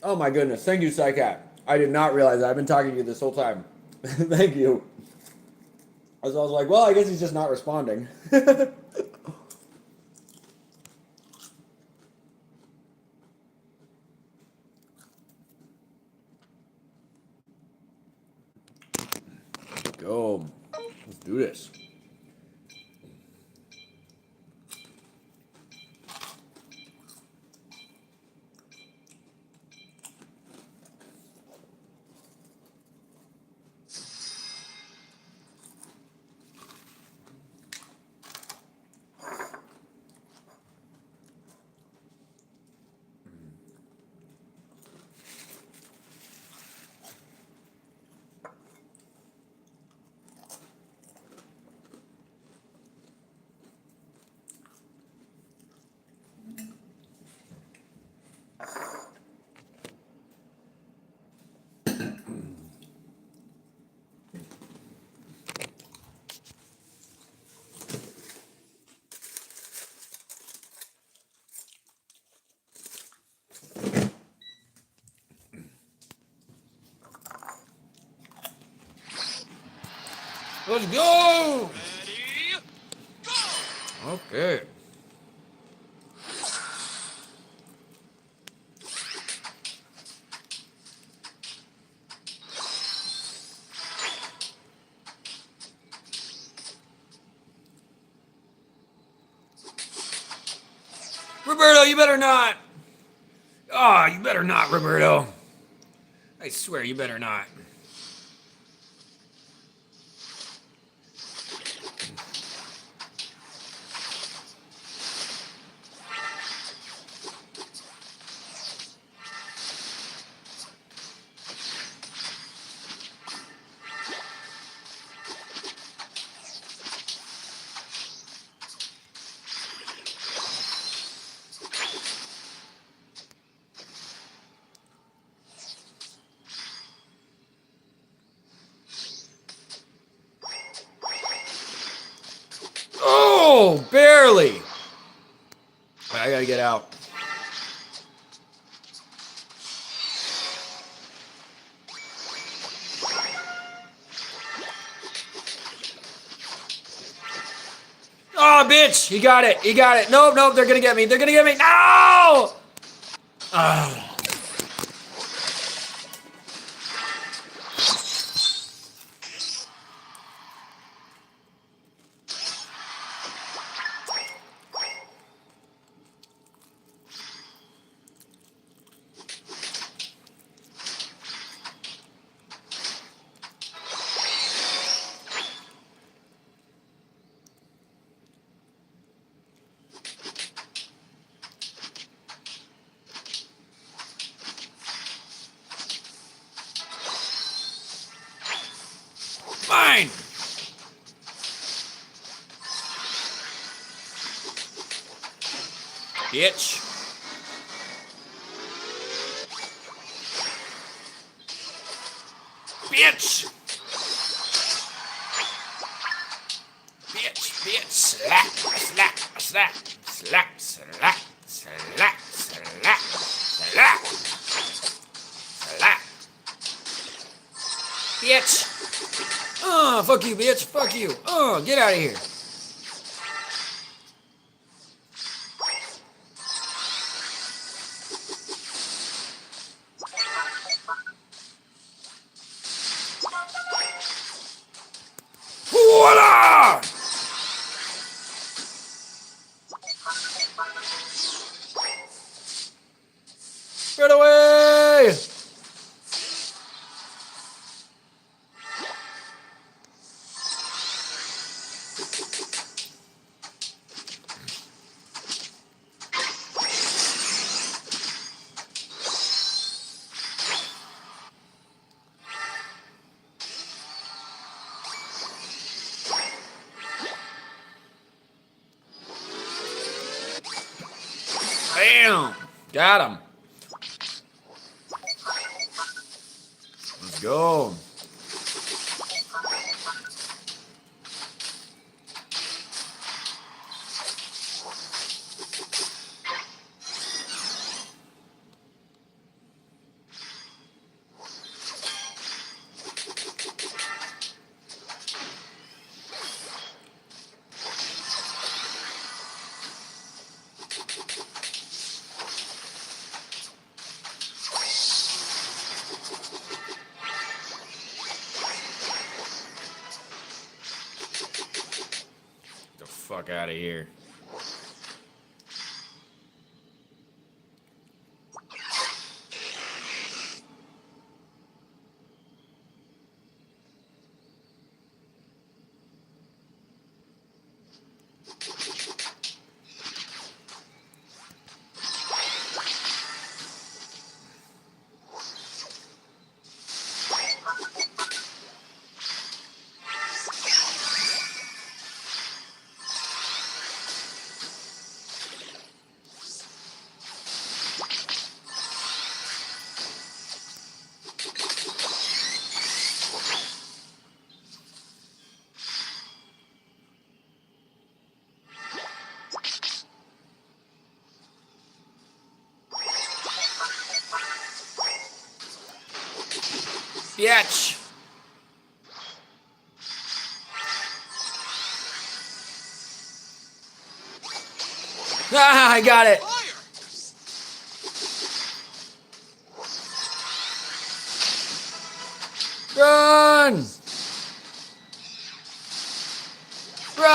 Oh my goodness. Thank you, Psycat. I did not realize that. I've been talking to you this whole time. Thank you. I was like, well, I guess he's just not responding. Go. Let's do this. Let's go! Okay. Roberto, you better not. Oh, you better not, Roberto. I swear you better not. Oh, barely. I gotta get out. Oh, bitch! He got it. He got it. Nope, nope. They're gonna get me. They're gonna get me. No! Ah. Fine. Bitch. Bitch. Bitch, bitch. Slap, slap, slap, slap, slap, slap, slap, slap, slap. Bitch. Oh, fuck you, bitch. Fuck you. Oh, get out of here. Voila! Get away! Bam! Got him. Let's go. fuck out of here. Bitch! Ah, I got it! Run! Run!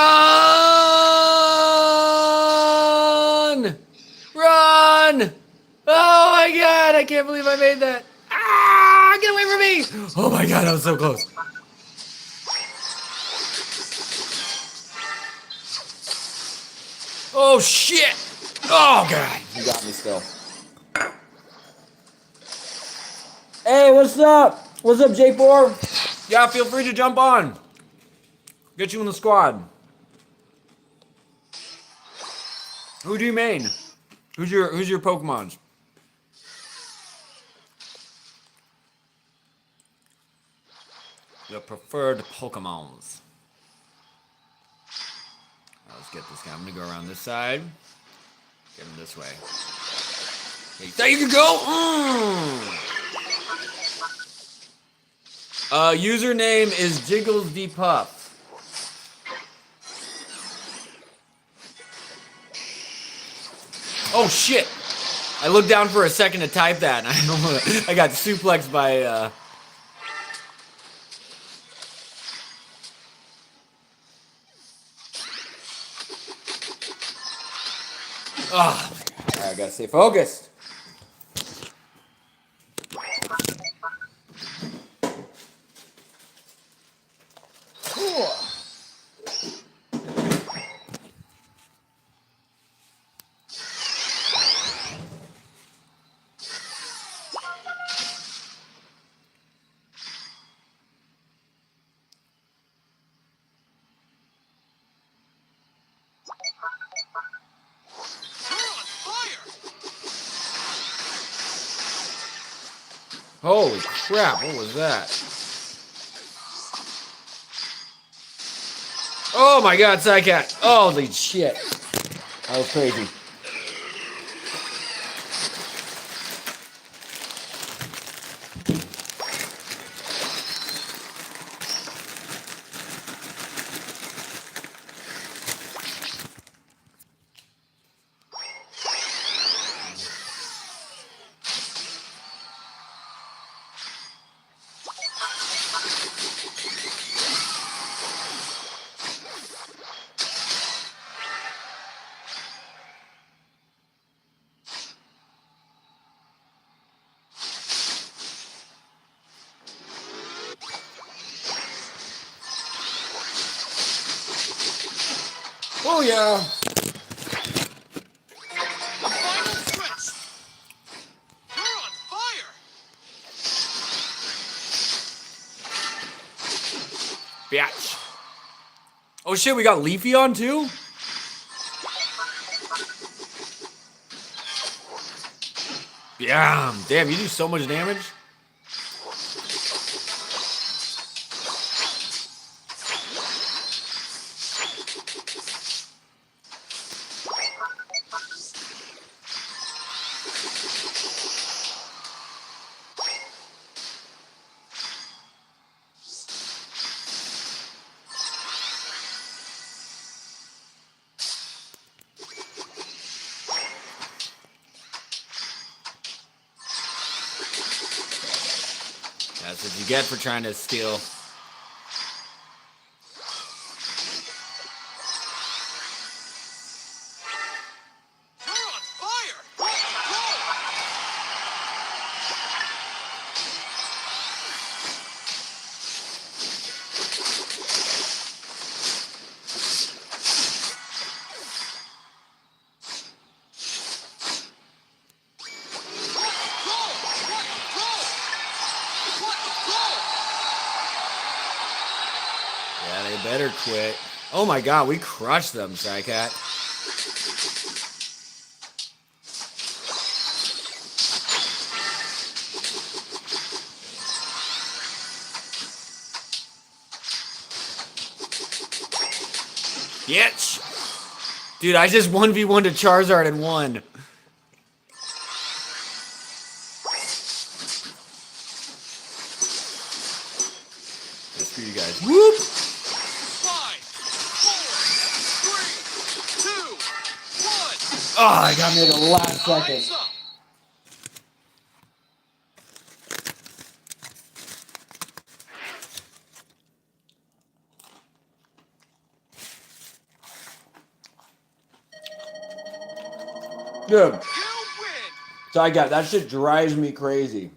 Run! Oh my god, I can't believe I made that. Ah, get away from me! Oh my god, I was so close. Oh shit! Oh god, you got me still. Hey, what's up? What's up, J4? Yeah, feel free to jump on. Get you in the squad. Who do you main? Who's your Pokemons? Your preferred Pokemons. Let's get this guy. I'm gonna go around this side. Get him this way. Hey, there you go. Username is Jiggles D Puff. Oh shit! I looked down for a second to type that, and I got suplexed by. Oh, I gotta stay focused. Holy crap, what was that? Oh my god, Psycat. Holy shit. That was crazy. Oh yeah. Biatch. Oh shit, we got Leafy on too? Yeah, damn, you do so much damage. That's what you get for trying to steal. better quit. Oh my god, we crushed them, Psycat. Bitch! Dude, I just 1v1 to Charizard and won. Just for you guys. Whoop! 5, 4, 3, 2, 1. Oh, I got me at the last second. Eyes up. Dude. You win. So I got that shit drives me crazy.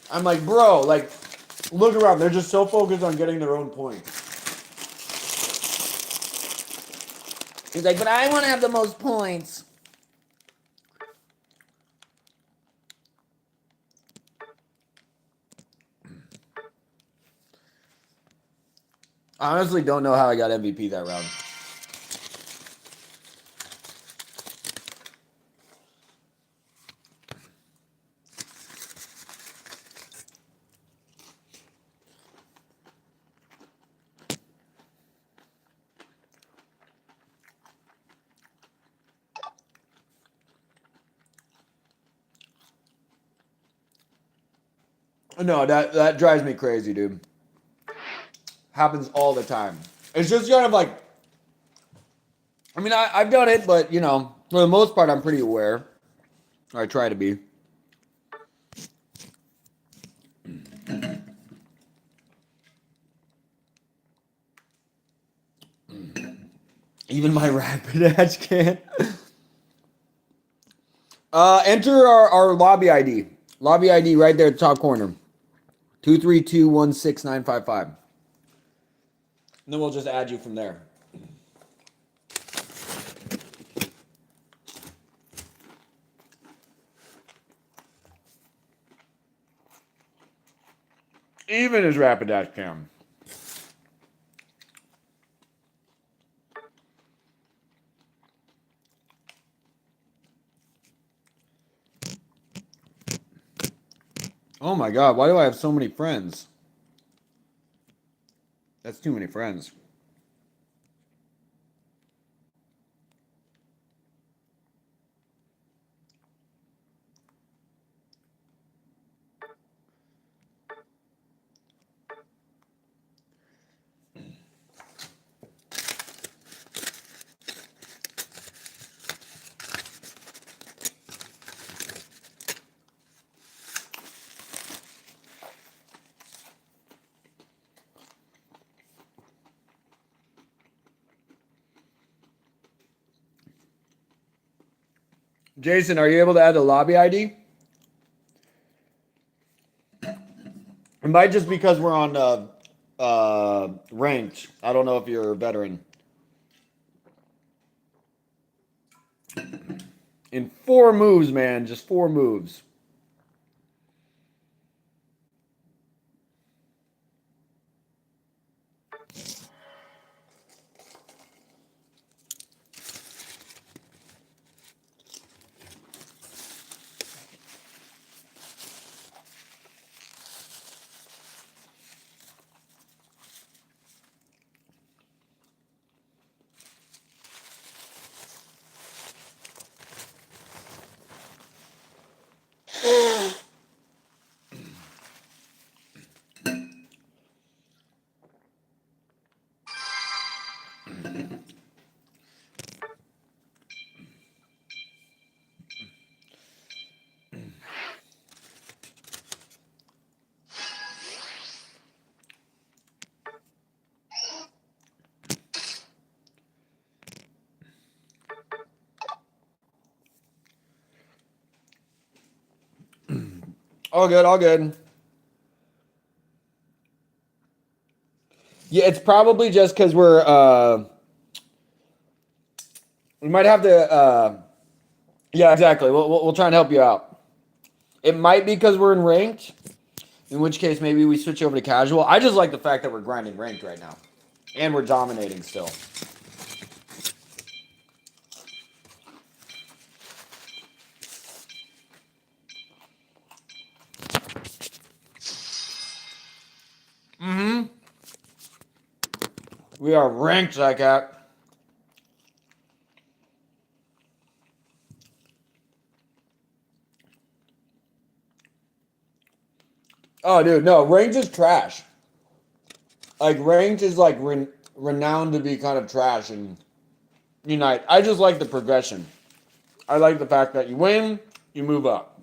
I'm like, bro, like, look around. They're just so focused on getting their own point. He's like, but I want to have the most points. I honestly don't know how I got MVP that round. No, that drives me crazy, dude. Happens all the time. It's just kind of like, I mean, I've done it, but, you know, for the most part, I'm pretty aware. Or I try to be. Even my Rapidash can't. Enter our lobby ID. Lobby ID right there at the top corner. 232-16955. And then we'll just add you from there. Even his Rapidash cam. Oh my god, why do I have so many friends? That's too many friends. Jason, are you able to add the lobby ID? It might just because we're on ranked. I don't know if you're a veteran. In 4 moves, man. Just 4 moves. All good, all good. Yeah, it's probably just because we might have to yeah, exactly. We'll try and help you out. It might be because we're in ranked, in which case maybe we switch over to casual. I just like the fact that we're grinding ranked right now. And we're dominating still. We are ranked, Zycat. Oh, dude, no, ranked is trash. Like, ranked is like renowned to be kind of trash in Unite. I just like the progression. I like the fact that you win, you move up.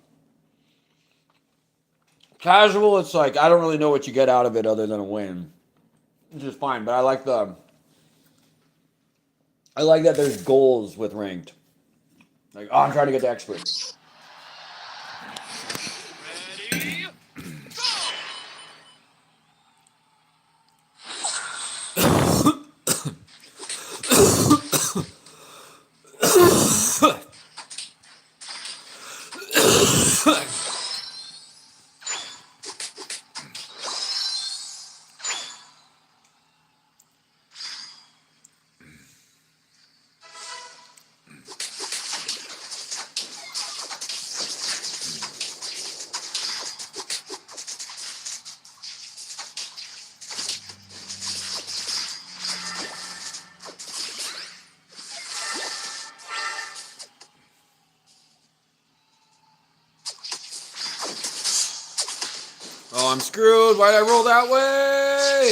Casual, it's like I don't really know what you get out of it other than a win, which is fine. But I like that there's goals with ranked. Like, oh, I'm trying to get to expert. Oh, I'm screwed. Why'd I roll that way?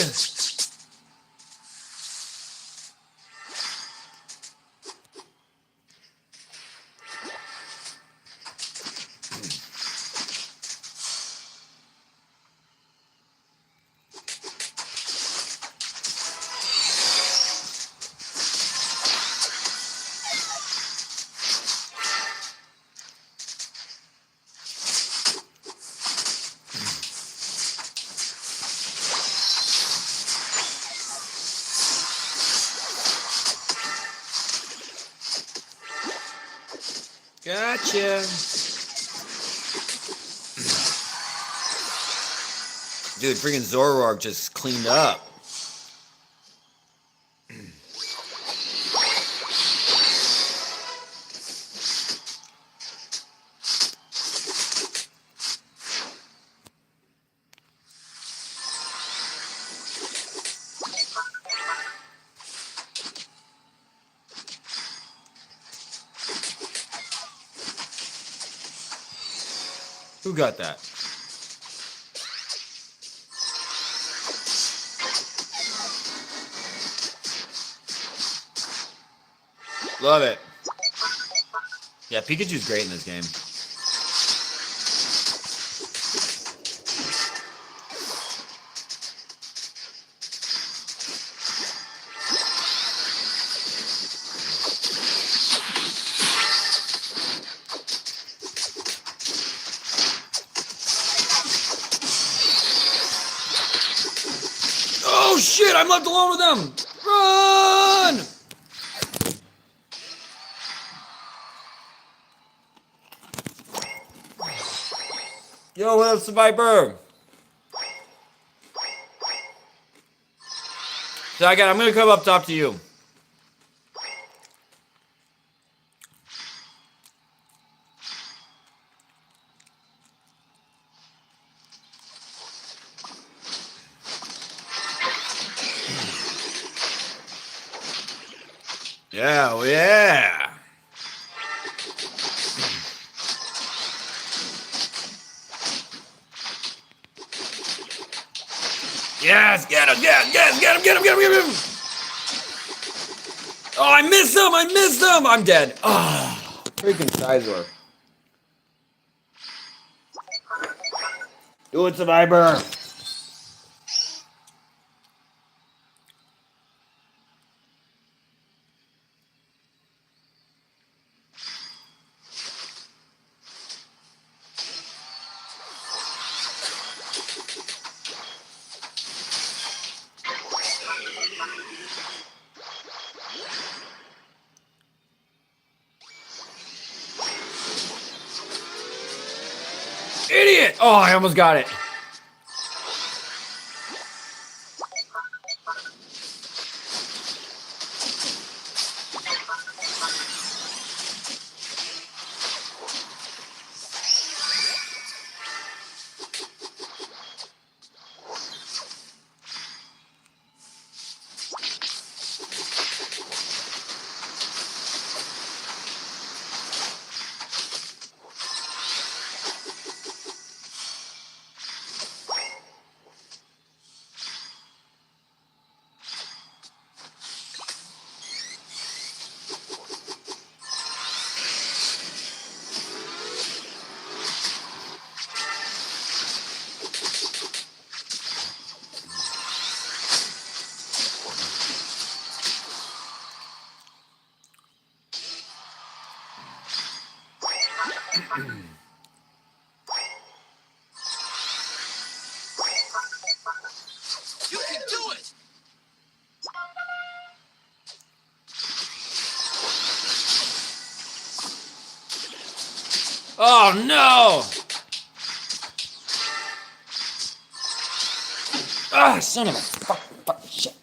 Gotcha. Dude, freaking Zoroark just cleaned up. Who got that? Love it. Yeah, Pikachu's great in this game. Oh shit, I'm left alone with them! Run! Yo, what up, Survivor? So I'm gonna come up top to you. Yeah, oh yeah. Yes, get him, get him. Oh, I missed him, I'm dead. Oh, freaking Sizor. Do it, Survivor. Idiot! Oh, I almost got it. Oh no! Ah, son of a fuck, shit.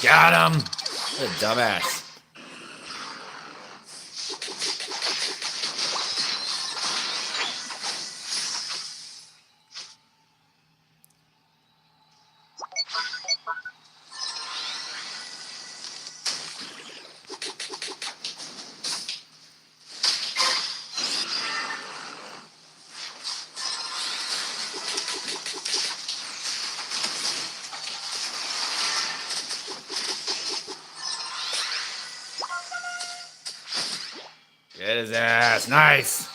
Got him! What a dumbass. Get his ass. Nice.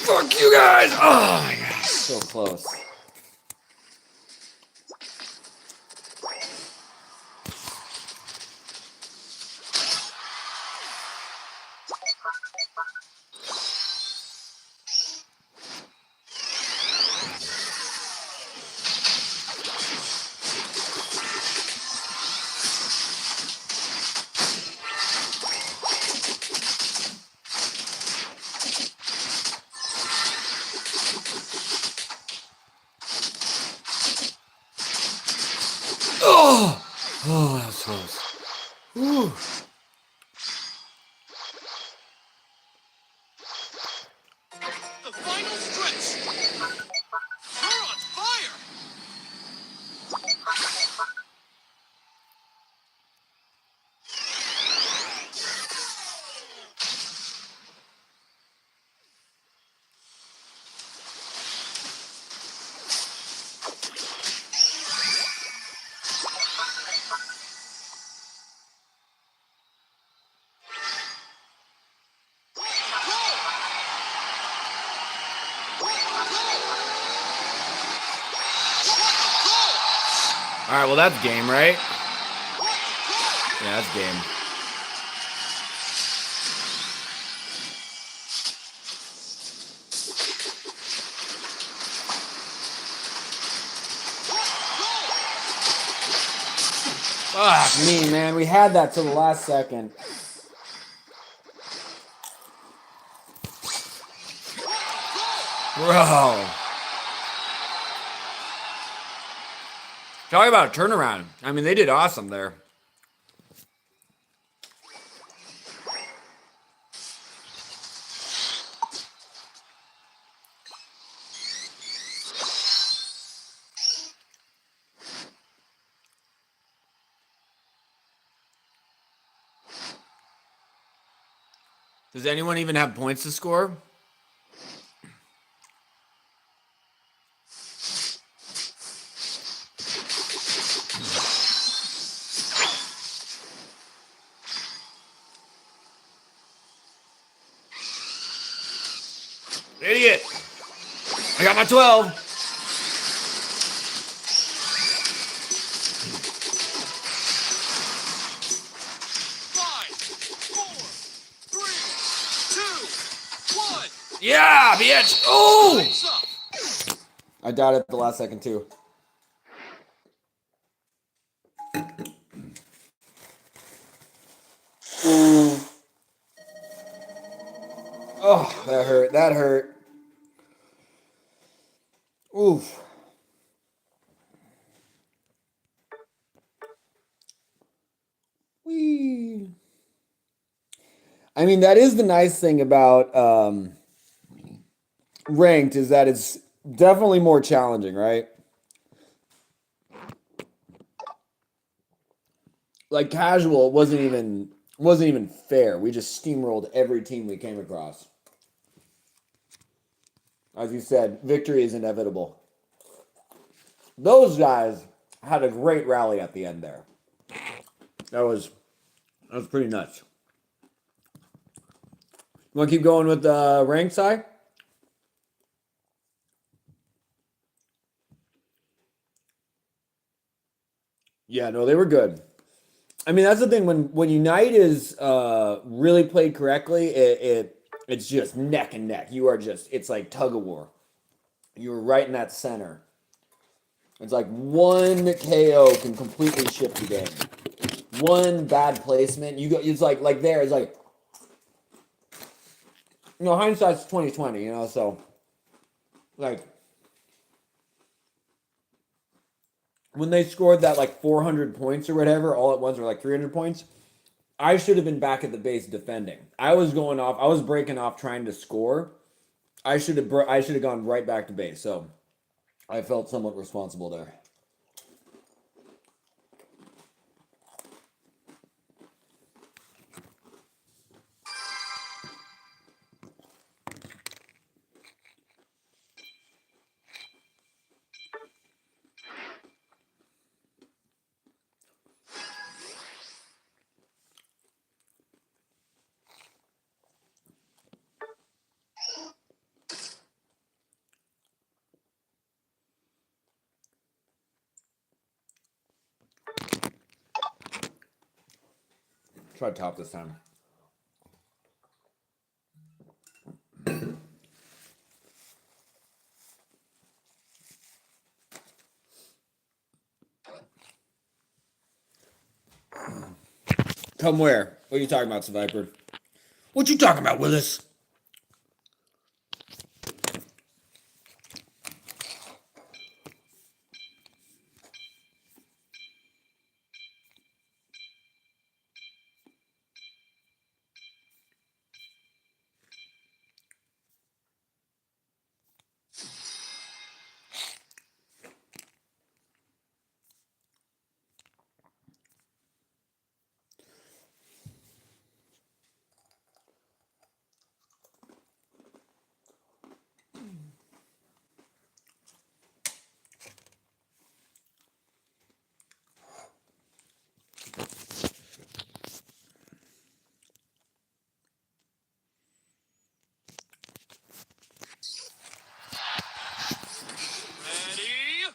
Fuck you guys! Oh my god, so close. Oh! Oh, that was close. Whew. The final stretch. You're on fire. All right, well that's game, right? Yeah, that's game. Fuck me, man. We had that till the last second. Bro. Talk about a turnaround. I mean, they did awesome there. Does anyone even have points to score? Idiot! I got my 12. 5, 4, 3, 2, 1. Yeah, bitch! Oh! Time's up. I died at the last second, too. Oh, that hurt. That hurt. Oof. Whee. I mean, that is the nice thing about ranked is that it's definitely more challenging, right? Like casual wasn't even fair. We just steamrolled every team we came across. As you said, victory is inevitable. Those guys had a great rally at the end there. That was pretty nuts. You want to keep going with the rank side? Yeah, no, they were good. I mean, that's the thing when Unite is really played correctly, it's just neck and neck. You are just it's like tug of war. You're right in that center. It's like one KO can completely shift the game. One bad placement, you go. It's like there. It's like hindsight's 2020. So like when they scored that like 400 points or whatever all at once, or like 300 points. I should have been back at the base defending. I was going off. I was breaking off trying to score. I should have gone right back to base. So I felt somewhat responsible there. Try to top this time. Come where? What are you talking about, Viper? What you talking about, Willis? Ready, go!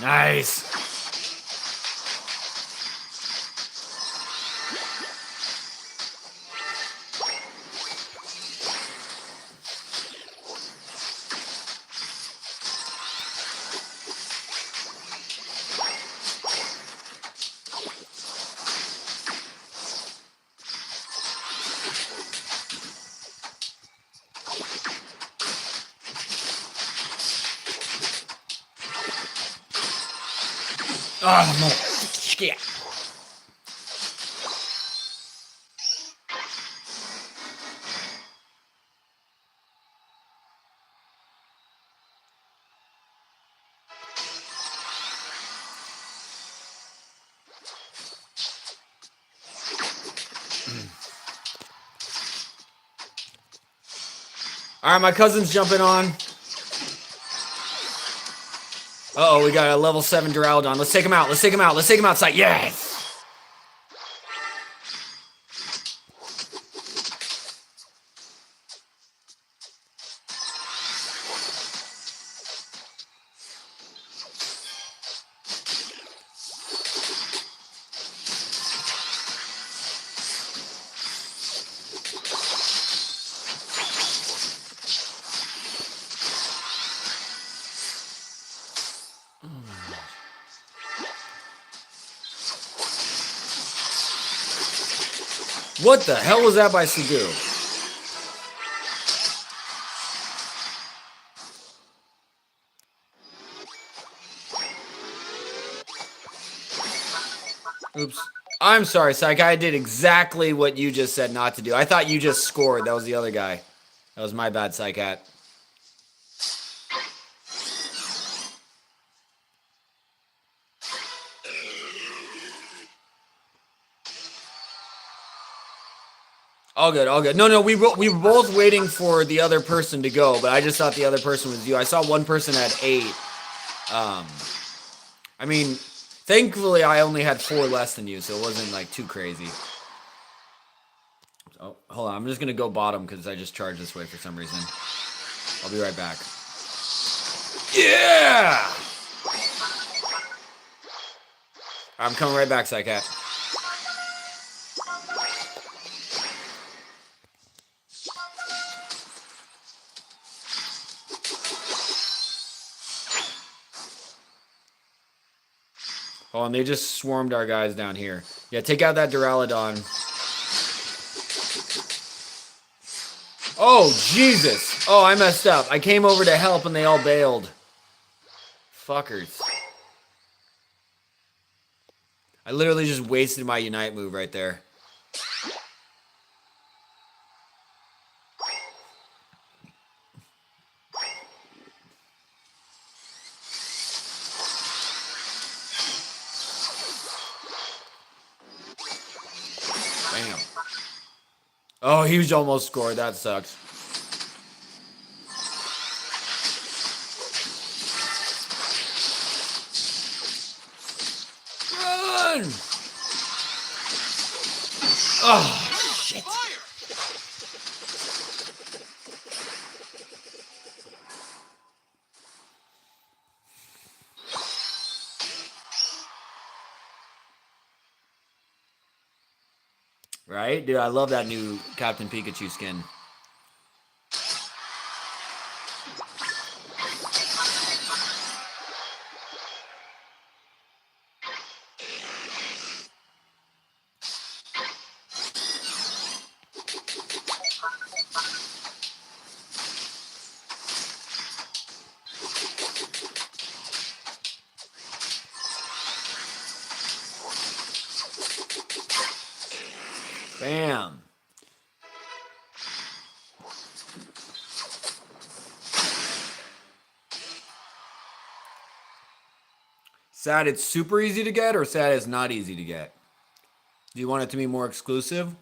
Nice. Ah, mother shit. All right, my cousin's jumping on. Uh-oh, we got a level 7 Duraludon. Let's take him out. Let's take him out. Let's take him outside. Yes! What the hell was that by Sugu? Oops. I'm sorry, Psych. I did exactly what you just said not to do. I thought you just scored. That was the other guy. That was my bad, Psycat. All good, all good. No, we were both waiting for the other person to go, but I just thought the other person was you. I saw one person at 8. I mean, thankfully I only had 4 less than you, so it wasn't like too crazy. Oh, hold on. I'm just gonna go bottom because I just charged this way for some reason. I'll be right back. Yeah! I'm coming right back, Psycat. Oh, and they just swarmed our guys down here. Yeah, take out that Duraludon. Oh, Jesus. Oh, I messed up. I came over to help and they all bailed. Fuckers. I literally just wasted my Unite move right there. Bam. Oh, he was almost scored. That sucks. Run! Oh, shit. Right? Dude, I love that new Captain Pikachu skin. Bam. Sad it's super easy to get, or sad it's not easy to get? Do you want it to be more exclusive?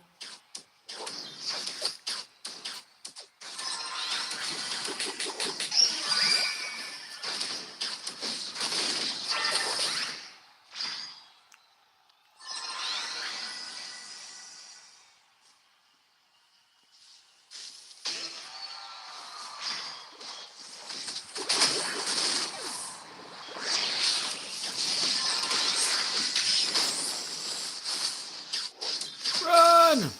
Run!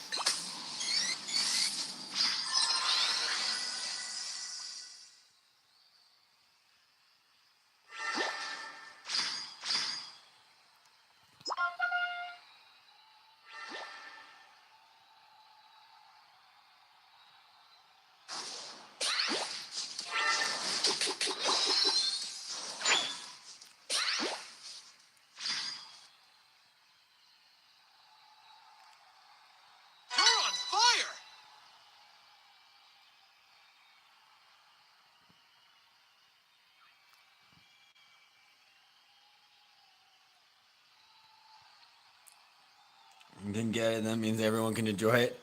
You can get it, that means everyone can enjoy it.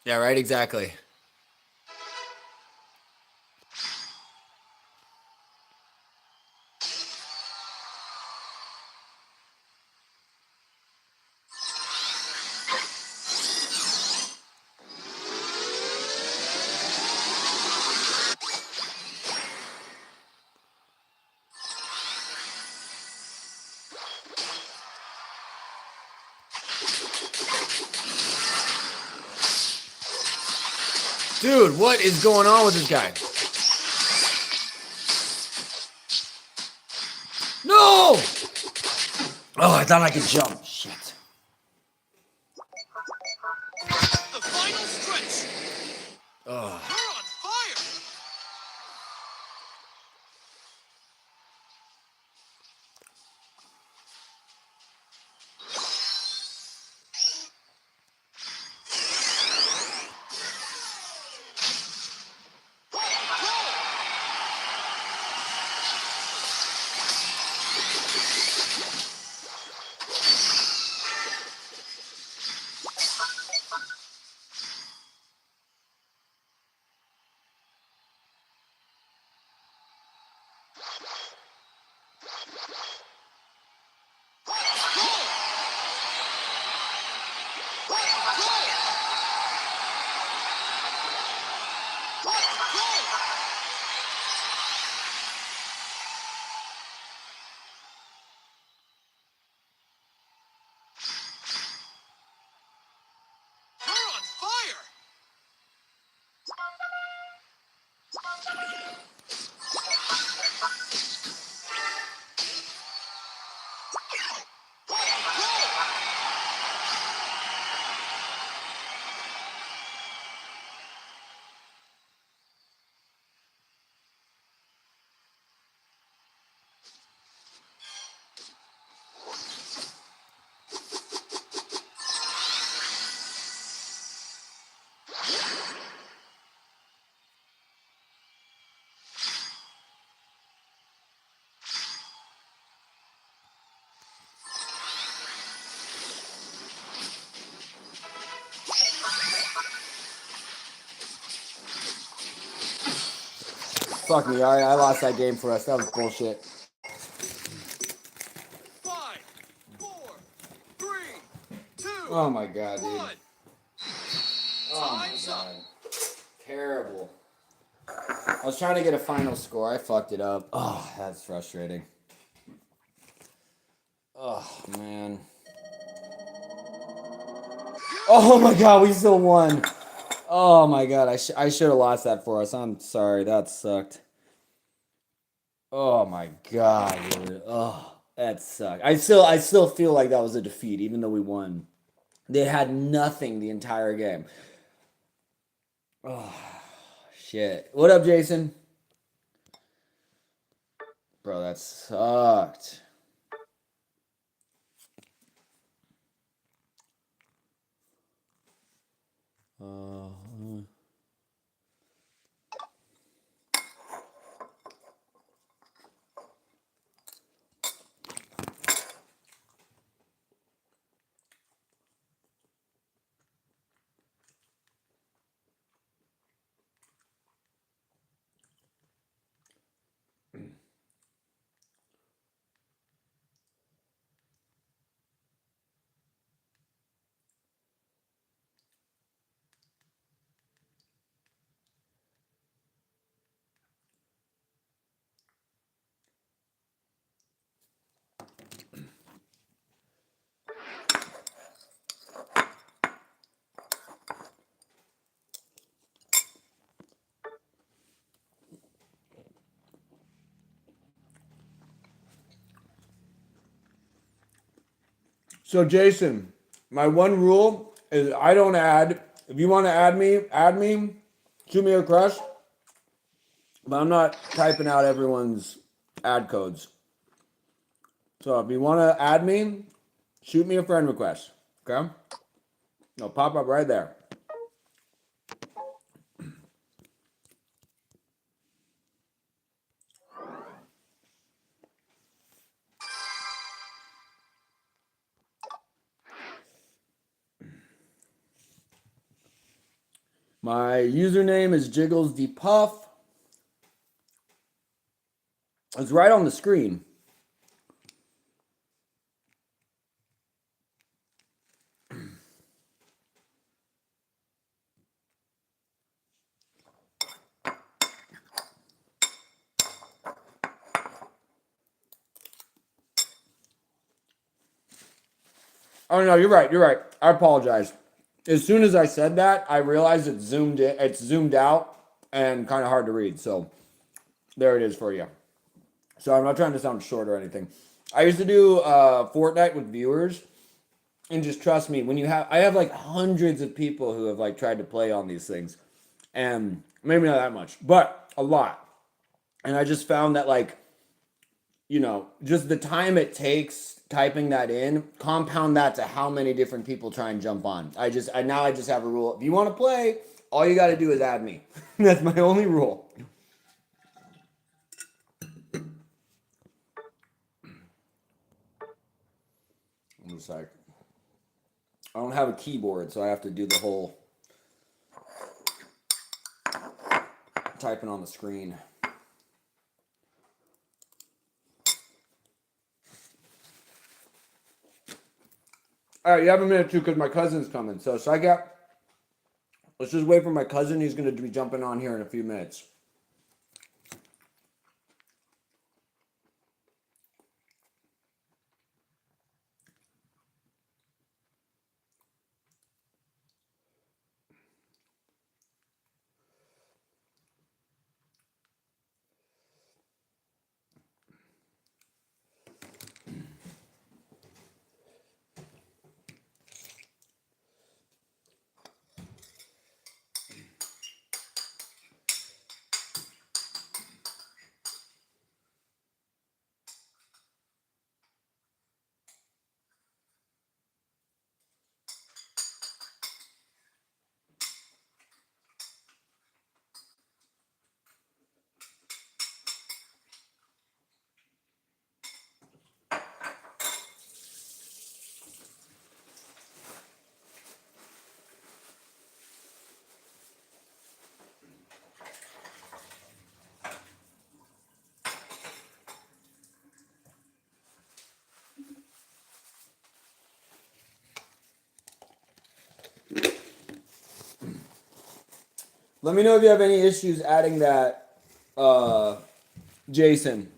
Yeah, right, exactly. Dude, what is going on with this guy? No! Oh, I thought I could jump. Shit. The final stretch. You're on fire. You're on fire. Fuck me, alright, I lost that game for us. That was bullshit. 5, 4, 3, 2, Oh my god, dude. 1. Oh my Time's up. god. Terrible. I was trying to get a final score. I fucked it up. Oh, that's frustrating. Oh, man. Oh my god, we still won. Oh my god, I should have lost that for us. I'm sorry, that sucked. Oh my god, dude. Oh, that sucked. I still feel like that was a defeat, even though we won. They had nothing the entire game. Oh shit. What up, Jason? Bro, that sucked. Uh, So Jason, my one rule is I don't add. If you want to add me, shoot me a crush. But I'm not typing out everyone's ad codes. So if you want to add me, shoot me a friend request. Okay? It'll pop up right there. My username is Jiggles the Puff. It's right on the screen. Oh no, you're right. You're right. I apologize. As soon as I said that, I realized it's zoomed in, it's zoomed out and kind of hard to read. So there it is for you. So I'm not trying to sound short or anything. I used to do Fortnite with viewers, and just trust me, when I have like hundreds of people who have like tried to play on these things, and maybe not that much, but a lot. And I just found that like, just the time it takes typing that in, compound that to how many different people try and jump on. I just have a rule. If you want to play, all you got to do is add me. That's my only rule. I'm just like, I don't have a keyboard, so I have to do the whole typing on the screen. All right, you have a minute too, because my cousin's coming. So let's just wait for my cousin. He's going to be jumping on here in a few minutes. Let me know if you have any issues adding that, Jason.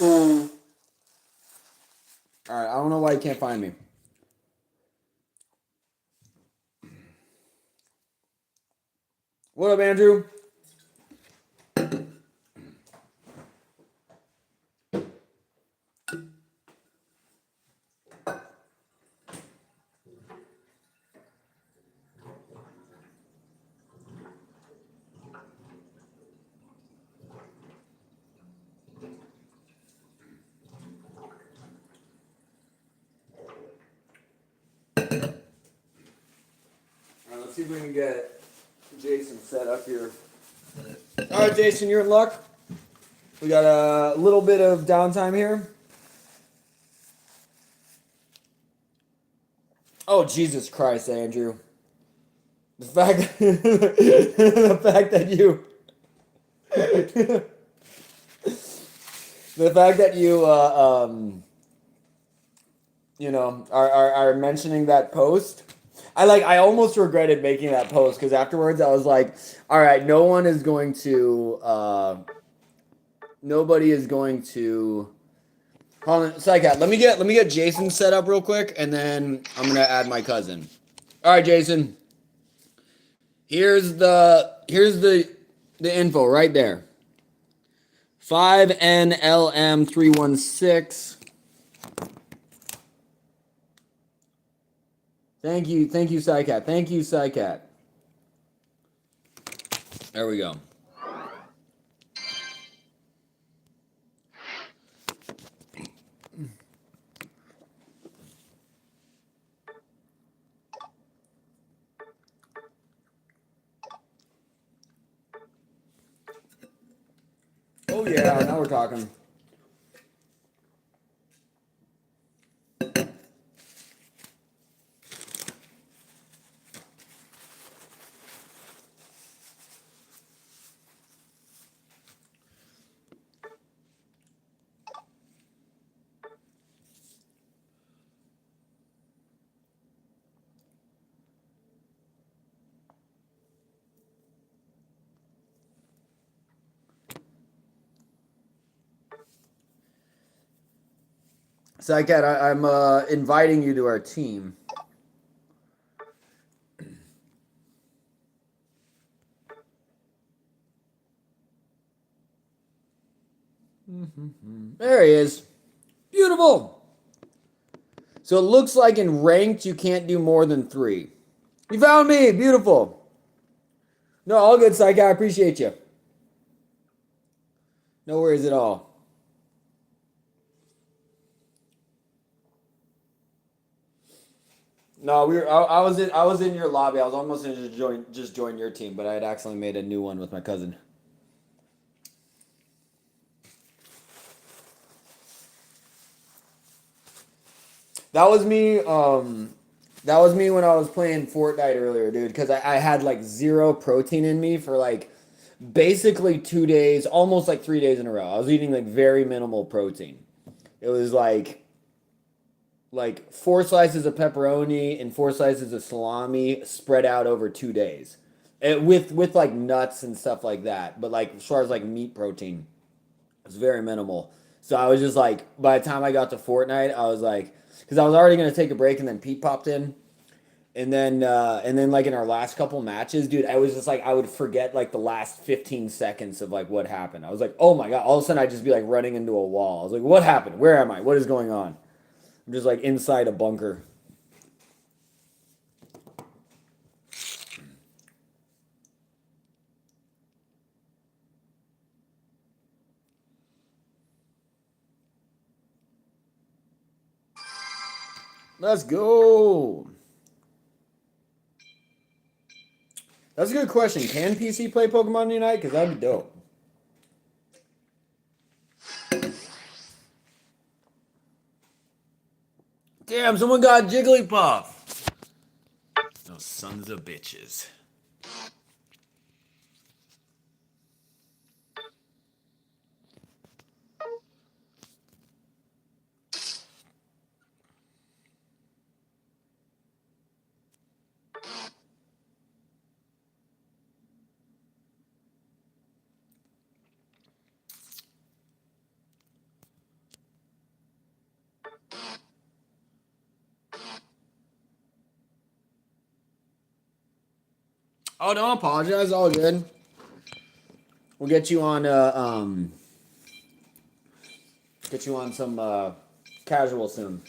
All right, I don't know why you can't find me. What up, Andrew? All right, let's see if we can get Jason set up here. All right, Jason, you're in luck. We got a little bit of downtime here. Oh, Jesus Christ, Andrew. The fact, the fact that you, the fact that you, are mentioning that post. I almost regretted making that post because afterwards I was like, all right, nobody is going to, hold on, Psycat, let me get Jason set up real quick, and then I'm gonna add my cousin. All right, Jason. Here's the info right there. 5NLM316. Thank you, Psycat. Thank you, Psycat. There we go. Oh yeah, now we're talking. Psycat, I'm inviting you to our team. There he is. Beautiful. So it looks like in ranked you can't do more than 3. You found me. Beautiful. No, all good, Psych. I appreciate you. No worries at all. No, I was in your lobby. I was almost going to just join your team, but I had accidentally made a new one with my cousin. That was me. That was me when I was playing Fortnite earlier, dude. Because I had like 0 protein in me for like basically 2 days, almost like 3 days in a row. I was eating like very minimal protein. It was like 4 slices of pepperoni and 4 slices of salami spread out over 2 days, with like nuts and stuff like that. But like as far as like meat protein, it's very minimal. So I was just like, by the time I got to Fortnite, I was like, because I was already gonna take a break, and then Pete popped in, and then like in our last couple matches, dude, I was just like, I would forget like the last 15 seconds of like what happened. I was like, oh my god! All of a sudden, I'd just be like running into a wall. I was like, what happened? Where am I? What is going on? I'm just like inside a bunker. Let's go. That's a good question. Can PC play Pokemon Unite? Because that'd be dope. Damn, someone got Jigglypuff. Those sons of bitches. Oh, don't apologize. All good. We'll get you on some casual soon.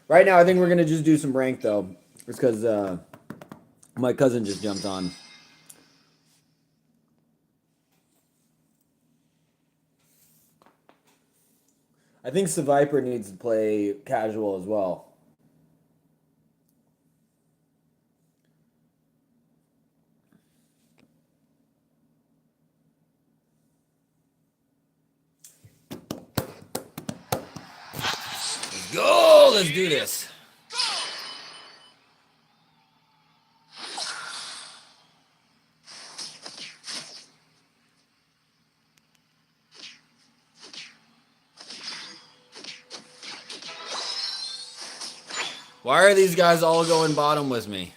Right now, I think we're gonna just do some rank though, just because my cousin just jumped on. I think Seviper needs to play casual as well. Let's go. Let's do this. Why are these guys all going bottom with me?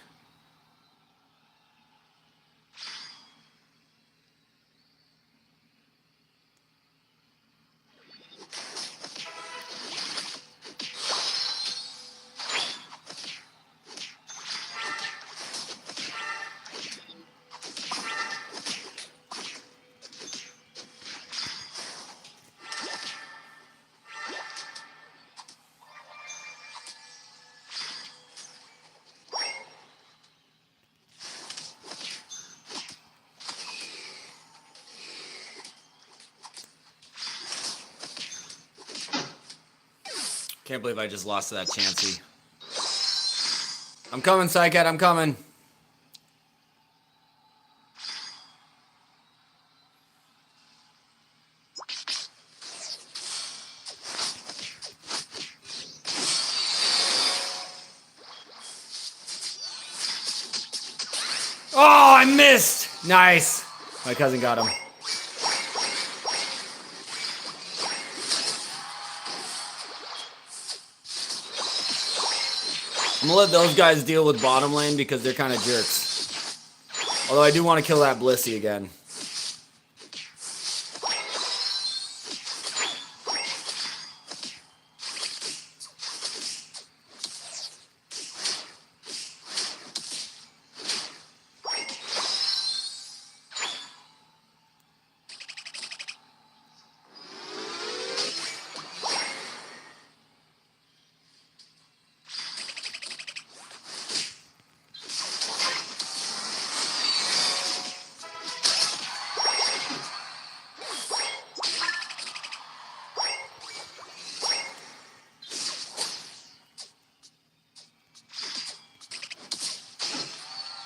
Can't believe I just lost to that Chansey. I'm coming, Psycat, I'm coming. Oh, I missed! Nice. My cousin got him. I'm gonna let those guys deal with bottom lane because they're kind of jerks. Although I do want to kill that Blissey again.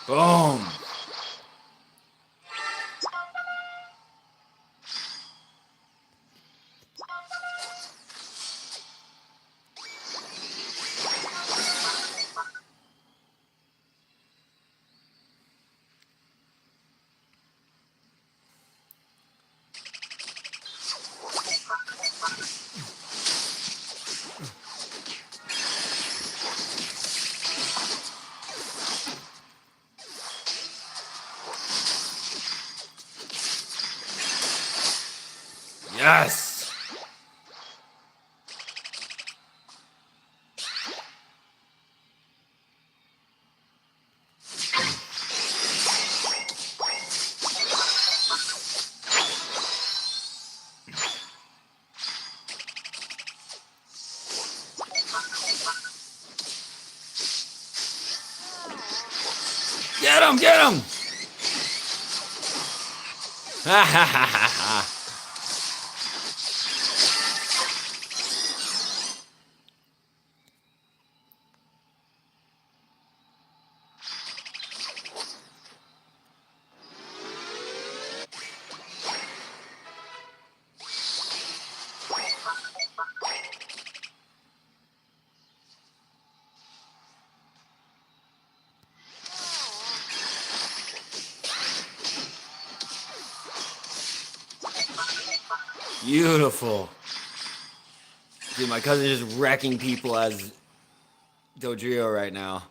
Boom. Yes. Get him, get him. Ha ha ha ha ha. Beautiful. Dude, my cousin is just wrecking people as Dodrio right now.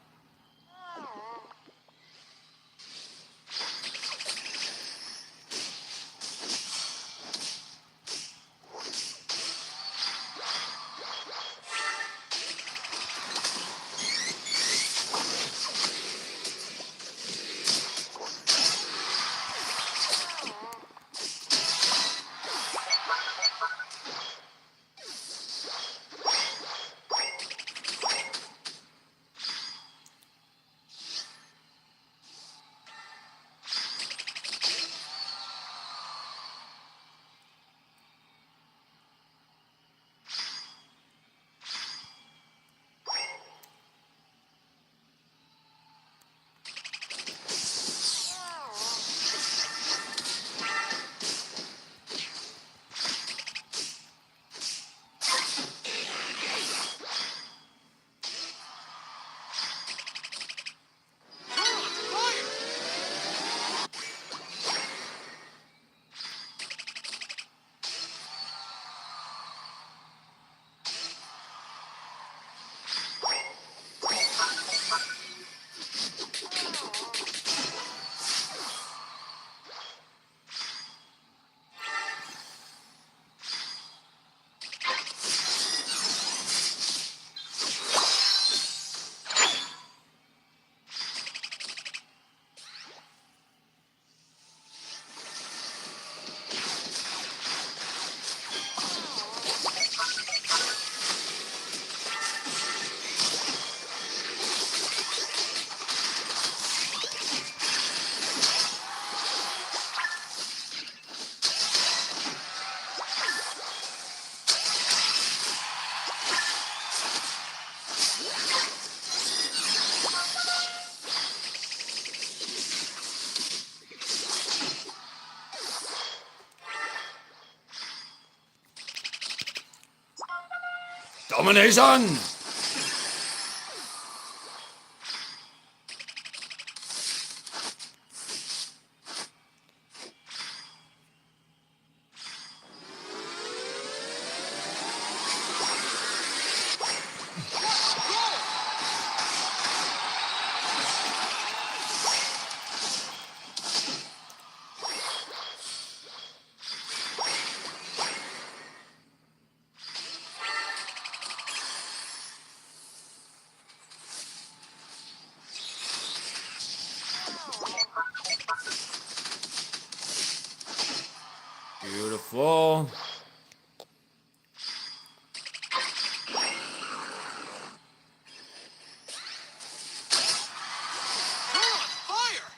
Domination! Beautiful. Fire!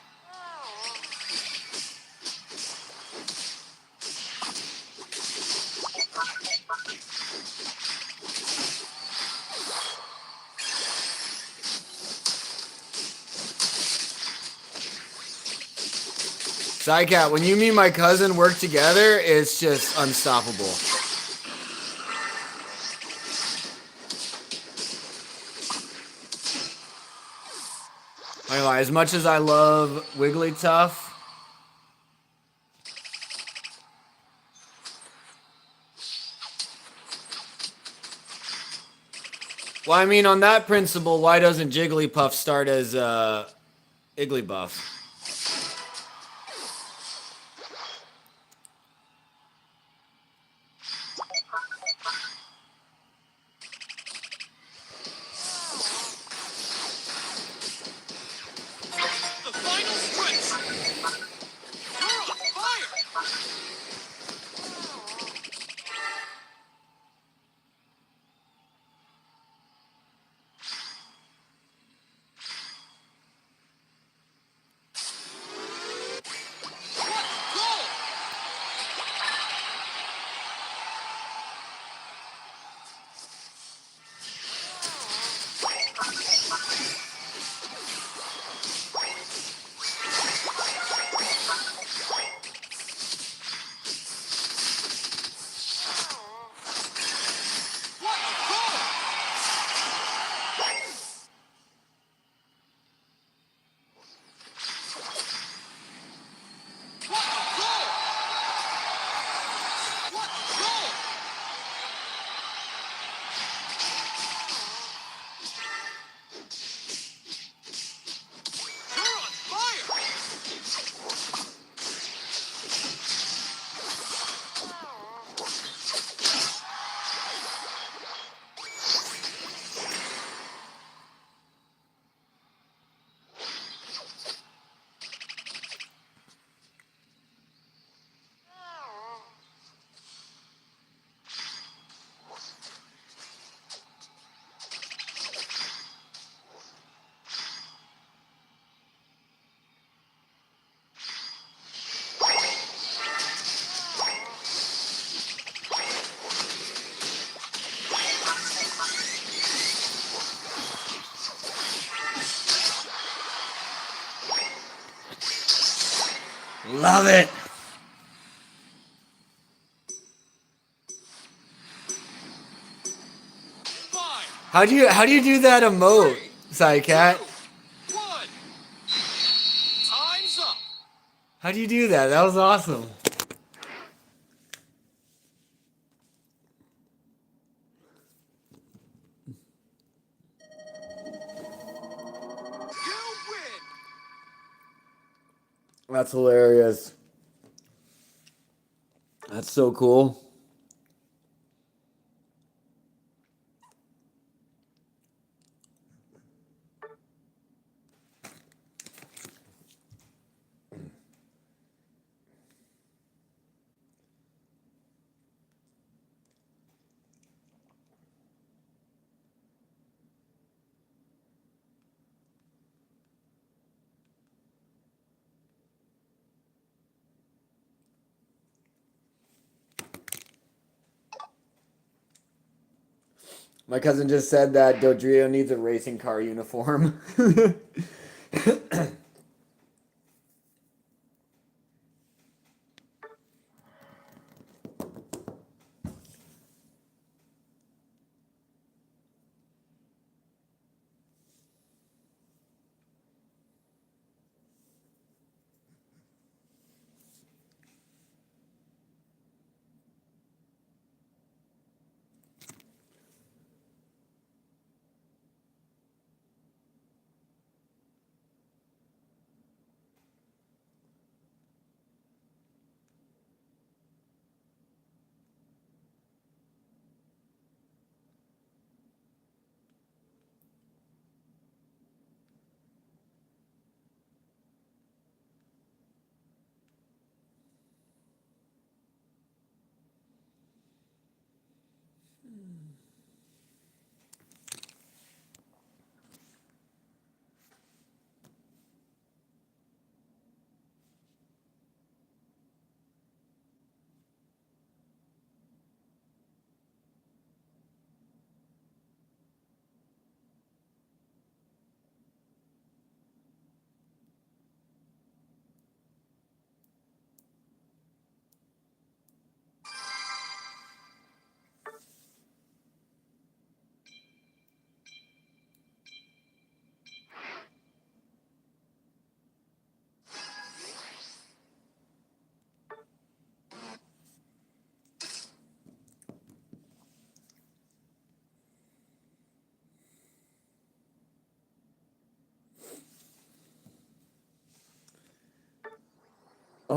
Psycat, when you mean my cousin work together, it's just unstoppable. Anyway, as much as I love Wigglytuff, well, I mean, on that principle, why doesn't Jigglypuff start as Igglybuff? The final stretch. You're on fire. Goal. What a goal. What a goal. What a goal. You're on fire. Love it. Five. How do you do that emote, Psycat? 2, 1. Time's up. How do you do that? That was awesome. You win. That's hilarious. That's so cool. My cousin just said that Dodrio needs a racing car uniform.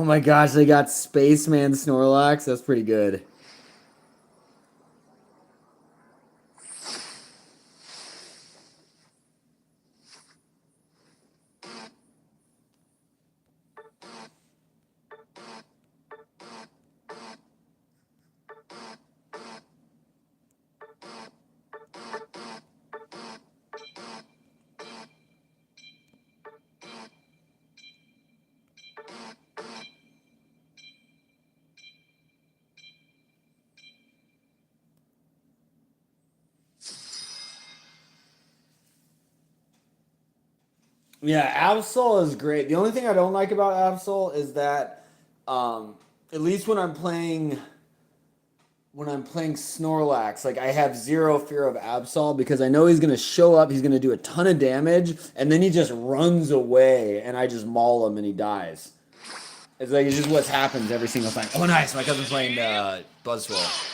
Oh my gosh, they got Spaceman Snorlax. That's pretty good. Yeah, Absol is great. The only thing I don't like about Absol is that, at least when I'm playing Snorlax, like I have zero fear of Absol because I know he's gonna show up, he's gonna do a ton of damage, and then he just runs away, and I just maul him and he dies. It's like it's just what happens every single time. Oh, nice! My cousin's playing Buzzwole.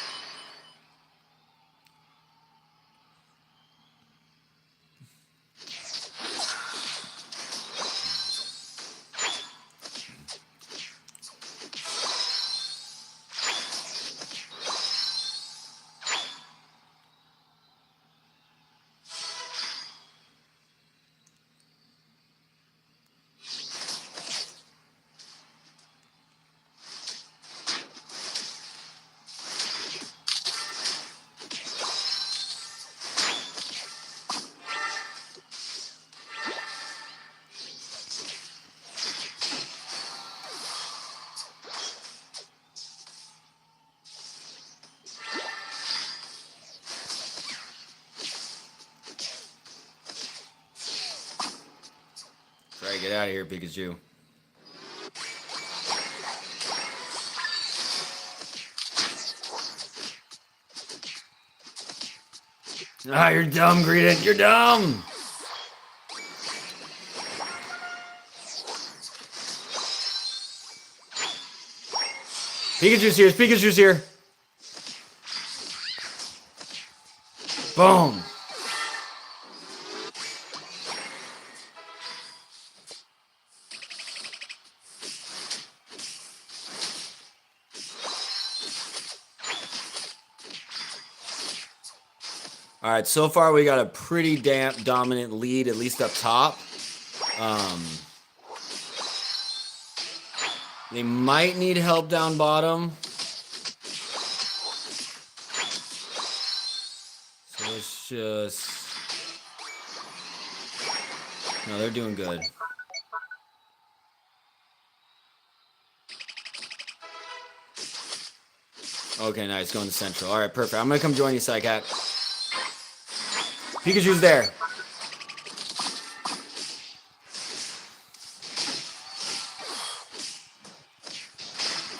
Try to get out of here, Pikachu. Ah, you're dumb, Greedent. You're dumb. Pikachu's here. Pikachu's here. Boom. All right, so far we got a pretty dominant lead, at least up top. They might need help down bottom. So let's just... No, they're doing good. Okay, nice. Going to Central. All right, perfect. I'm going to come join you, Psycat. Pikachu's there.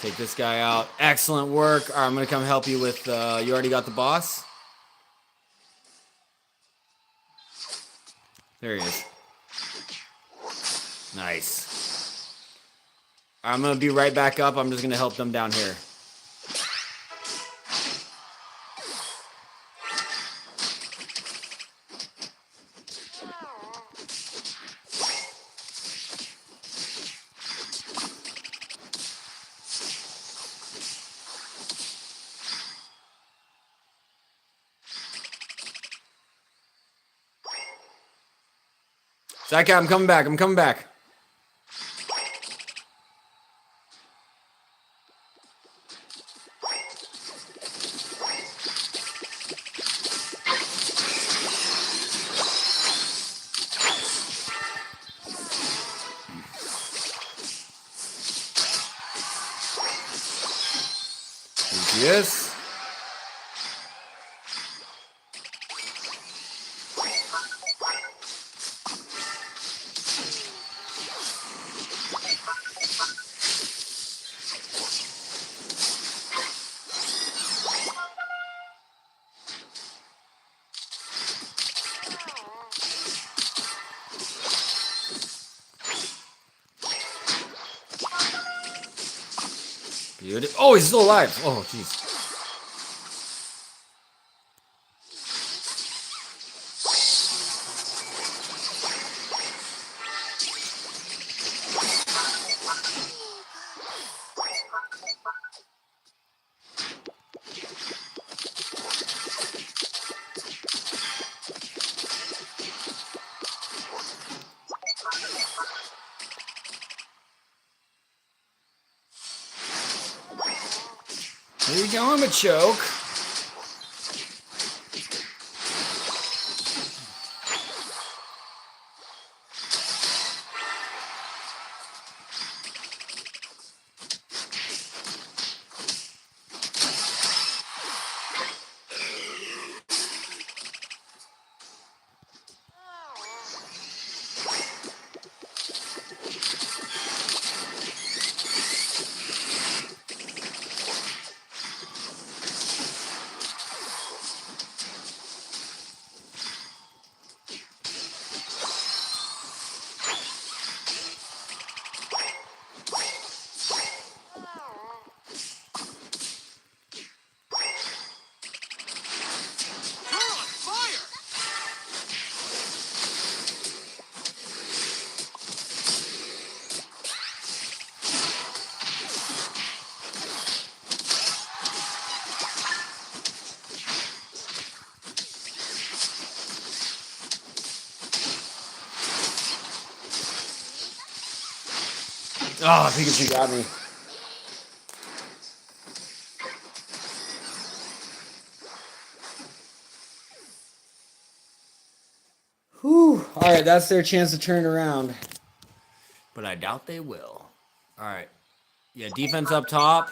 Take this guy out. Excellent work. All right, I'm going to come help you with... you already got the boss? There he is. Nice. I'm going to be right back up. I'm just going to help them down here. Psycat, I'm coming back. I'm coming back. Yes. Beautiful. Oh, he's still alive. Oh, jeez. Here you go on the choke. You're on fire! Oh, Pikachu got me. Whew. All right, that's their chance to turn it around. But I doubt they will. All right. Yeah, defense up top.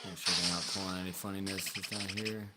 Make sure they're not pulling any funniness down here.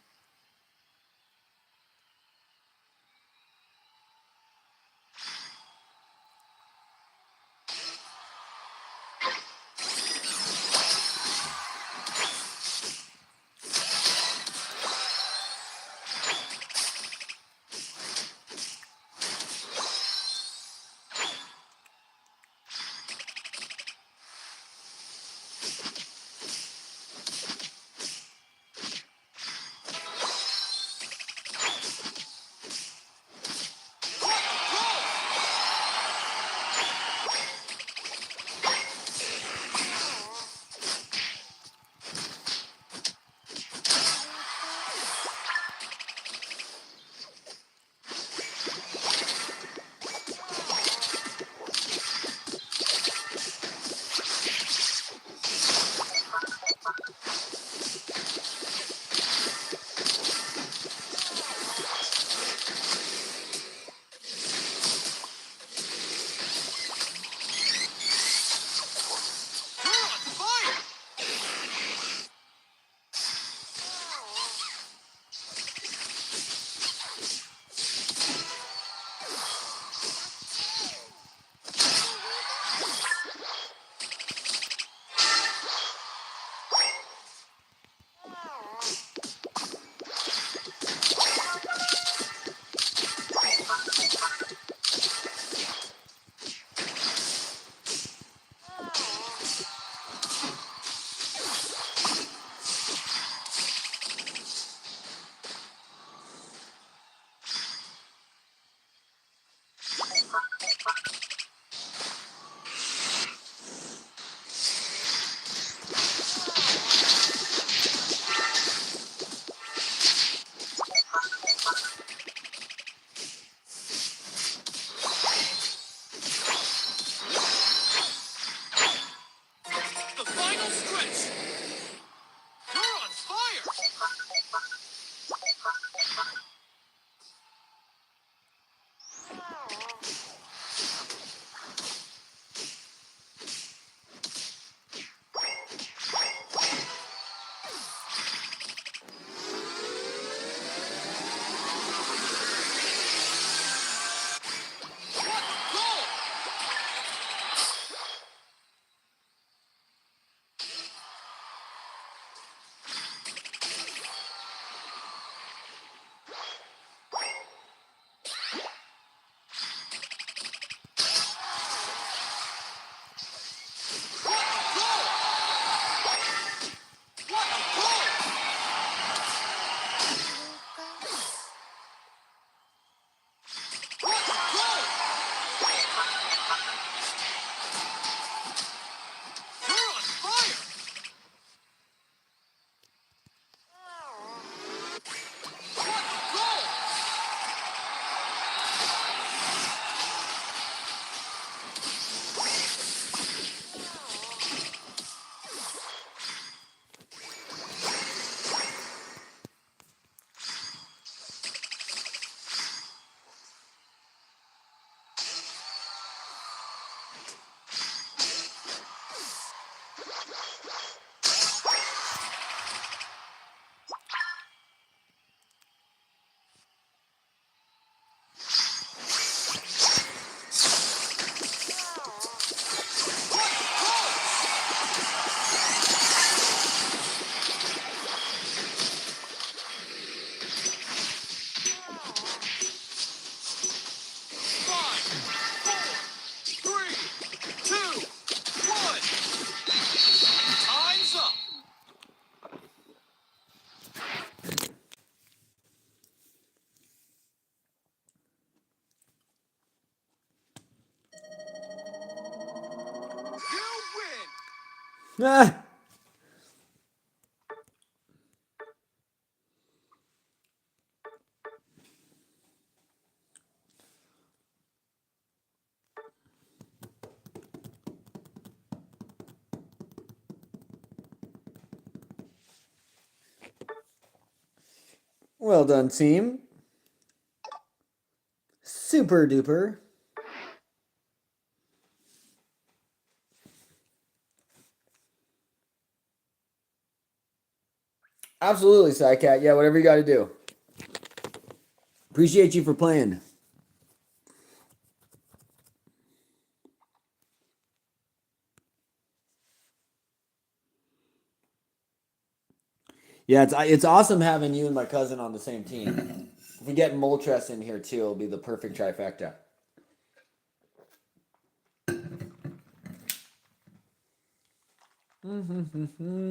Ah. Well done, team. Super duper. Absolutely, Psycat. Yeah, whatever you got to do. Appreciate you for playing. Yeah, it's awesome having you and my cousin on the same team. If we get Moltres in here too, it'll be the perfect trifecta. Love it.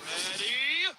Ready, go!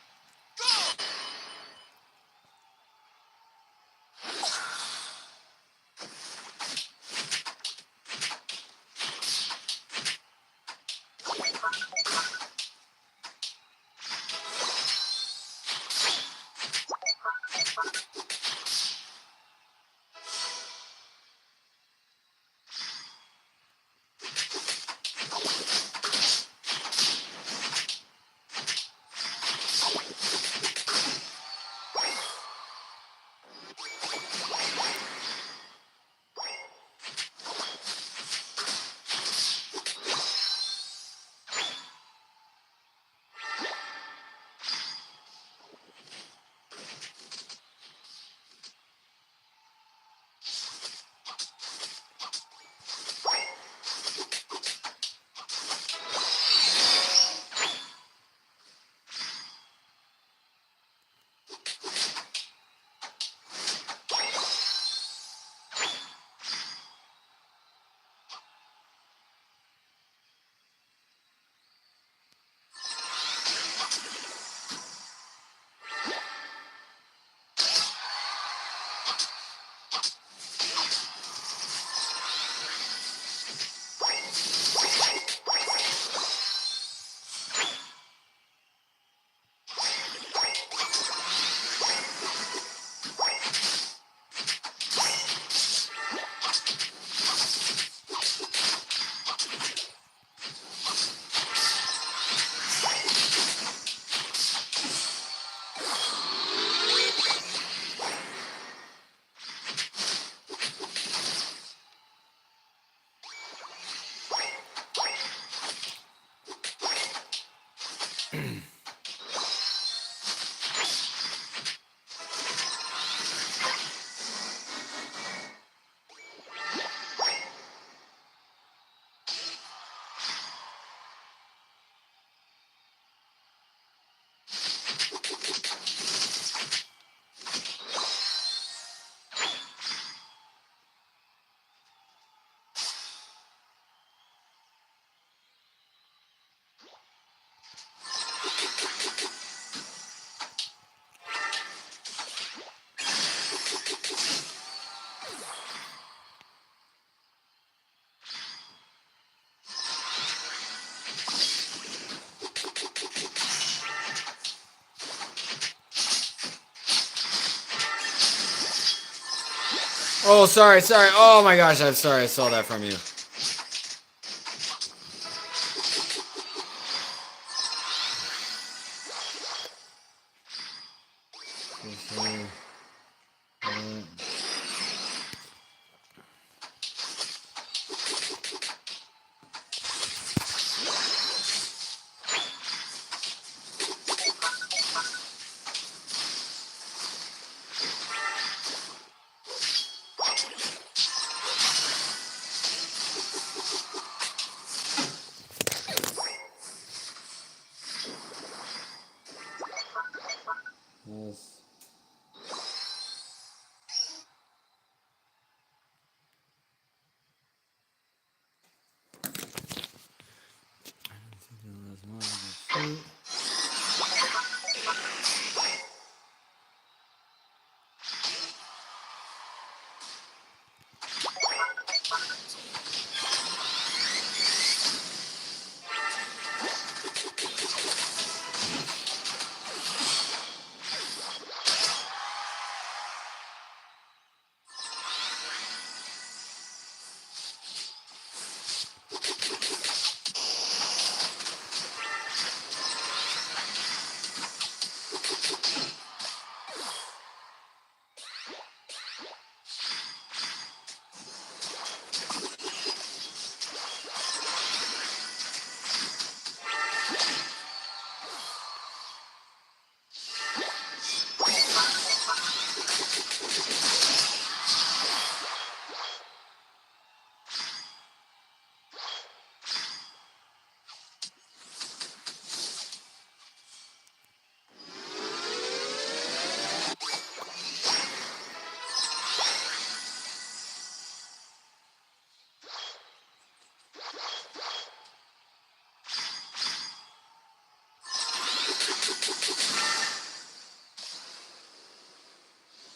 Oh, sorry, sorry. Oh my gosh, I'm sorry. I saw that from you. Yes.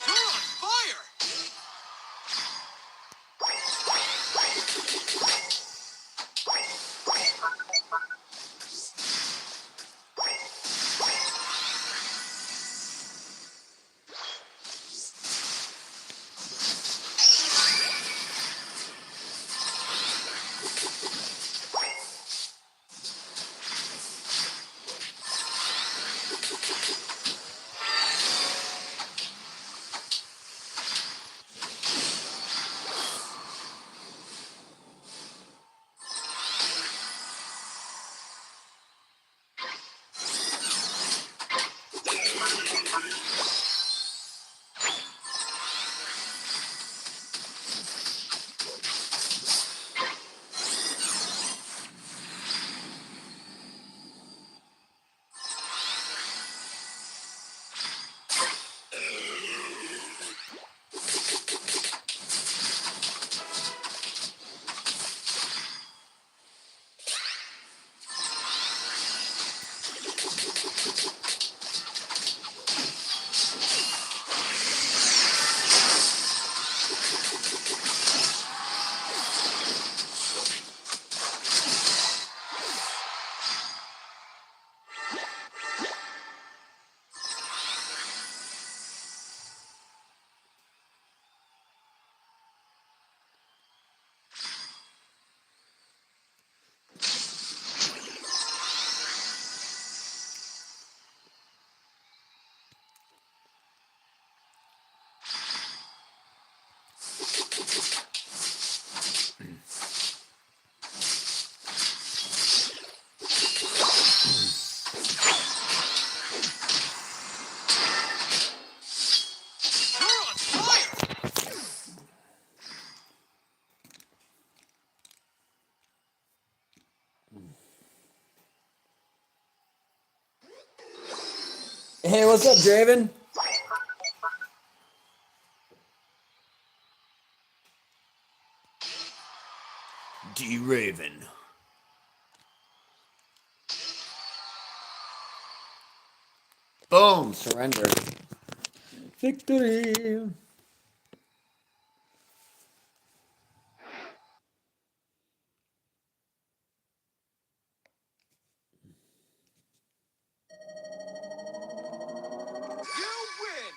You're on fire! You're on fire! Hey, what's up, Draven? D Raven. Boom, surrender. Victory. You win!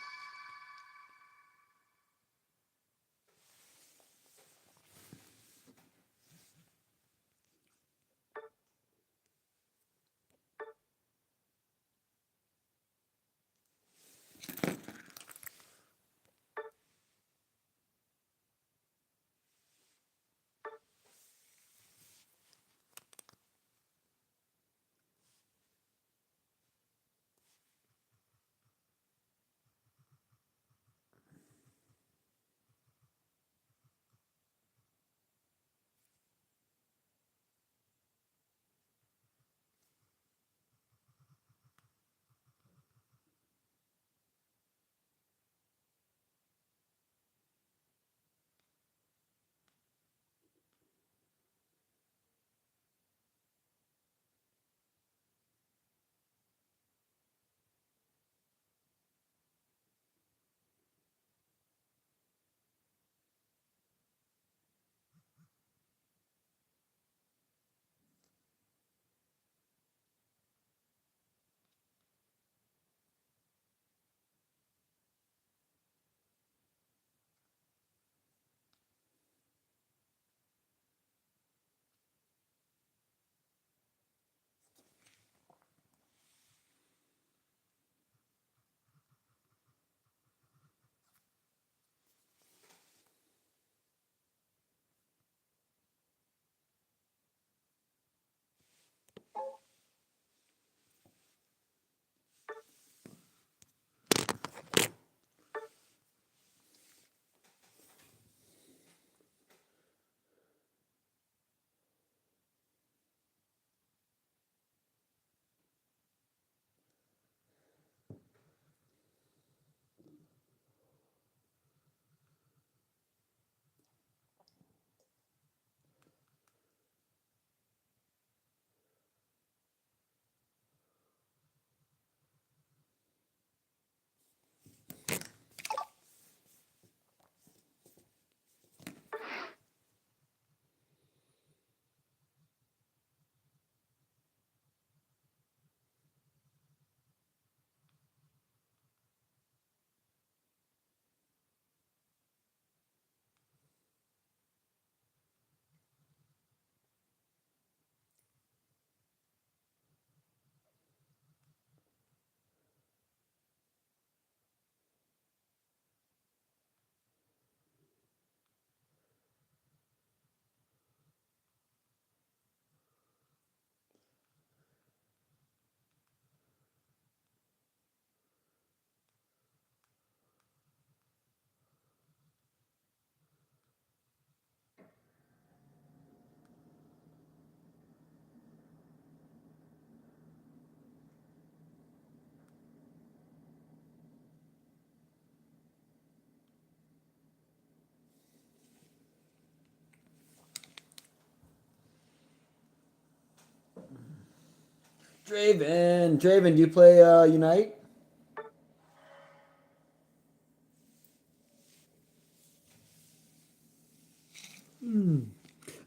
Draven, do you play Unite?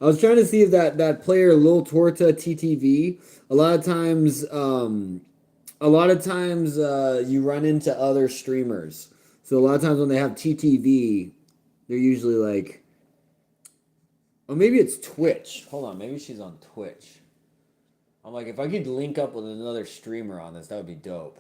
I was trying to see if that player Lil Torta TTV. A lot of times you run into other streamers. So a lot of times when they have TTV, they're usually like, oh, maybe it's Twitch. Hold on, maybe she's on Twitch. I'm like, if I could link up with another streamer on this, that would be dope.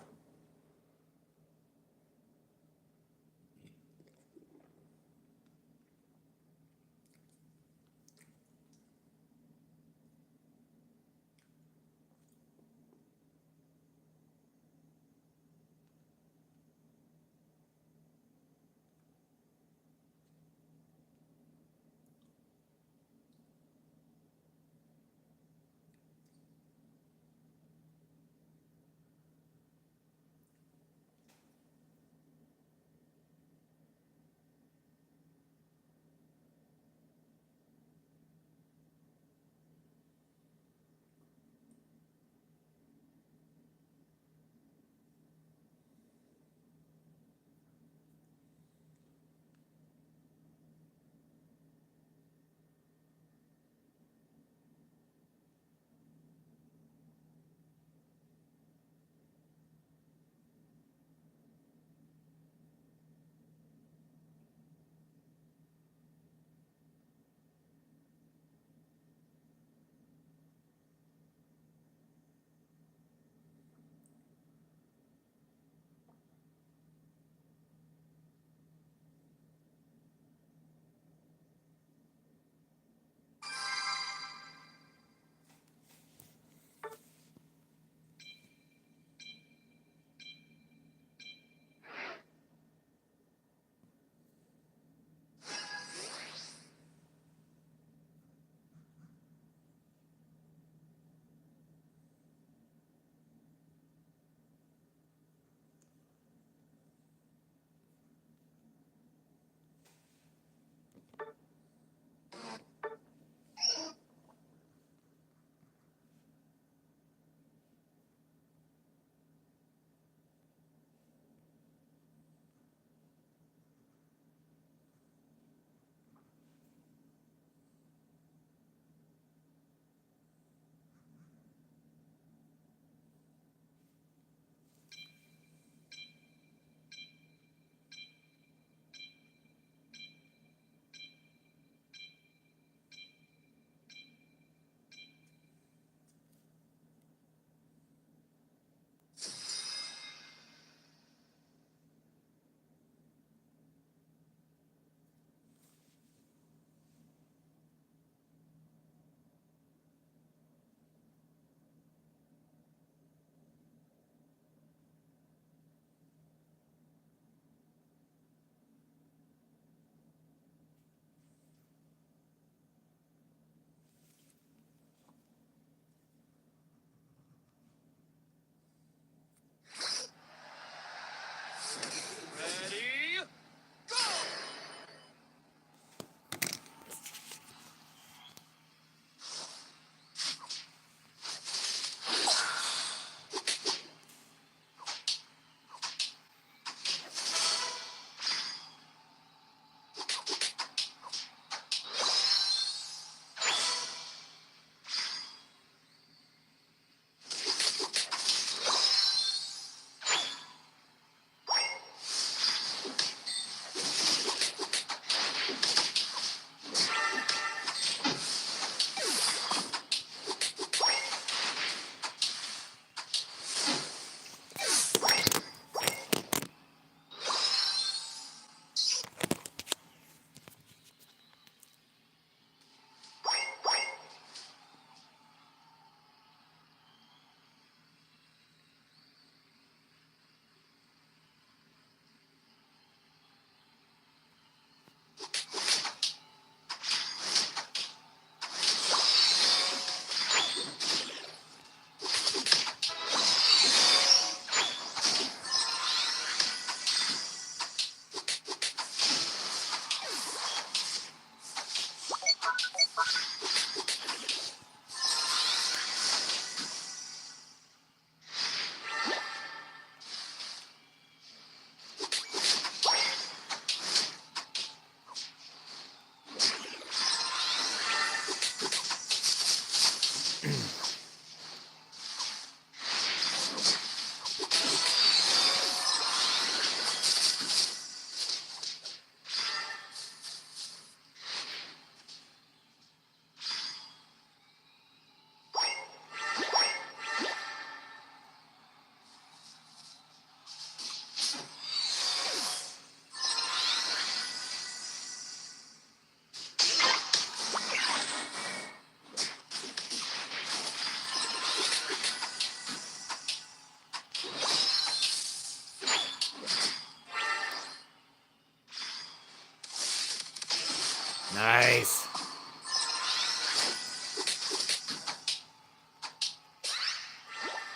Nice.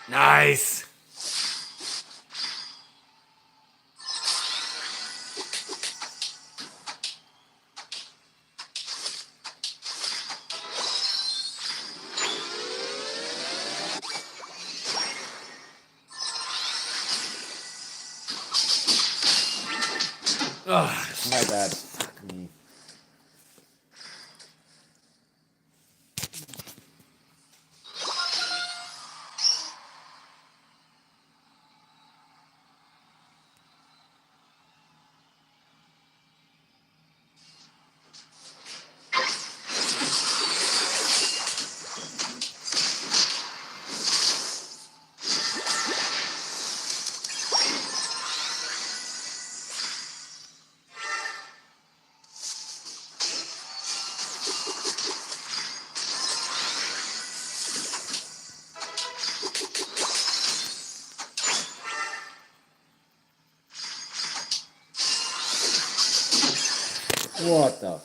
Nice. Ugh, my bad. Fuck me. What the?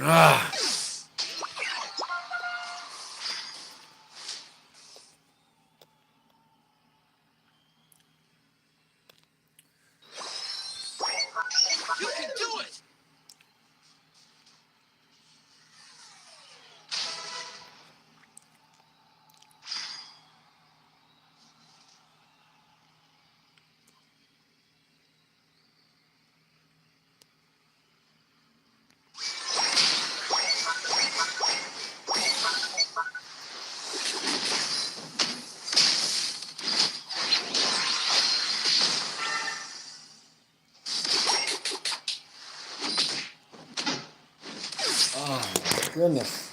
Ah. You can do it! Oh my goodness.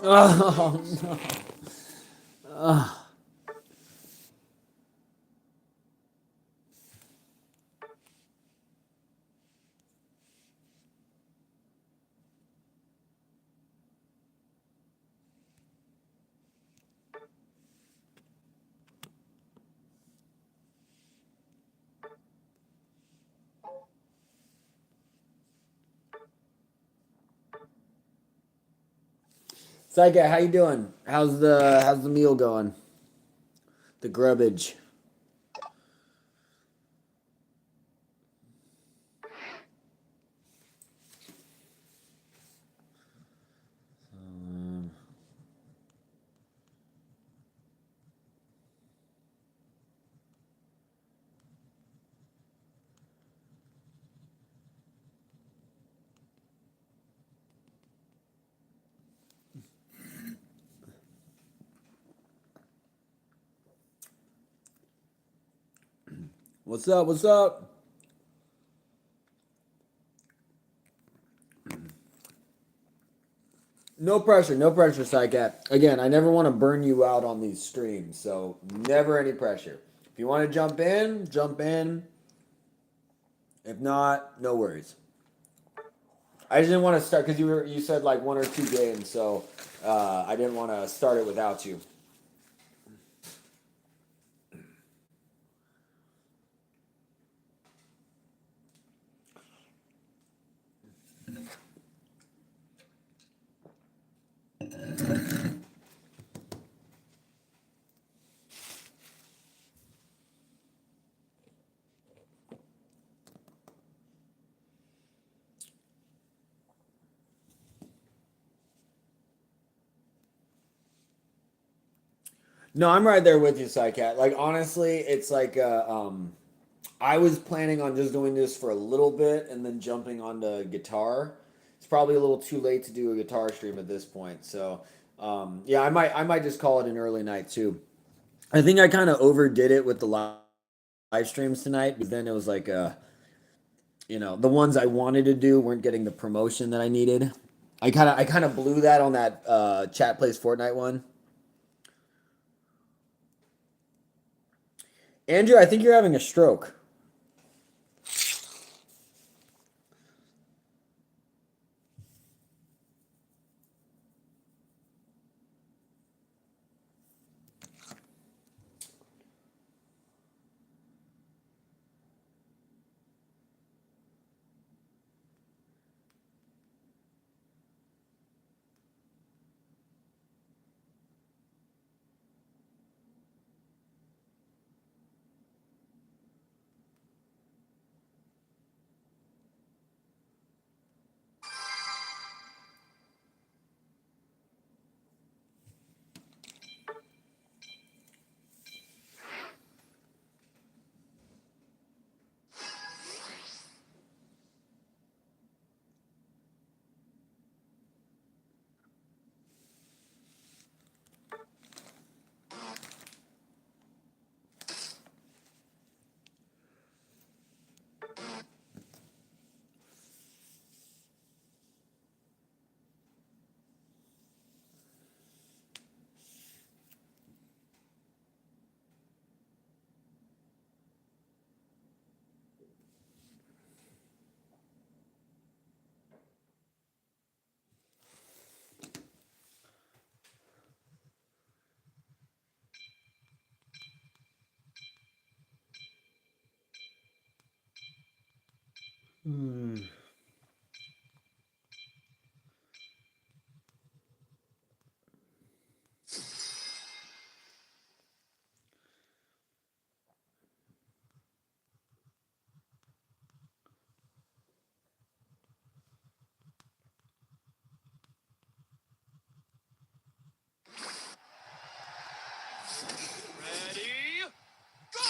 Oh no. Psyche, how you doing? How's the meal going? The grubbage. What's up? What's up? No pressure, no pressure, Psycat. Again, I never want to burn you out on these streams, so never any pressure. If you want to jump in, jump in. If not, no worries. I just didn't want to start because you said like 1 or 2 games, so I didn't want to start it without you. No, I'm right there with you, Psycat. Like honestly, it's like I was planning on just doing this for a little bit and then jumping onto guitar. It's probably a little too late to do a guitar stream at this point. So yeah, I might just call it an early night too. I think I kind of overdid it with the live streams tonight, but then it was like the ones I wanted to do weren't getting the promotion that I needed. I kind of blew that on that chat plays Fortnite one. Andrew, I think you're having a stroke. Hmm. Ready, go!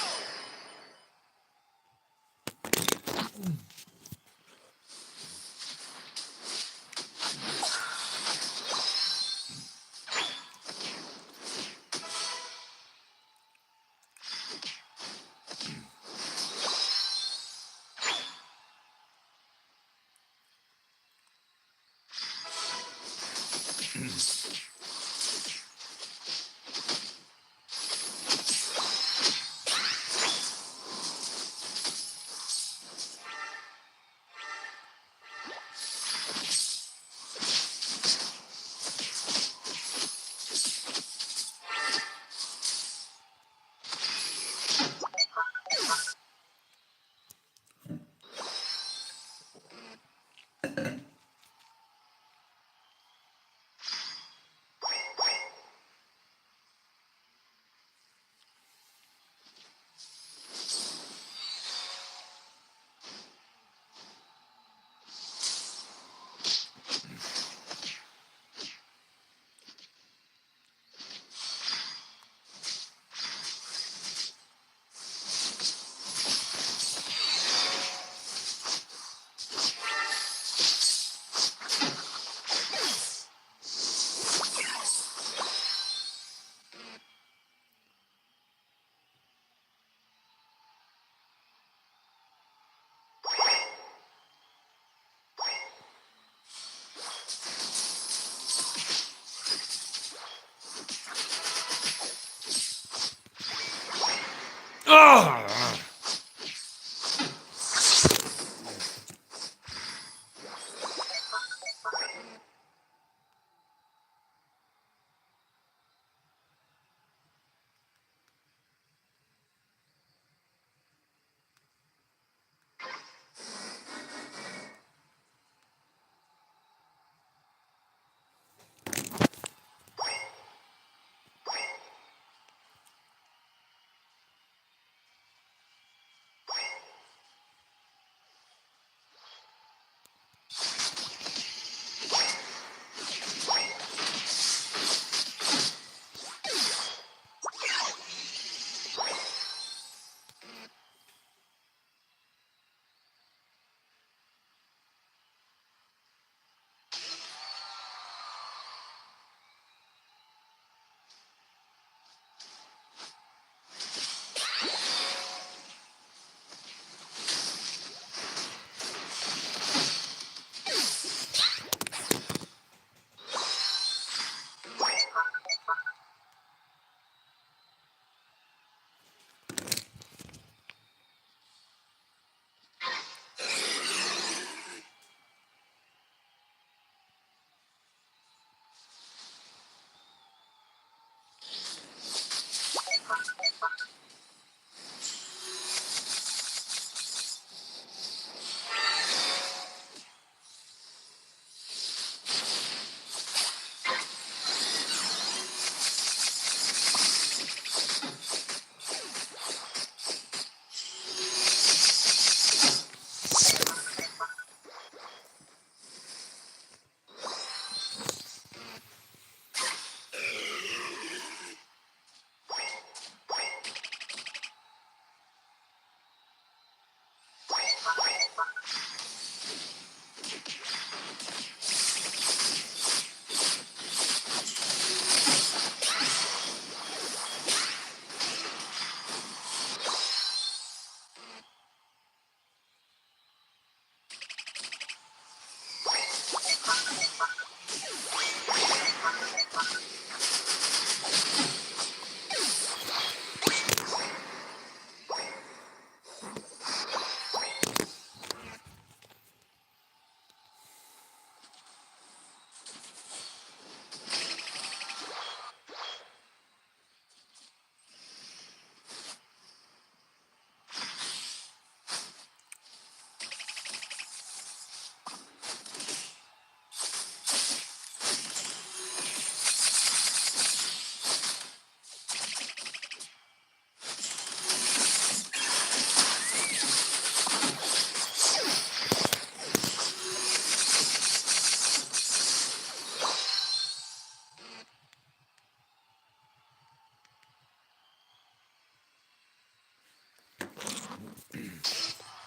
Ugh.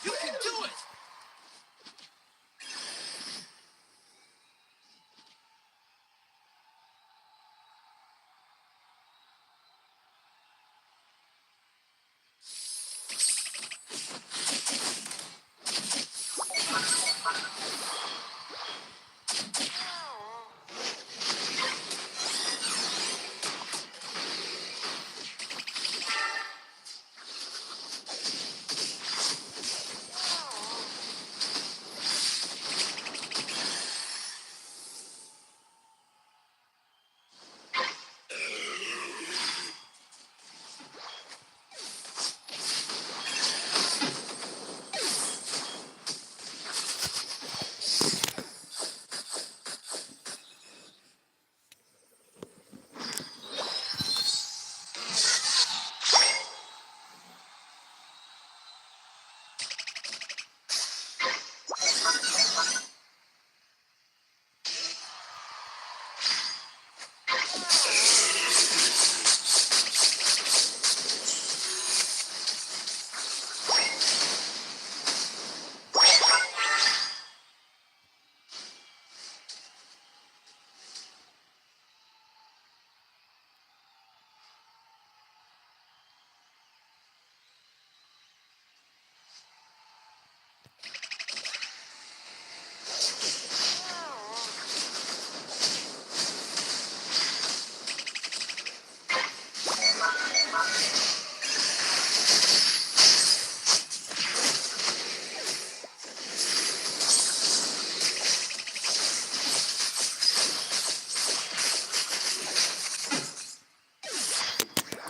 You can do it!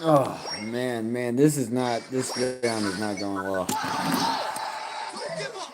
Oh man, this round is not going well. Don't give up.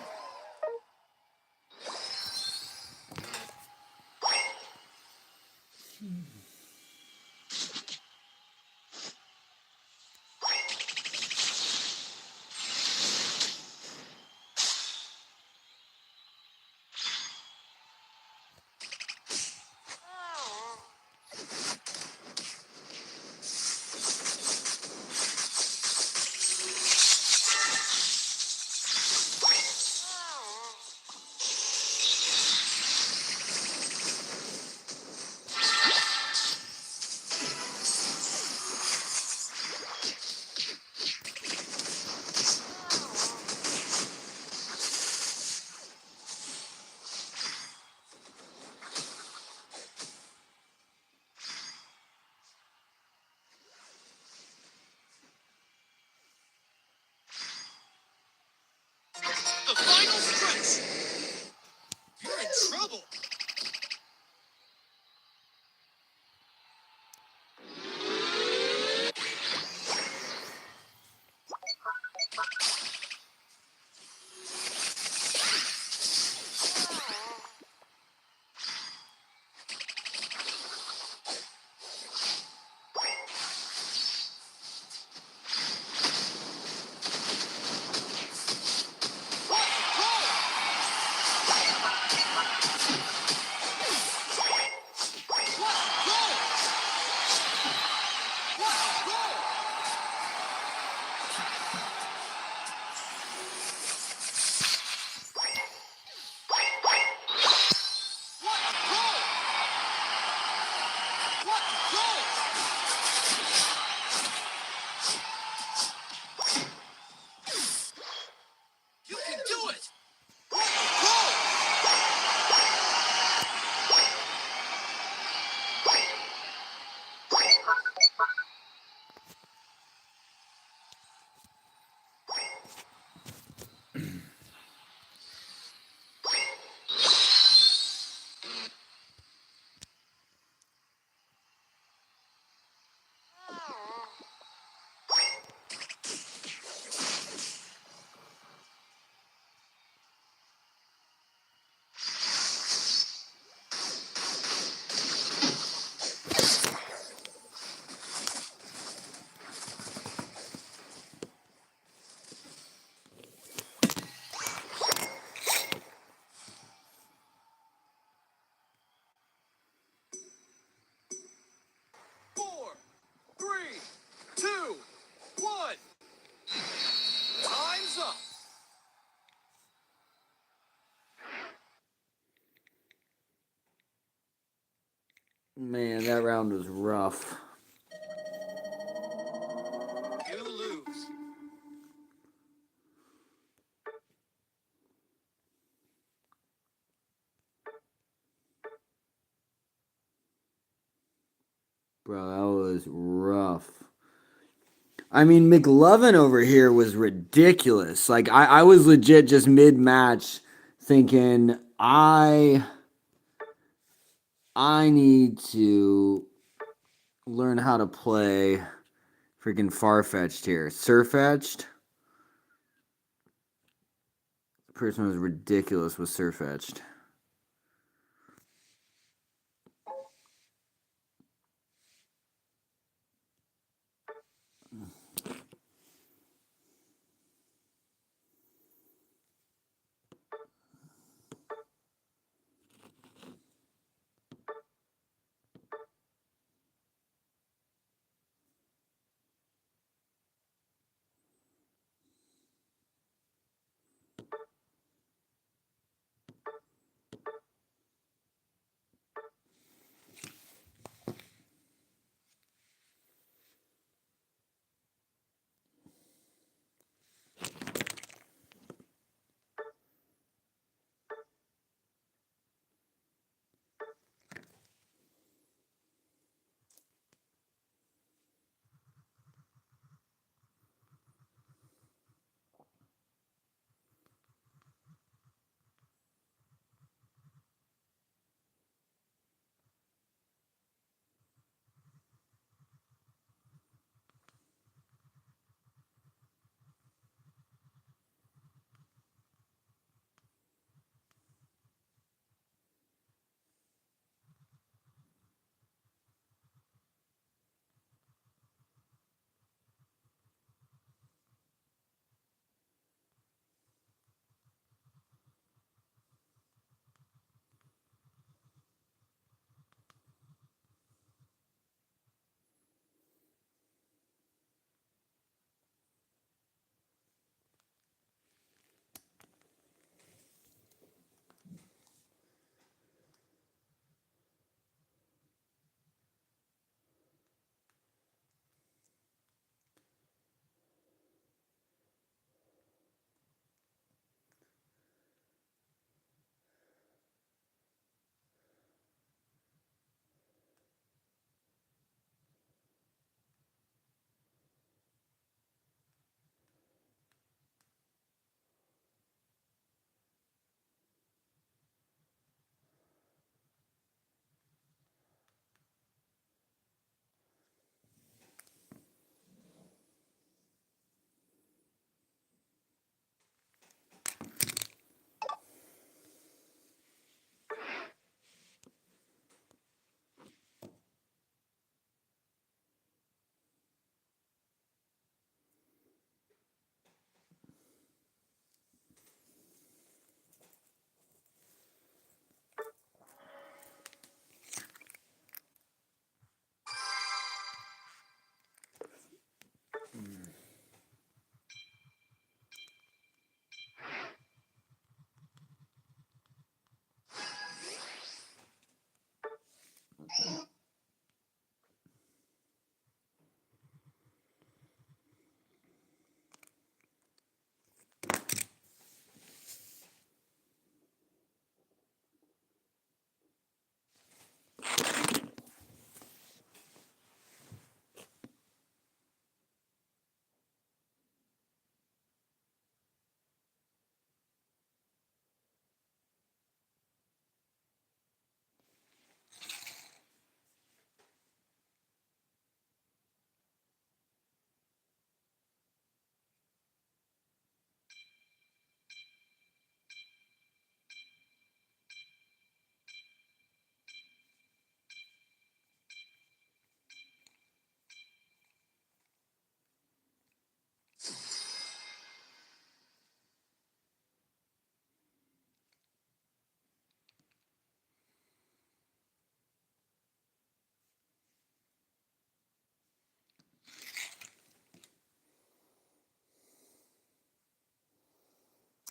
The final stretch. You're in trouble. You can do it. Four, three, two, one. Time's up. Man, that round was rough. You lose. Bro, that was rough. I mean, McLovin over here was ridiculous. Like, I was legit just mid-match thinking, I need to learn how to play freaking Farfetch'd here. Surfetch'd? The person was ridiculous with Surfetch'd.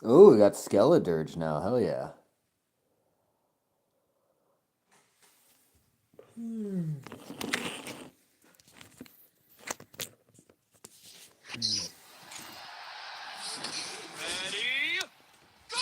Oh, we got Skeledirge now. Hell yeah. Ready, go!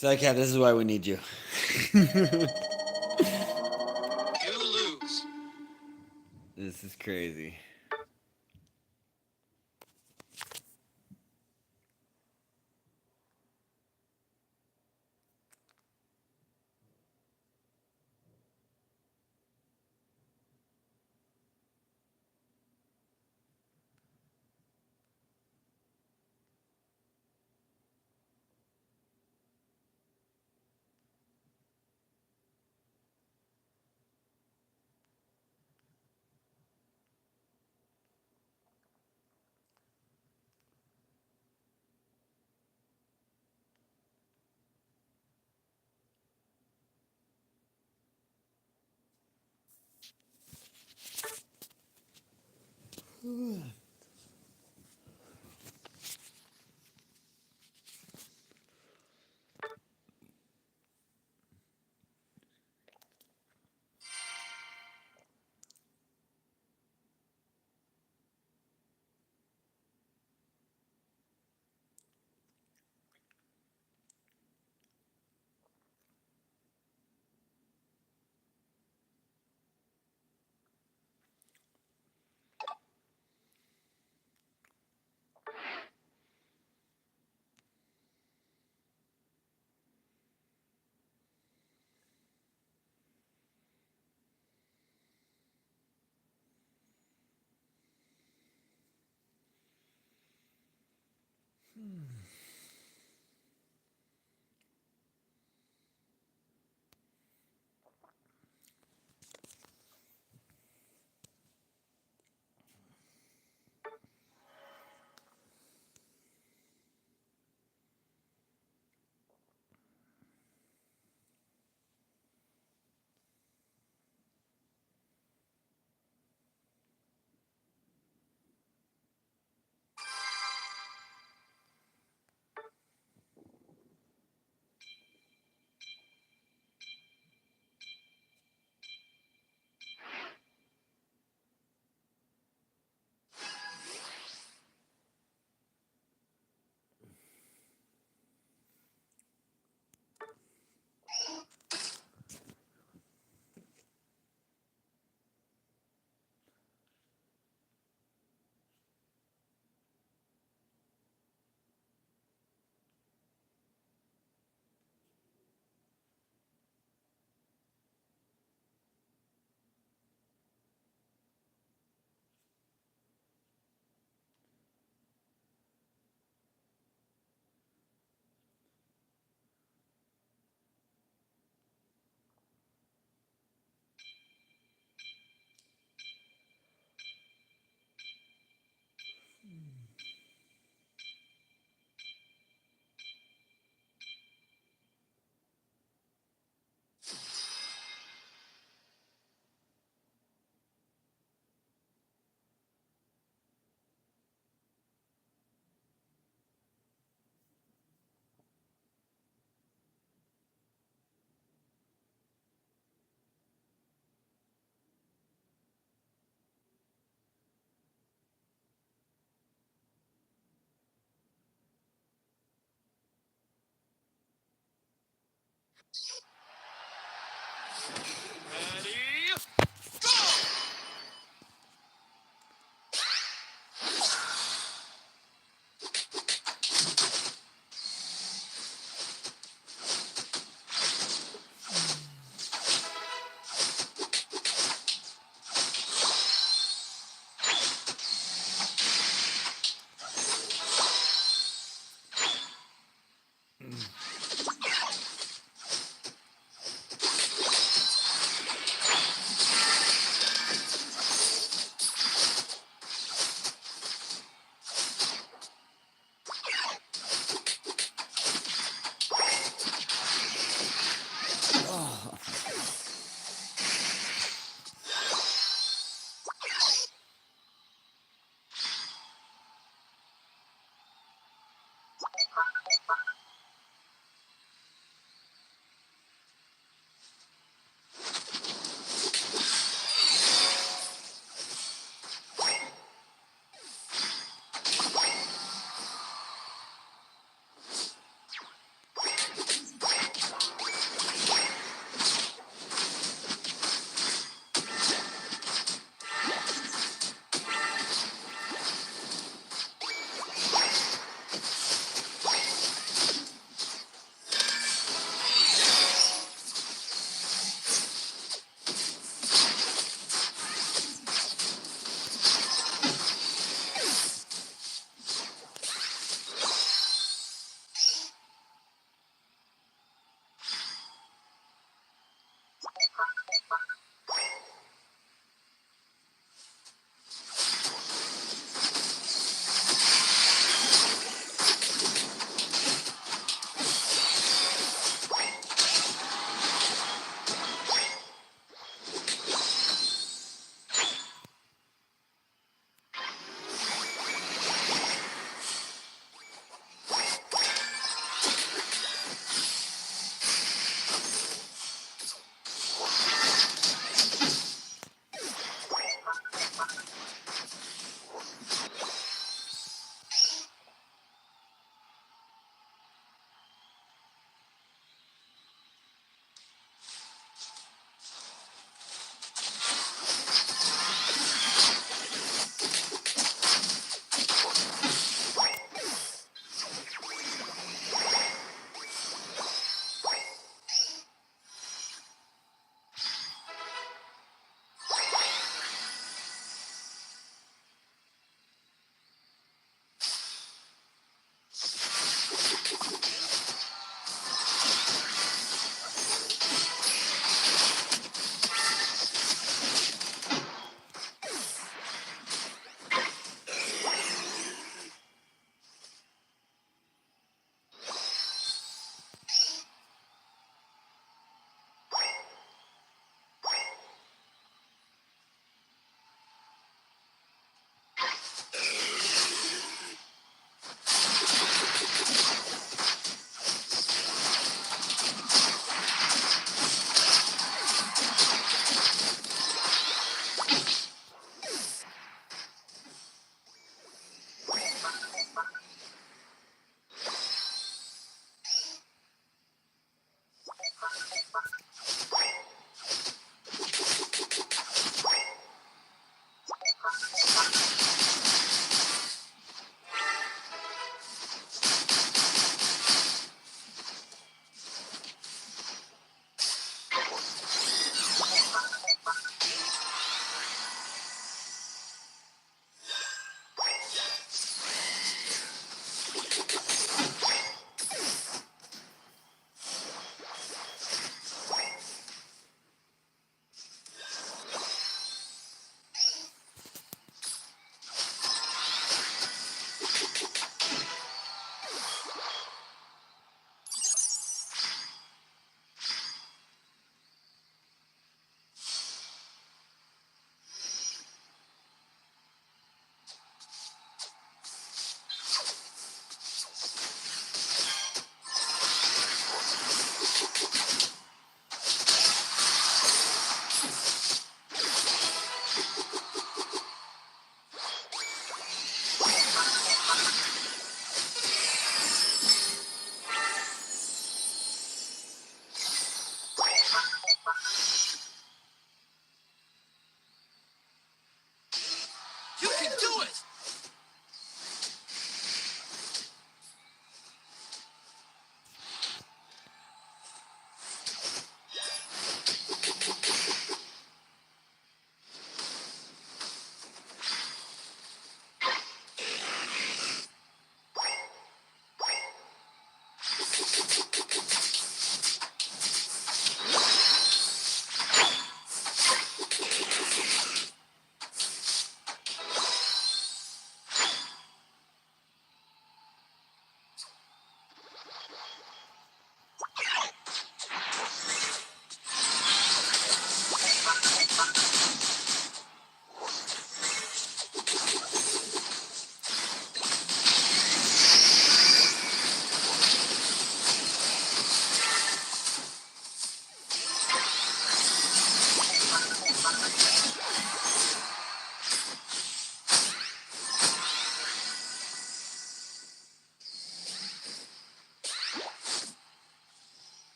Psycat, this is why we need you. You lose. This is crazy. Ready? Go!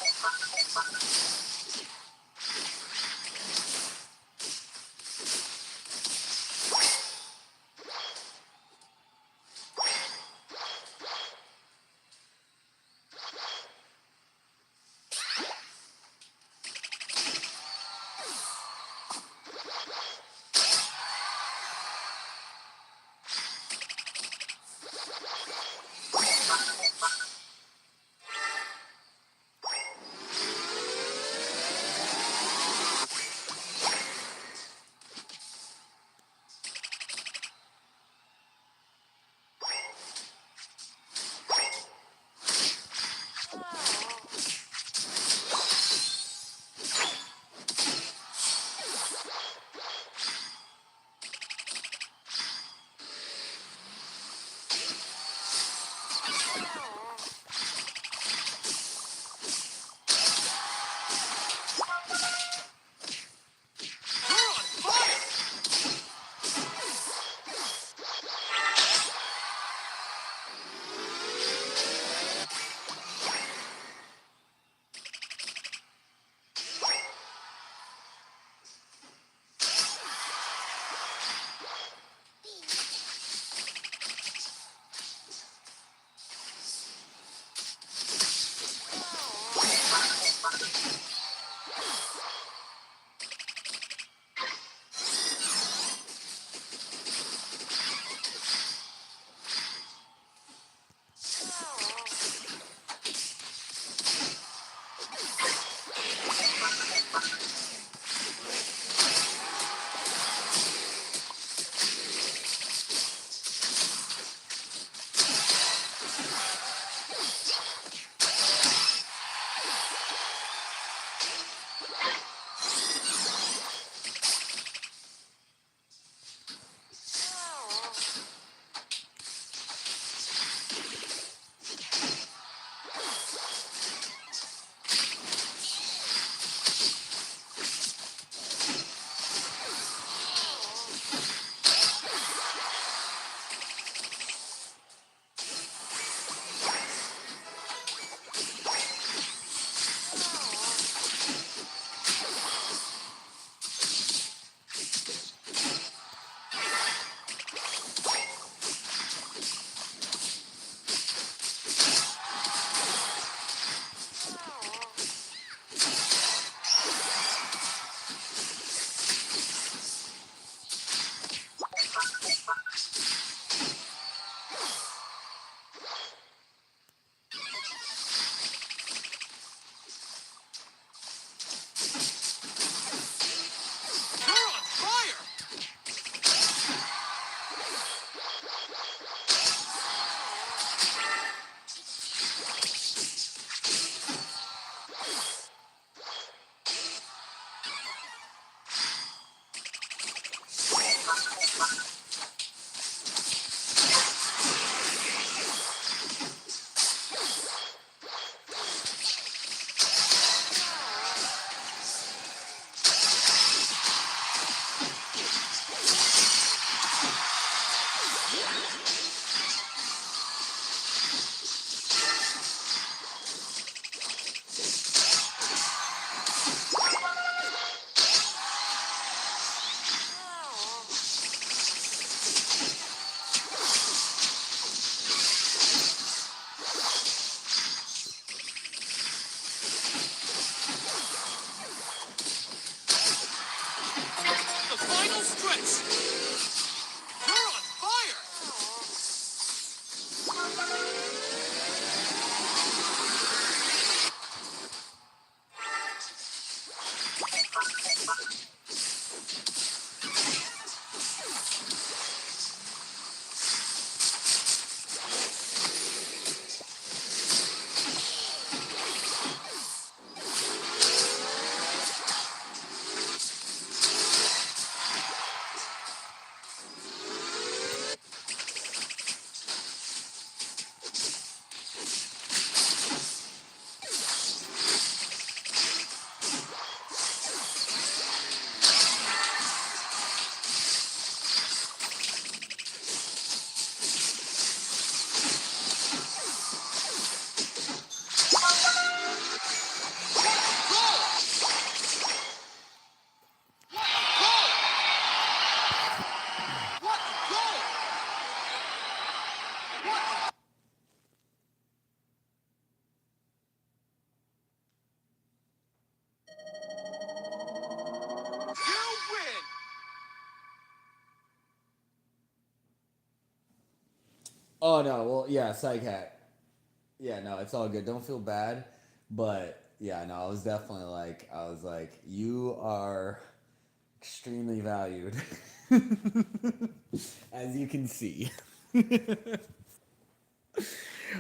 You're on fire! You're on fire! The final stretch! You're on fire! Oh no, well yeah, psych hat. Yeah, no, it's all good. Don't feel bad. But yeah, no, I was like, you are extremely valued. As you can see.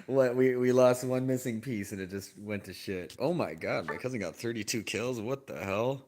What we lost one missing piece and it just went to shit. Oh my god, my cousin got 32 kills. What the hell?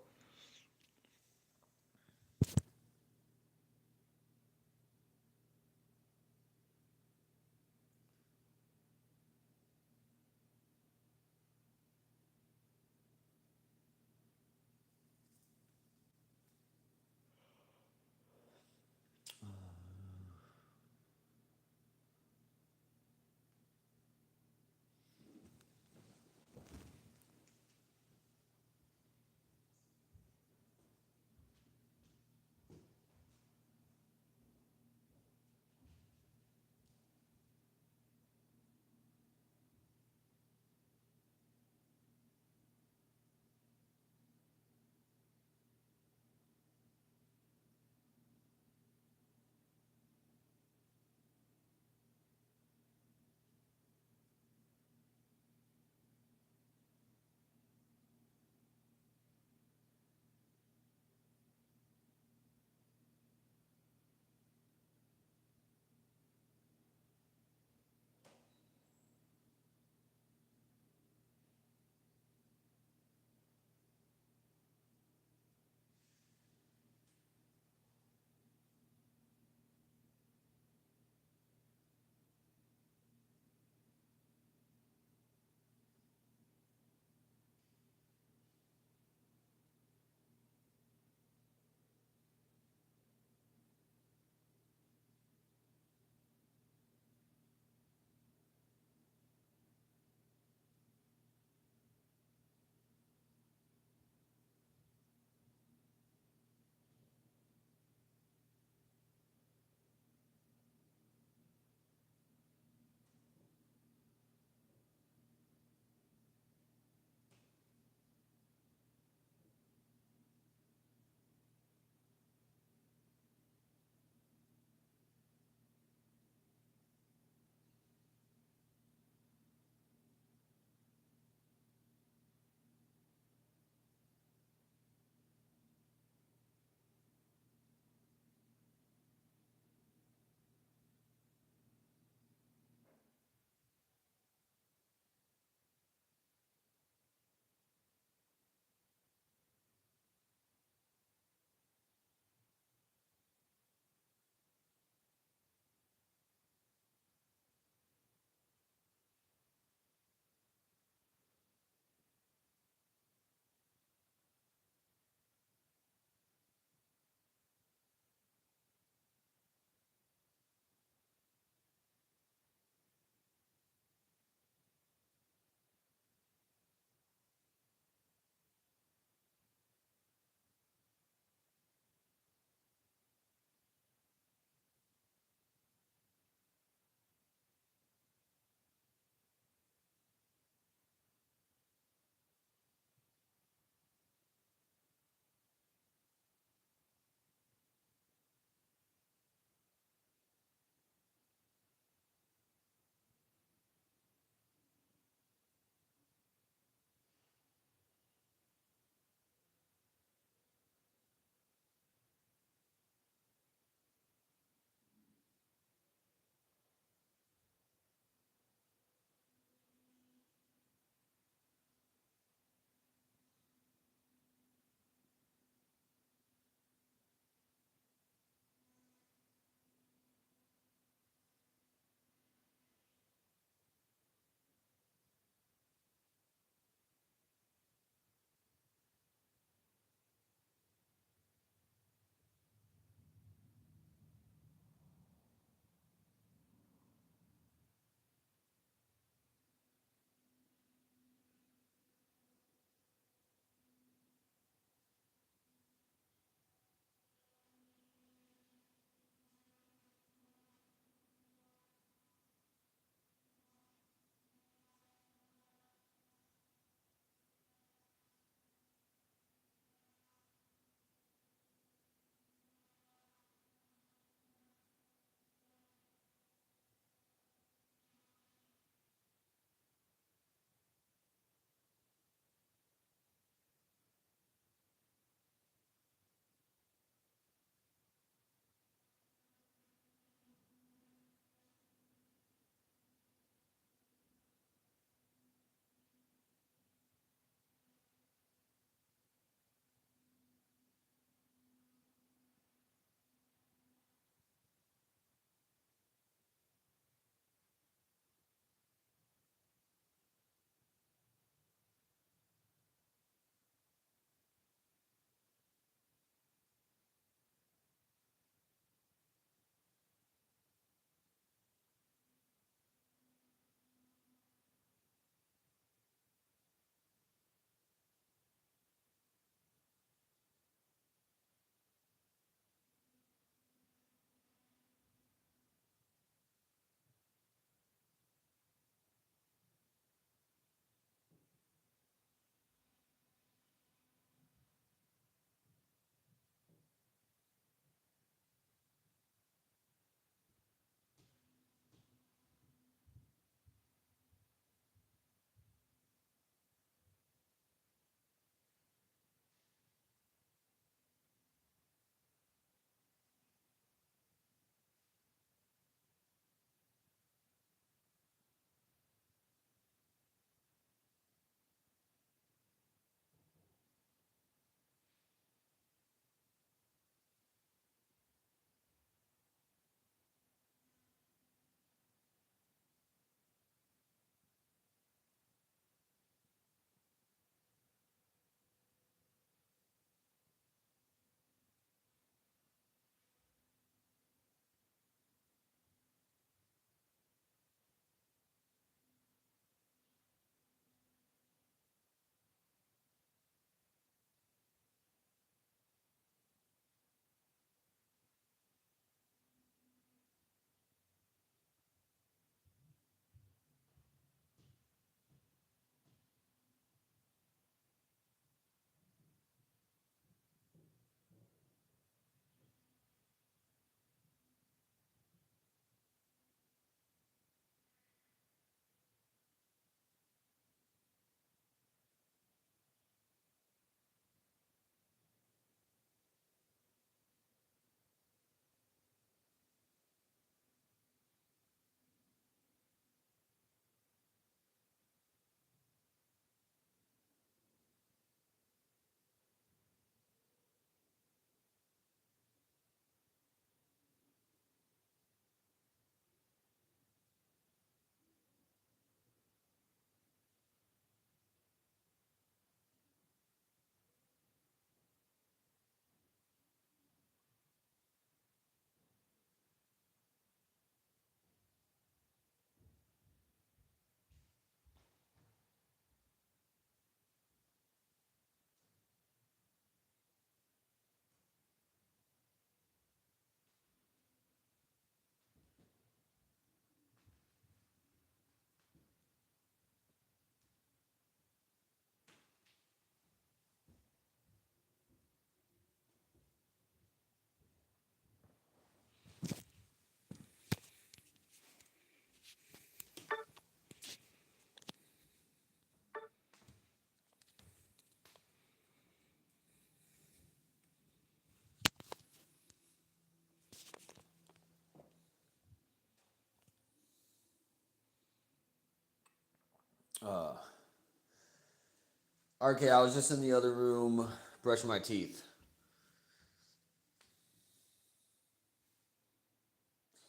RK, I was just in the other room brushing my teeth.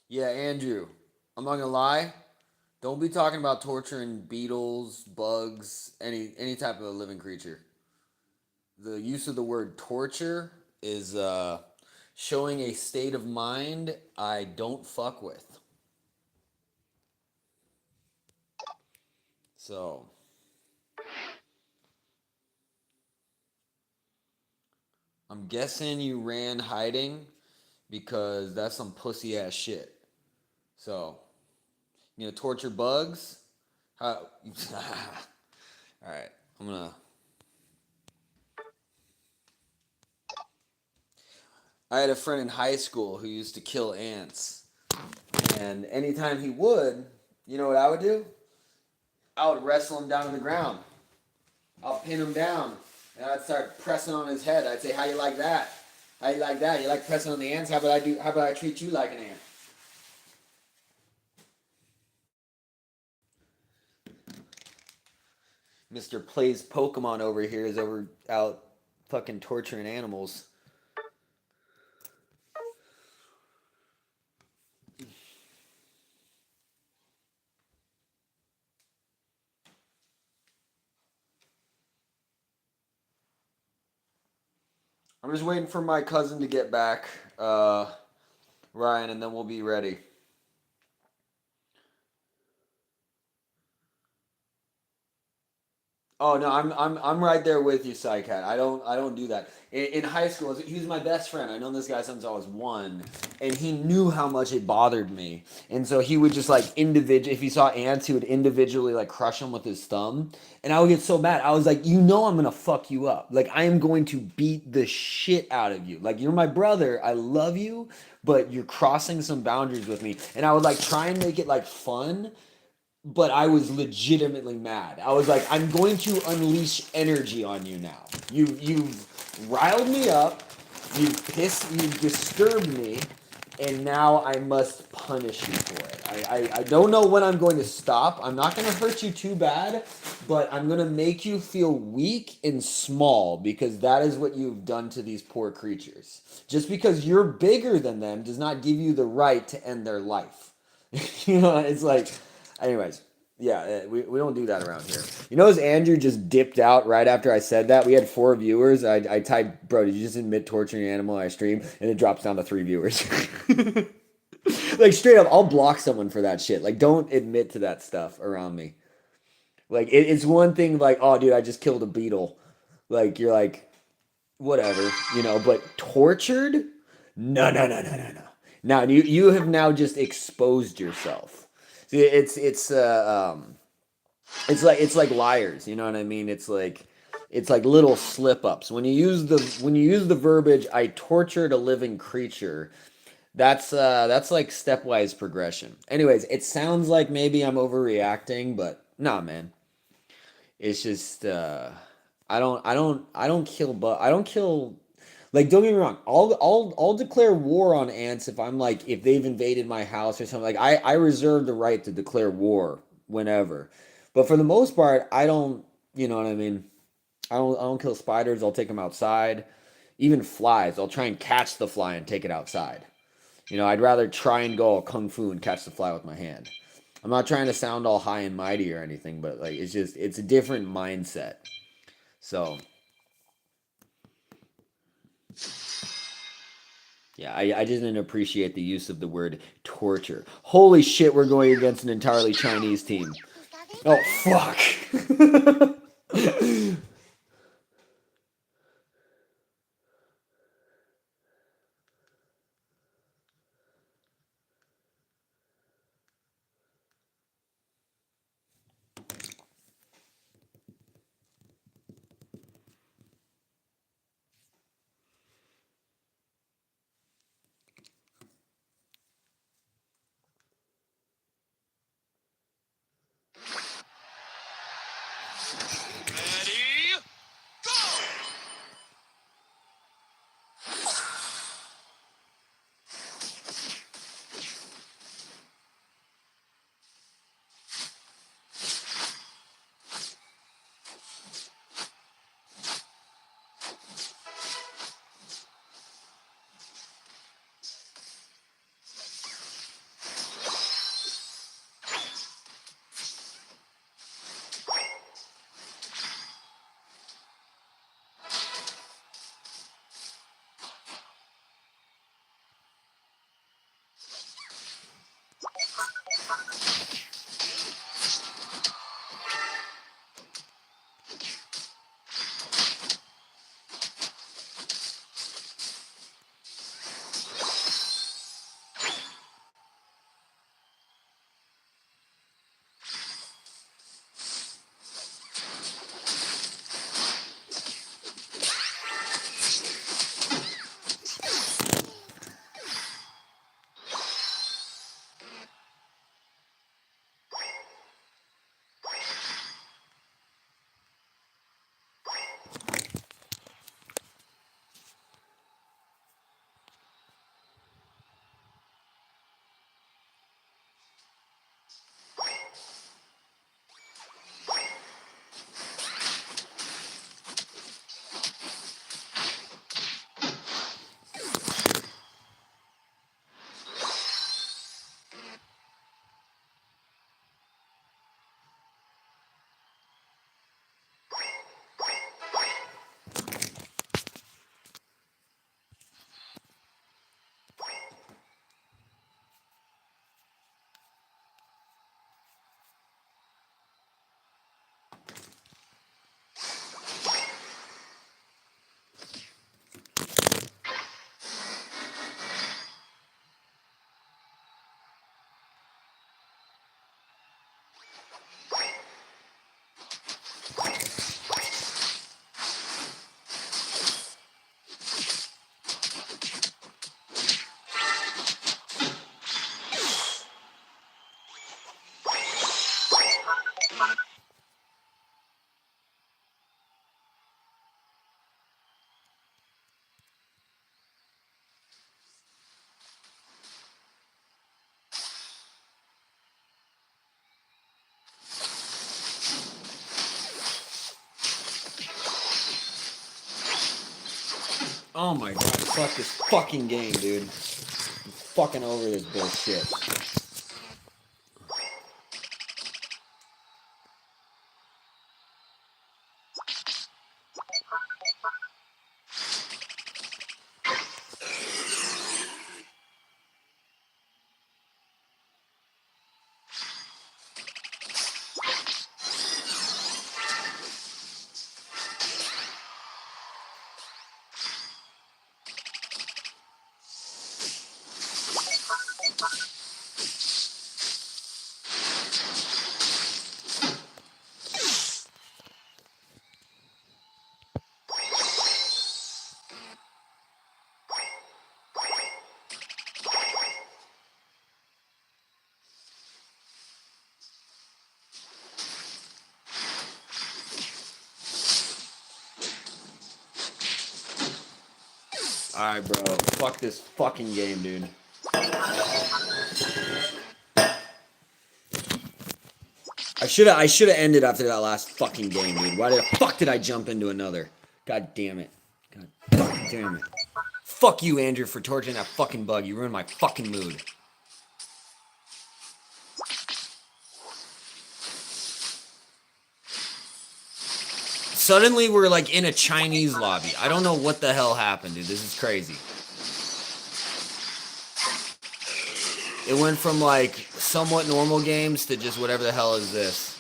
Yeah, Andrew, I'm not gonna lie. Don't be talking about torturing beetles, bugs, any type of a living creature. The use of the word torture is showing a state of mind I don't fuck with. So, I'm guessing you ran hiding because that's some pussy ass shit. So, you know, torture bugs? How? All right, I'm gonna. I had a friend in high school who used to kill ants. And anytime he would, you know what I would do? I would wrestle him down to the ground. I'll pin him down. And I'd start pressing on his head. I'd say, how you like that? How you like that? You like pressing on the ants? How about I treat you like an ant? Mr. Plays Pokemon over here is over out fucking torturing animals. I'm just waiting for my cousin to get back, Ryan, and then we'll be ready. Oh no, I'm right there with you, Psycat. I don't do that. In high school, he was my best friend. I known this guy since I was 1, and he knew how much it bothered me. And so he would just like individual. If he saw ants, he would individually like crush them with his thumb, and I would get so mad. I was like, you know, I'm gonna fuck you up. Like I am going to beat the shit out of you. Like you're my brother. I love you, but you're crossing some boundaries with me. And I would like try and make it like fun, but I was legitimately mad. I was like, I'm going to unleash energy on you now. You've riled me up, you've disturbed me, and now I must punish you for it. I don't know when I'm going to stop. I'm not going to hurt you too bad, but I'm going to make you feel weak and small because that is what you've done to these poor creatures. Just because you're bigger than them does not give you the right to end their life. You know, it's like, anyways, yeah, we don't do that around here. You know, as Andrew just dipped out right after I said that, we had 4 viewers. I typed, bro, did you just admit torturing an animal on my stream? And it drops down to 3 viewers. Like, straight up, I'll block someone for that shit. Like, don't admit to that stuff around me. Like, it's one thing, like, oh, dude, I just killed a beetle. Like, you're like, whatever, you know, but tortured? No, no, no, no, no, no. Now you have now just exposed yourself. See, it's like liars, you know what I mean? It's like little slip ups. When you use the verbiage I tortured a living creature, that's like stepwise progression. Anyways, it sounds like maybe I'm overreacting, but nah, man. It's just I don't kill, but I don't kill. Like, don't get me wrong. I'll declare war on ants if I'm like if they've invaded my house or something. Like I reserve the right to declare war whenever. But for the most part, I don't. You know what I mean? I don't kill spiders. I'll take them outside. Even flies. I'll try and catch the fly and take it outside. You know, I'd rather try and go all kung fu and catch the fly with my hand. I'm not trying to sound all high and mighty or anything, but like it's a different mindset. So yeah, I just didn't appreciate the use of the word torture. Holy shit, we're going against an entirely Chinese team. Oh fuck. Ready, go! Oh my god, fuck this fucking game, dude. I'm fucking over this bullshit. Alright, bro. Fuck this fucking game, dude. I should have ended after that last fucking game, dude. Why the fuck did I jump into another? God damn it. God fucking damn it. Fuck you, Andrew, for torturing that fucking bug. You ruined my fucking mood. Suddenly we're like in a Chinese lobby. I don't know what the hell happened, dude. This is crazy. It went from like somewhat normal games to just whatever the hell is this.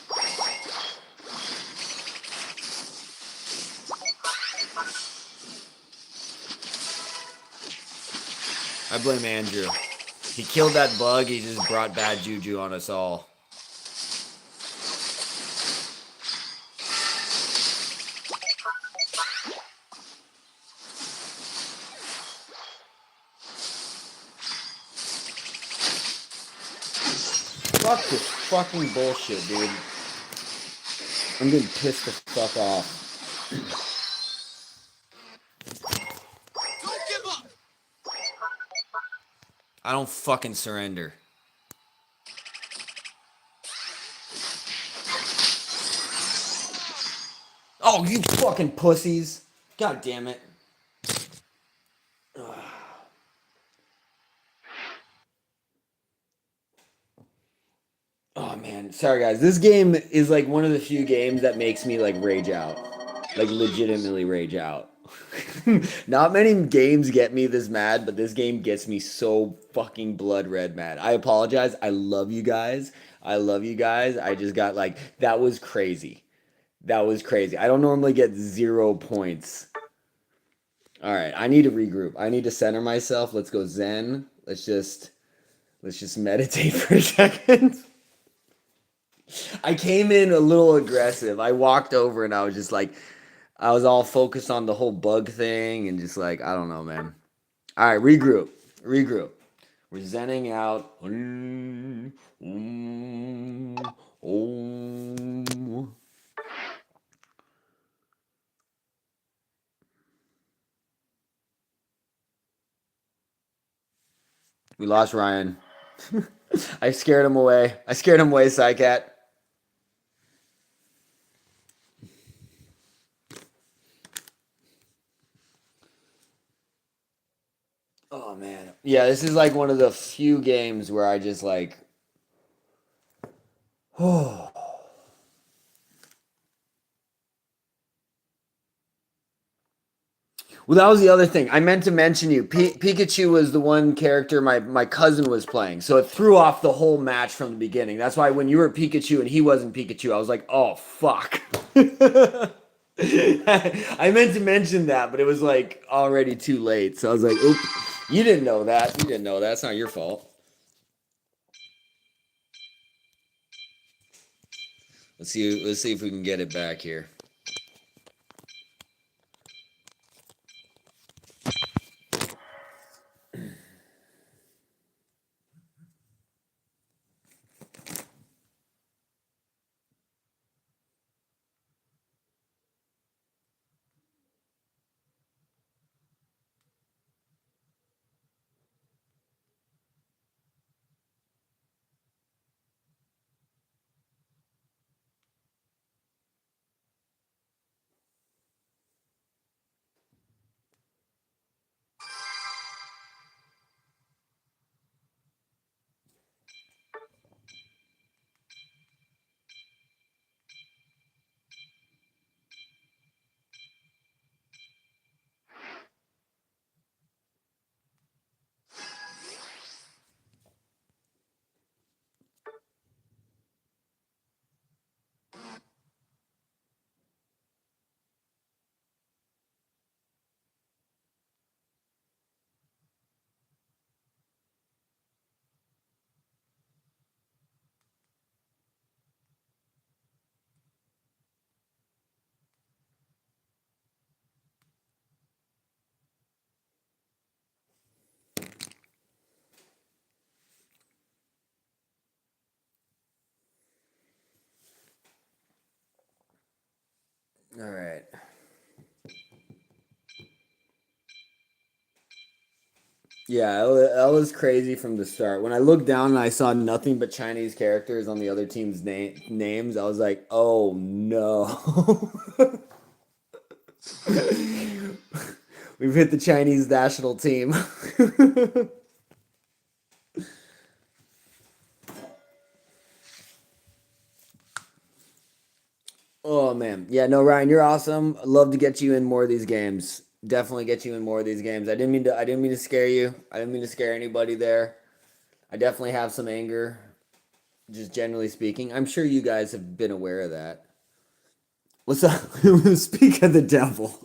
I blame Andrew. He killed that bug, he just brought bad juju on us all. Fuck this fucking bullshit, dude. I'm getting pissed the fuck off. Don't give up. I don't fucking surrender. Oh, you fucking pussies. God damn it. Oh man, sorry guys. This game is like one of the few games that makes me like rage out. Like legitimately rage out. Not many games get me this mad, but this game gets me so fucking blood red mad. I apologize. I love you guys. I love you guys. I just got like, that was crazy. That was crazy. I don't normally get 0 points. All right, I need to regroup. I need to center myself. Let's go Zen. Let's just meditate for a second. I came in a little aggressive. I walked over and I was just like, I was all focused on the whole bug thing and just like, I don't know, man. All right, regroup. Regroup. We're zenning out. We lost Ryan. I scared him away. I scared him away, Psycat. Oh man. Yeah, this is like one of the few games where I just like oh. Well, that was the other thing. I meant to mention you. Pikachu was the one character my cousin was playing. So it threw off the whole match from the beginning. That's why when you were Pikachu and he wasn't Pikachu, I was like, "Oh, fuck." I meant to mention that, but it was like already too late. So I was like, "Oop. You didn't know that. You didn't know that. It's not your fault." Let's see if we can get it back here. All right. Yeah, that was crazy from the start. When I looked down and I saw nothing but Chinese characters on the other team's names, I was like, "Oh no." We've hit the Chinese national team. Oh man. Yeah, no, Ryan, you're awesome. I'd love to get you in more of these games. Definitely get you in more of these games. I didn't mean to scare you. I didn't mean to scare anybody there. I definitely have some anger, just generally speaking. I'm sure you guys have been aware of that. What's up? Speak of the devil.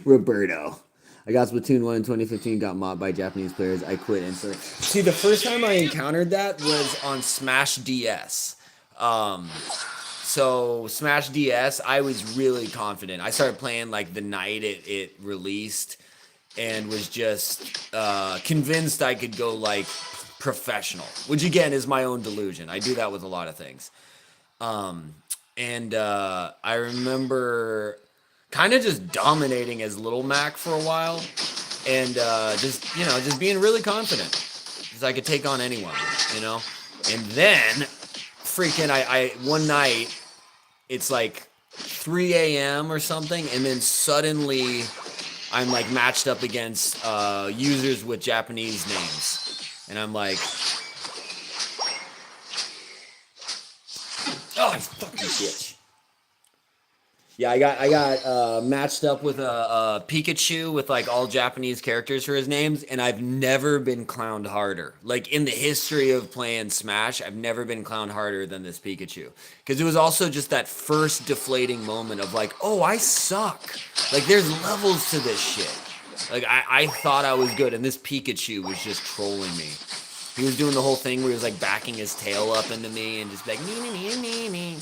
Roberto. I got Splatoon 1 in 2015, got mobbed by Japanese players. I quit instantly. See, the first time I encountered that was on Smash DS. So Smash DS, I was really confident. I started playing like the night it released, and was just convinced I could go like professional, which again is my own delusion. I do that with a lot of things. And I remember kind of just dominating as Little Mac for a while, and just being really confident, because I could take on anyone, And then, freaking, I one night, it's like 3 a.m. or something, and then suddenly I'm like matched up against users with Japanese names, and I'm like, oh, you fucking bitch. Yeah, I got matched up with a Pikachu with like all Japanese characters for his names, and I've never been clowned harder. Like in the history of playing Smash, I've never been clowned harder than this Pikachu. Because it was also just that first deflating moment of like, oh, I suck. Like there's levels to this shit. Like I thought I was good, and this Pikachu was just trolling me. He was doing the whole thing where he was like backing his tail up into me and just like me.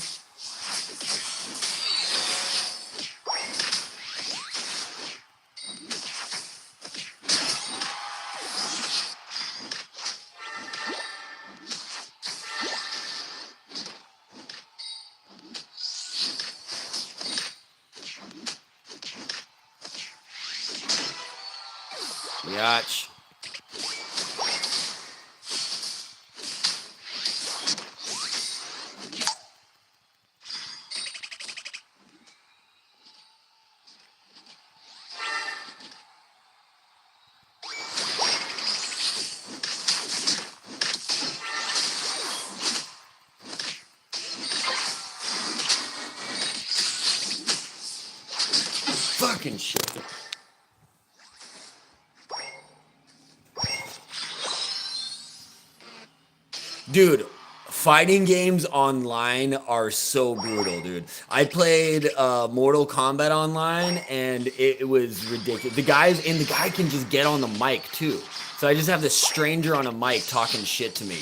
Yatch. Fucking shit. Dude, fighting games online are so brutal, dude. I played Mortal Kombat online, and it was ridiculous. The guy can just get on the mic too. So I just have this stranger on a mic talking shit to me,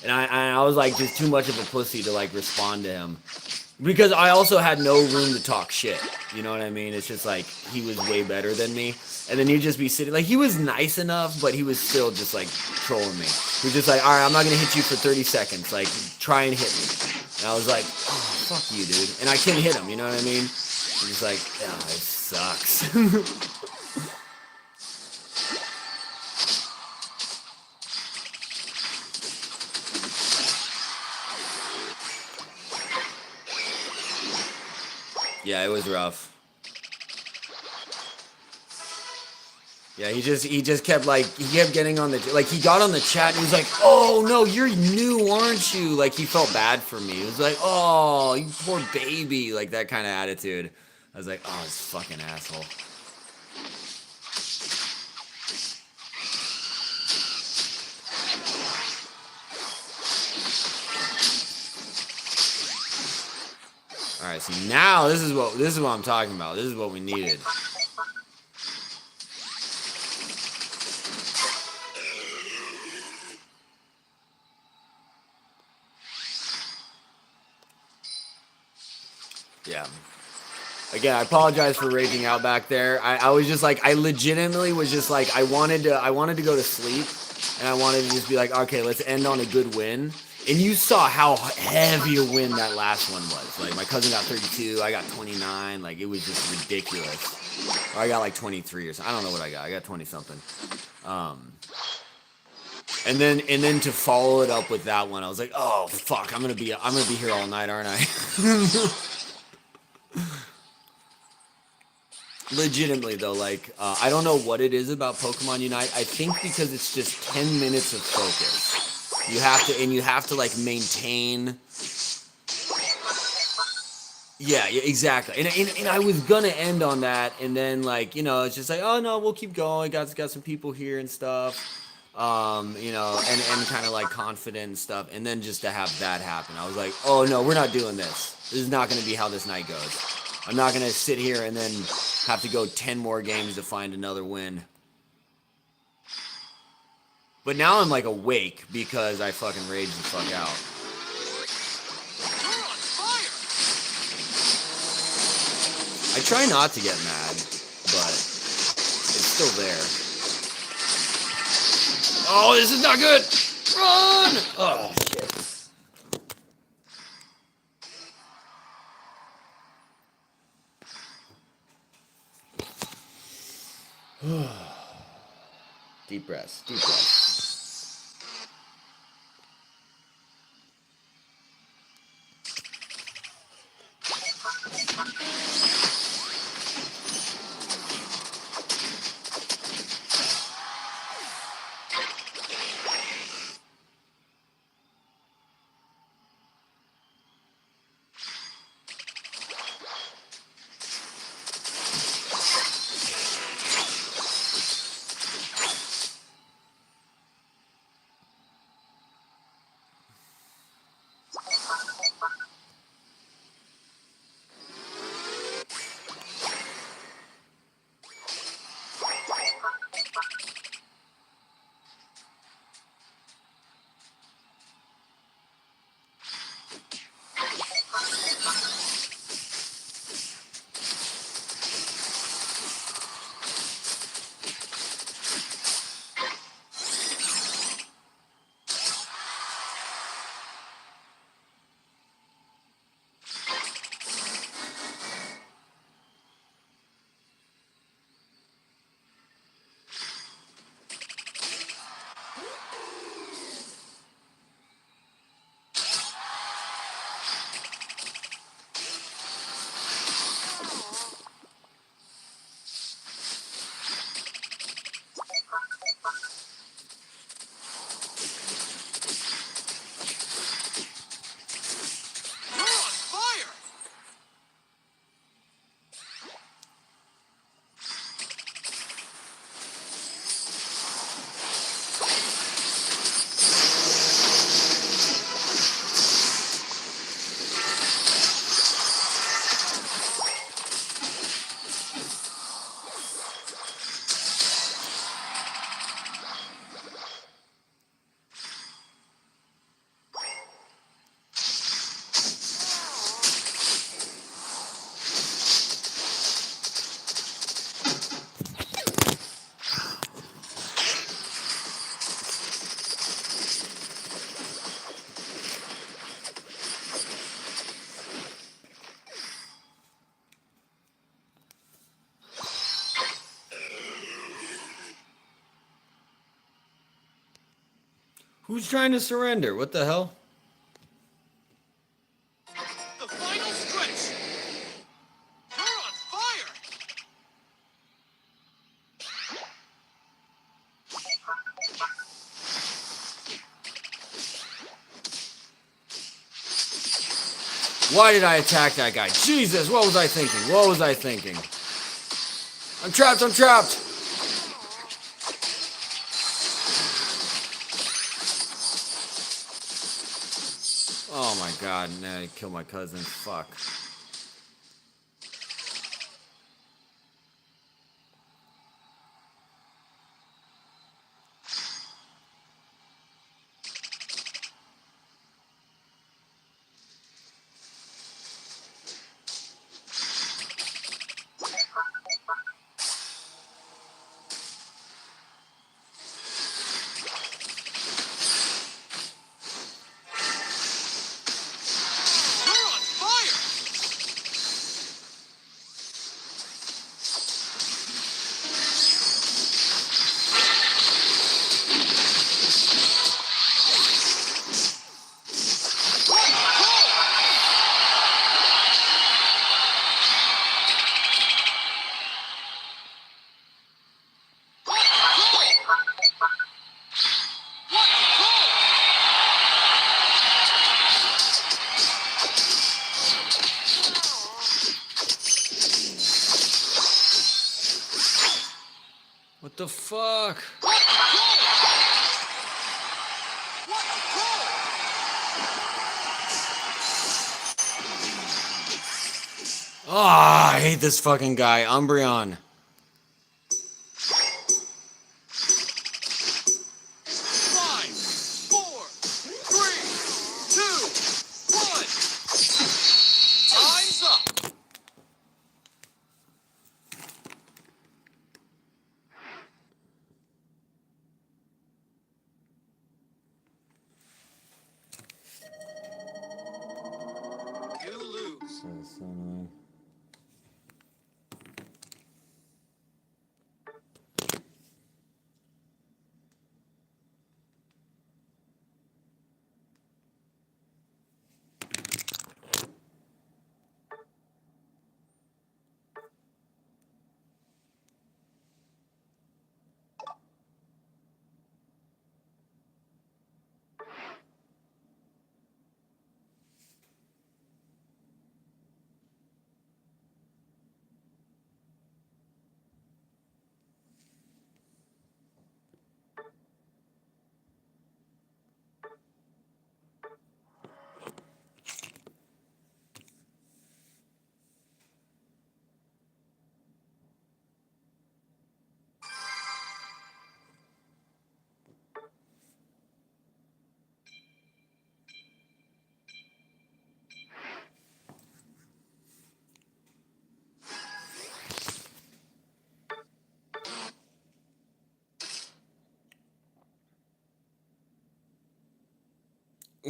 and I was like just too much of a pussy to like respond to him, because I also had no room to talk shit. You know what I mean? It's just like he was way better than me. And then you'd just be sitting, like, he was nice enough, but he was still just, like, trolling me. He was just like, all right, I'm not going to hit you for 30 seconds. Like, try and hit me. And I was like, oh, fuck you, dude. And I couldn't hit him, you know what I mean? I'm just like, oh, this sucks. Yeah, it was rough. Yeah, he just kept getting on the, like, he got on the chat and he was like, oh no, you're new, aren't you? Like, he felt bad for me. He was like, oh, you poor baby, like that kind of attitude. I was like, oh, this fucking asshole. All right, so now this is what I'm talking about. This is what we needed. Yeah. Again, I apologize for raging out back there. I was just like, I legitimately was just like, I wanted to go to sleep, and I wanted to just be like, okay, let's end on a good win. And you saw how heavy a win that last one was. Like, my cousin got 32, I got 29. Like, it was just ridiculous. Or I got like 23 or something. I don't know what I got. I got 20 something. And then to follow it up with that one, I was like, oh fuck, I'm gonna be here all night, aren't I? Legitimately though, like I don't know what it is about Pokemon Unite. I think because it's just 10 minutes of focus. You have to like maintain. Yeah, exactly. And I was gonna end on that, and then like it's just like, oh no, we'll keep going. Got some people here and stuff. And kind of like confident and stuff, and then just to have that happen, I was like, oh no, we're not doing this. This is not going to be how this night goes. I'm not going to sit here and then have to go 10 more games to find another win. But now I'm like awake because I fucking raged the fuck out. You're on fire! I try not to get mad, but it's still there. Oh, this is not good! Run! Oh, shit. Deep breaths, deep breaths. Who's trying to surrender? What the hell? The final stretch! You're on fire! Why did I attack that guy? Jesus, what was I thinking? What was I thinking? I'm trapped, I'm trapped! Oh my god, now I killed my cousin. Fuck. What the fuck? What a goal! What a goal! Ah, I hate this fucking guy, Umbreon. 5, 4, 3, 2, 1. Time's up. You lose. That's so annoying.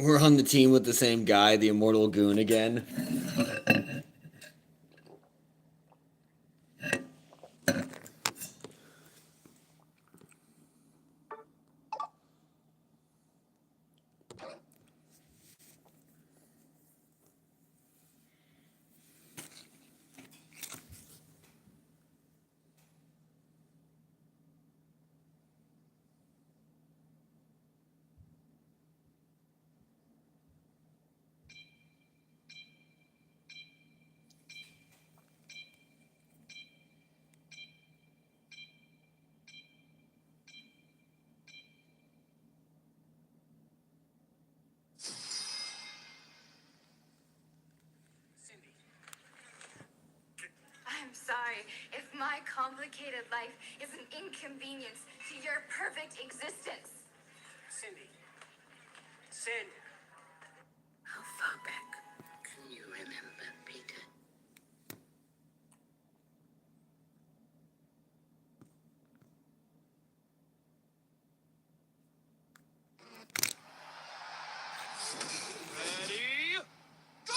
We're on the team with the same guy, the Immortal Goon again. I'm sorry if my complicated life is an inconvenience to your perfect existence. Cindy. Cindy. How far back can you remember, Peter? Ready? Go!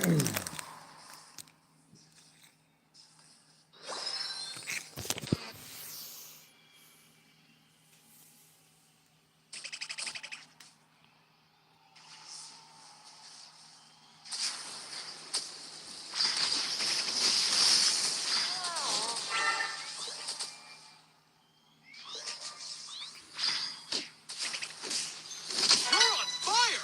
You're on fire!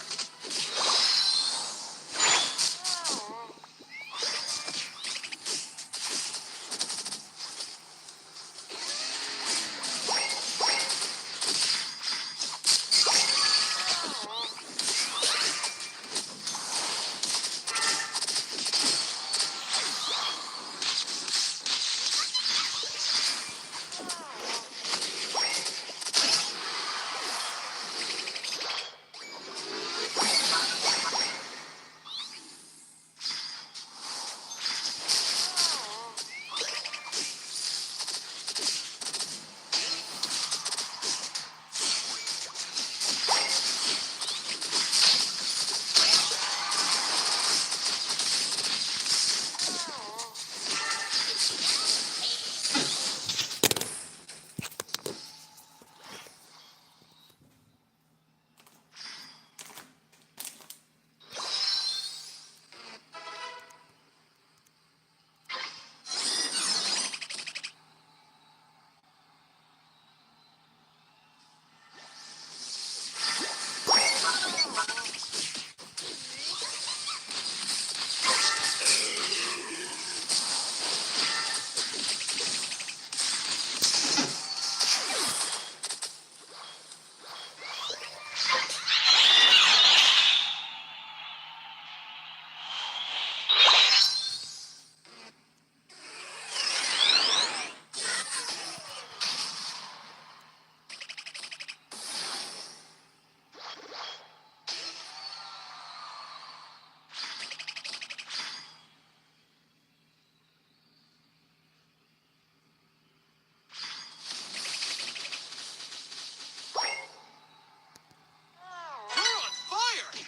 You're on fire!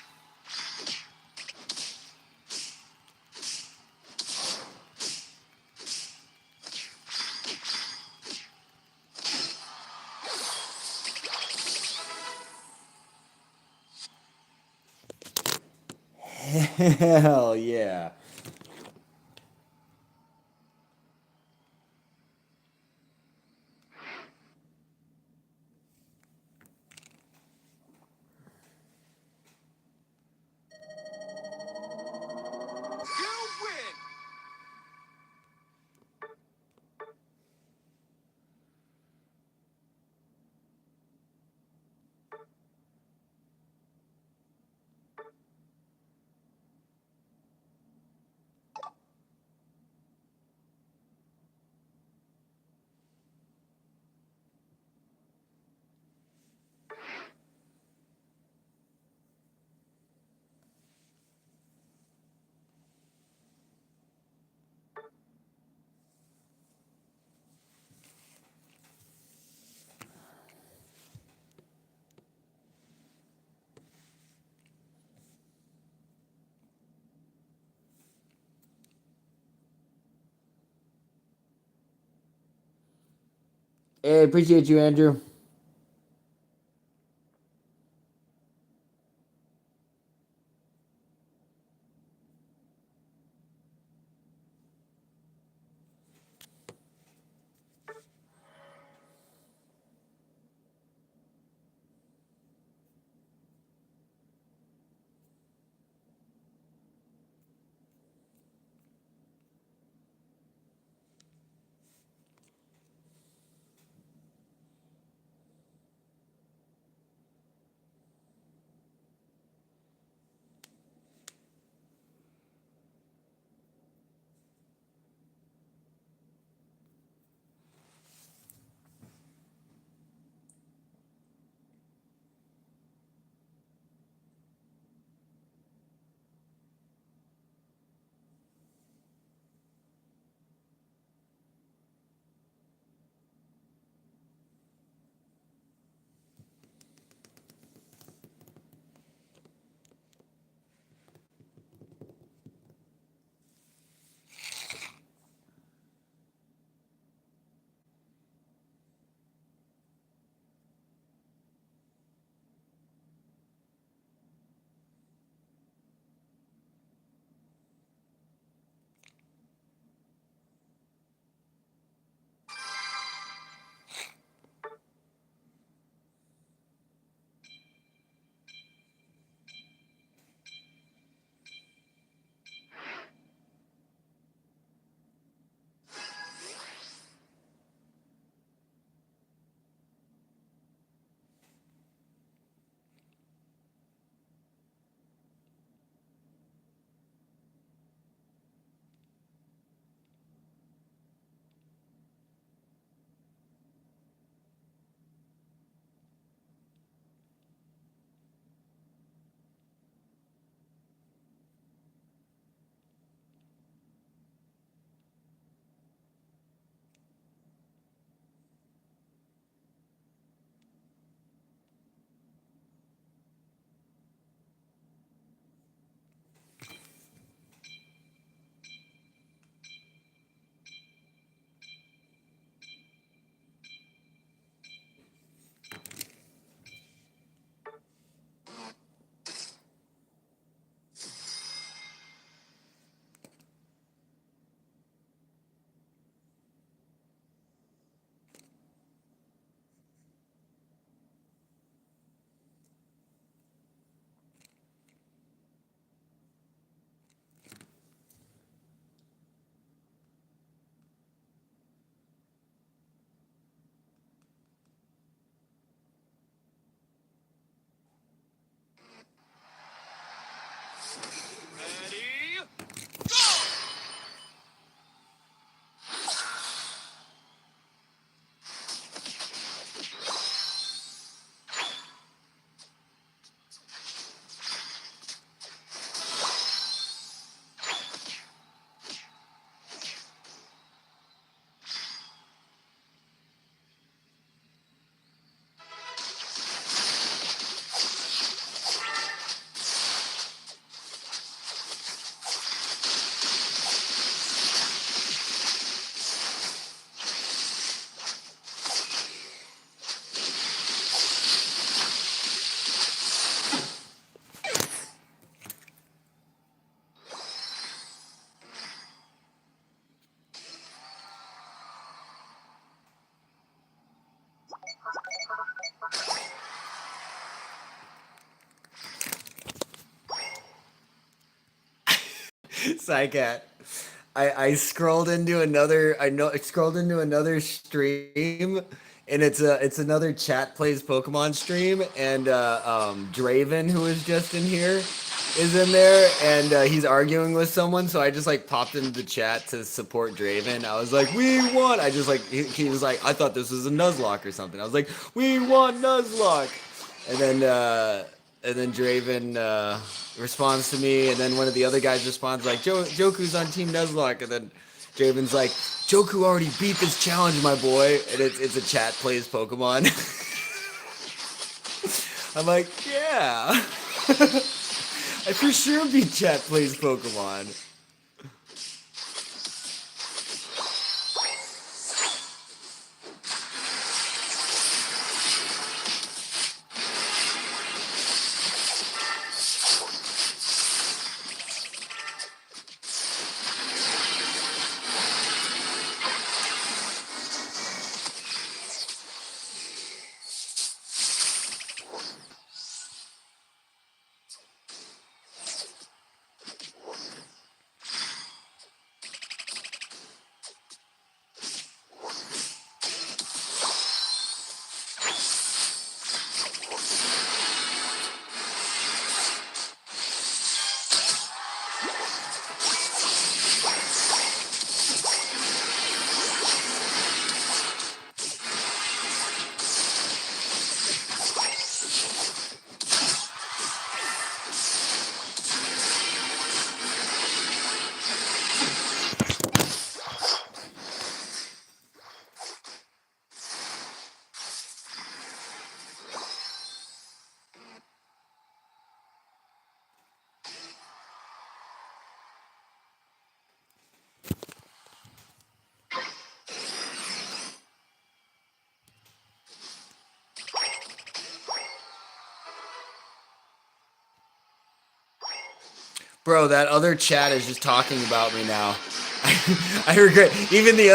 Hell yeah. You win! Hey, appreciate you, Andrew. Psycat. I scrolled into another scrolled into another stream, and it's another chat plays Pokemon stream, and Draven, who was just in here, is in there, and he's arguing with someone, so I just like popped into the chat to support Draven. I was like, we won. I just like he was like, I thought this was a Nuzlocke or something. I was like, we won Nuzlocke. And then Draven responds to me, and then one of the other guys responds like, Joku's on Team Nuzlocke, and then Draven's like, Joku already beat this challenge, my boy, and it's a chat plays Pokemon. I'm like, yeah, I for sure beat chat plays Pokemon. Bro, that other chat is just talking about me now. I regret the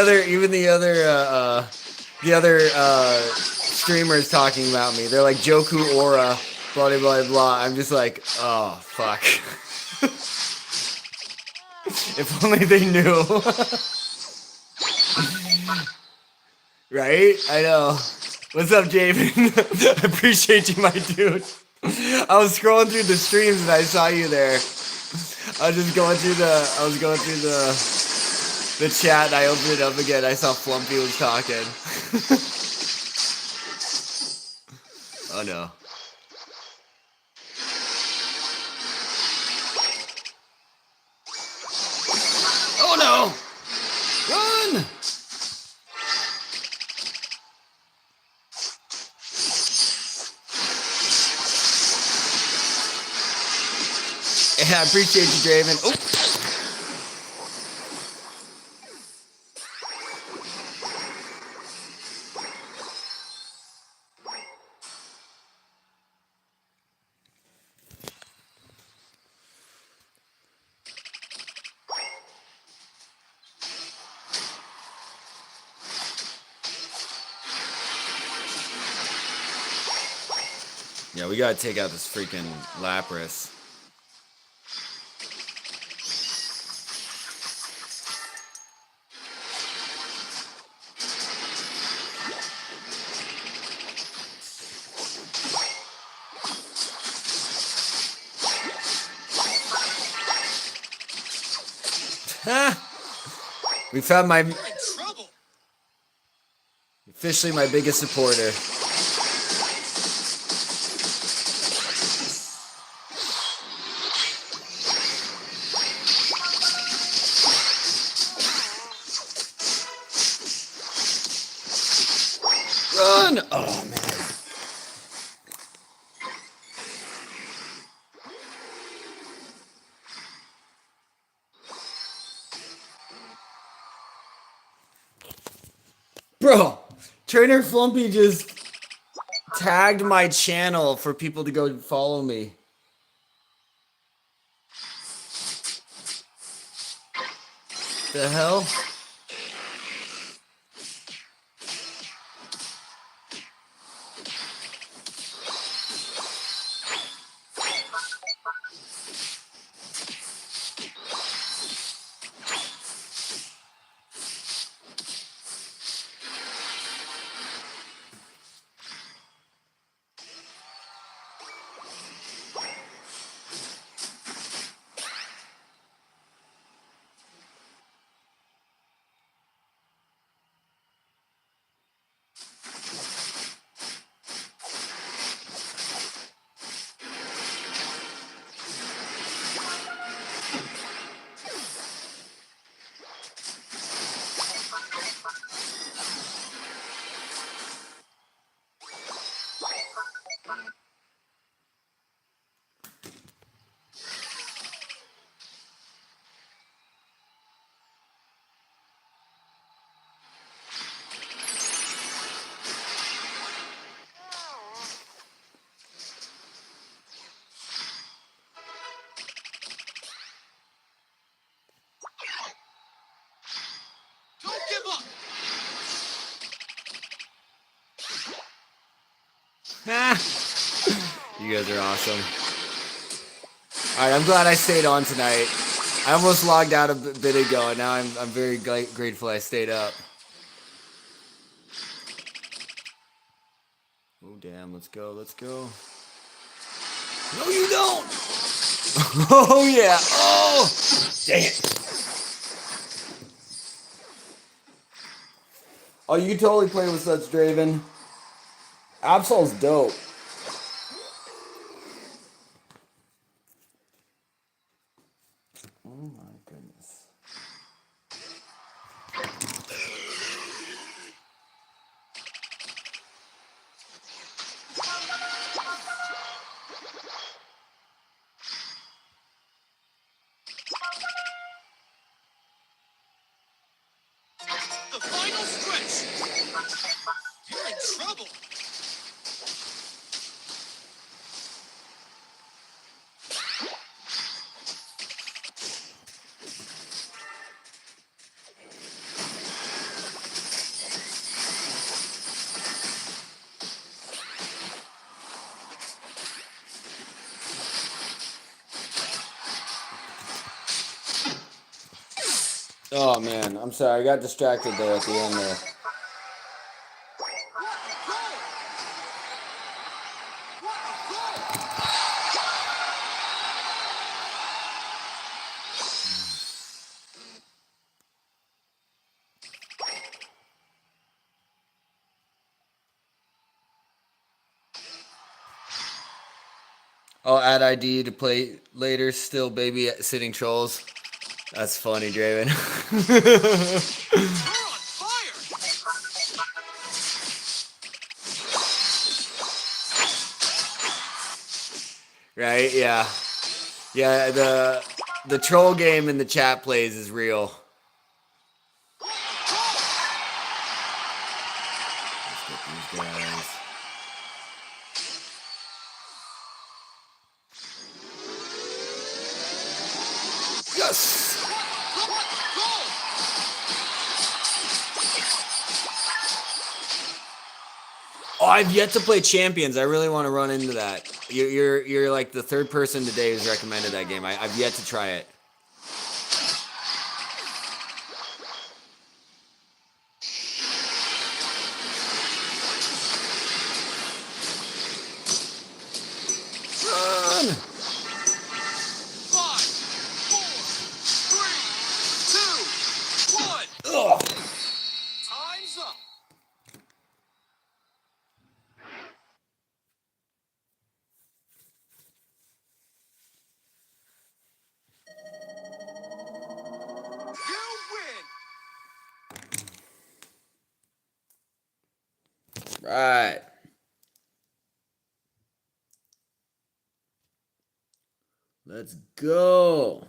other streamers talking about me. They're like Joku Aura, blah blah blah blah. I'm just like, oh fuck. If only they knew. Right? I know. What's up, Javen? I appreciate you, my dude. I was scrolling through the streams and I saw you there. I was going through the chat and I opened it up again. I saw Flumpy was talking. Oh no. Oh no! Run! Yeah, I appreciate you, Draven. Oh. Yeah, we gotta take out this freaking Lapras. We found You're in trouble. officially my biggest supporter. Run! Oh man. Bro, Trainer Flumpy just tagged my channel for people to go follow me. The hell? You guys are awesome. All right, I'm glad I stayed on tonight. I almost logged out a bit ago, and now I'm very grateful I stayed up. Oh damn! Let's go! Let's go! No, you don't! Oh yeah! Oh! Dang it! Oh, you totally play with such Draven. Absol's dope. Oh my goodness. The final stretch. You're in trouble. Oh man, I'm sorry. I got distracted there at the end there. Oh, add ID to play later. Still, baby, sitting trolls. That's funny, Draven. You're on fire. Right? Yeah. Yeah. The troll game in the chat plays is real. Let's get these guys. Yes. Oh, I've yet to play Champions. I really want to run into that. You're like the third person today who's recommended that game. I've yet to try it. Run! 5, 4, 3, 2, 1. Ugh. Time's up. You win. Right. Let's go.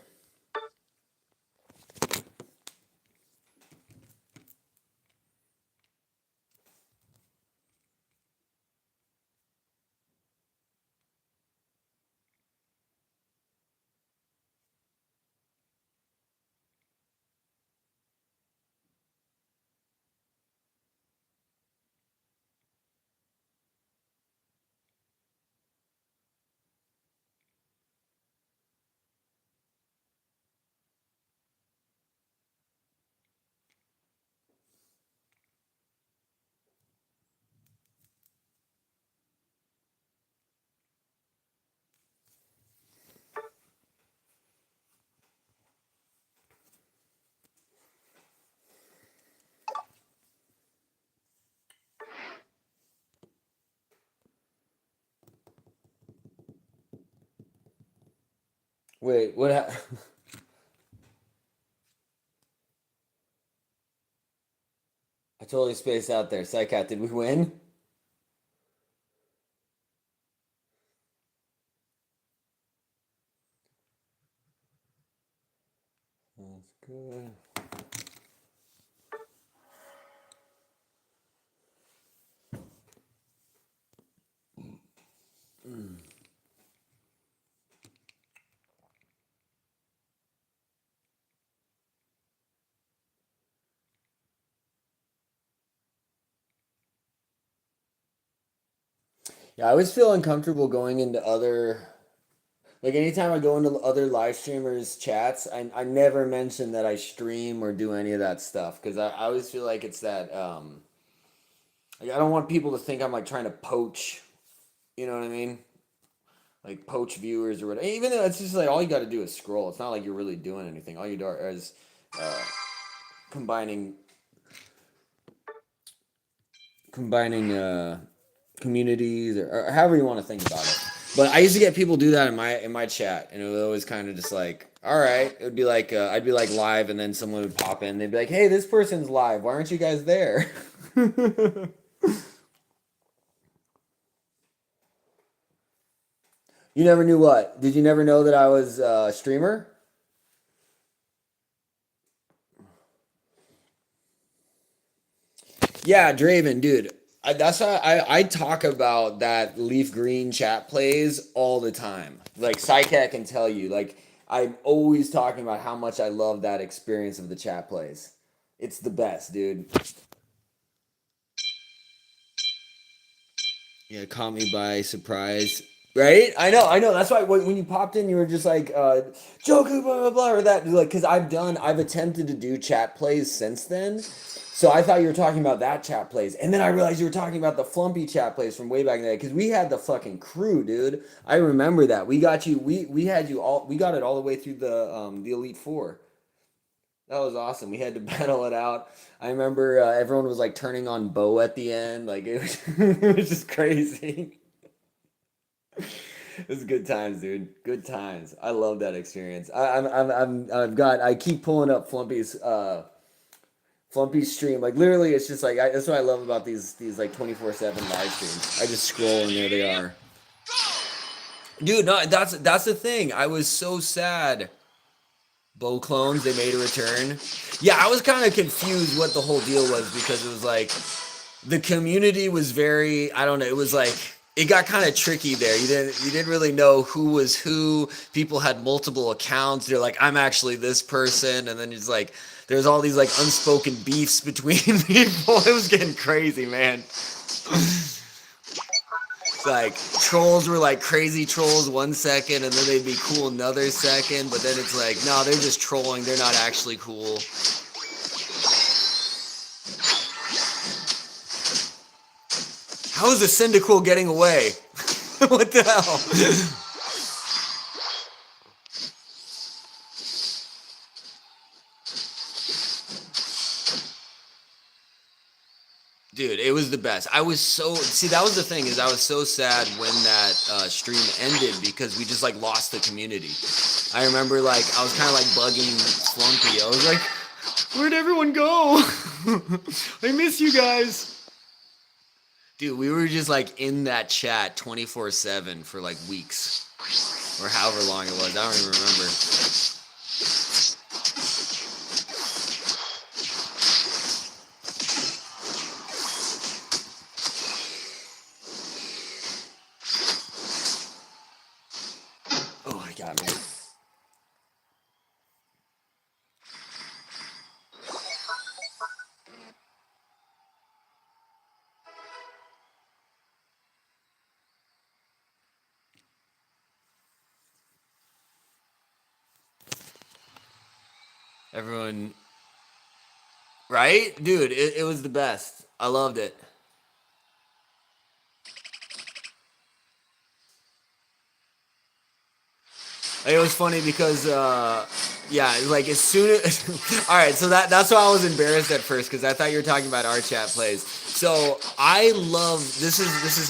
Wait, what? I totally spaced out there. Psycat, did we win? That's good. Yeah, I always feel uncomfortable going into other, like anytime I go into other live streamers' chats, I never mention that I stream or do any of that stuff because I always feel like it's that, like I don't want people to think I'm like trying to poach, you know what I mean? Like poach viewers or whatever. Even though it's just like all you got to do is scroll. It's not like you're really doing anything. All you do is uh, combining combining communities or however you want to think about it. But I used to get people do that in my chat, and it was always kind of just like, all right, it would be like I'd be like live, and then someone would pop in. They'd be like, hey, this person's live. Why aren't you guys there? You never knew what? Did you never know that I was a streamer? Yeah, Draven, dude. That's why I talk about that Leaf Green chat plays all the time. Like Psycat can tell you, like I'm always talking about how much I love that experience of the chat plays. It's the best, dude. Yeah, it caught me by surprise. Right? I know. That's why when you popped in, you were just like, Joku, blah, blah, blah, or that. Like, because I've attempted to do chat plays since then. So I thought you were talking about that chat plays. And then I realized you were talking about the Flumpy chat plays from way back in the day. Because we had the fucking crew, dude. I remember that. We got you, we had you all, we got it all the way through the Elite Four. That was awesome. We had to battle it out. I remember everyone was like turning on Bo at the end. Like it was, it was just crazy. It was good times, dude. Good times. I love that experience. I keep pulling up Flumpy's stream. Like literally, it's just like that's what I love about these like 24/7 live streams. I just scroll and there they are. Dude, no, that's the thing. I was so sad. Bo clones, they made a return. Yeah, I was kind of confused what the whole deal was because it was like the community was very, I don't know, it was like it got kind of tricky there. You didn't really know who was who. People had multiple accounts. They're like, I'm actually this person, and then it's like there's all these like unspoken beefs between people. It was getting crazy, man. Like trolls were like crazy trolls 1 second and then they'd be cool another second, but then it's like no, they're just trolling, they're not actually cool. How is the Cyndaquil getting away? What the hell? Dude, it was the best. I was so see. That was the thing is I was so sad when that stream ended because we just like lost the community. I remember like I was kind of like bugging Flumpy. I was like, "Where'd everyone go? I miss you guys." Dude, we were just like in that chat 24/7 for like weeks or however long it was. I don't even remember. Everyone, right? Dude, it was the best. I loved it. It was funny because, yeah, like as soon as, all right, so that's why I was embarrassed at first because I thought you were talking about our chat plays. So I love, this is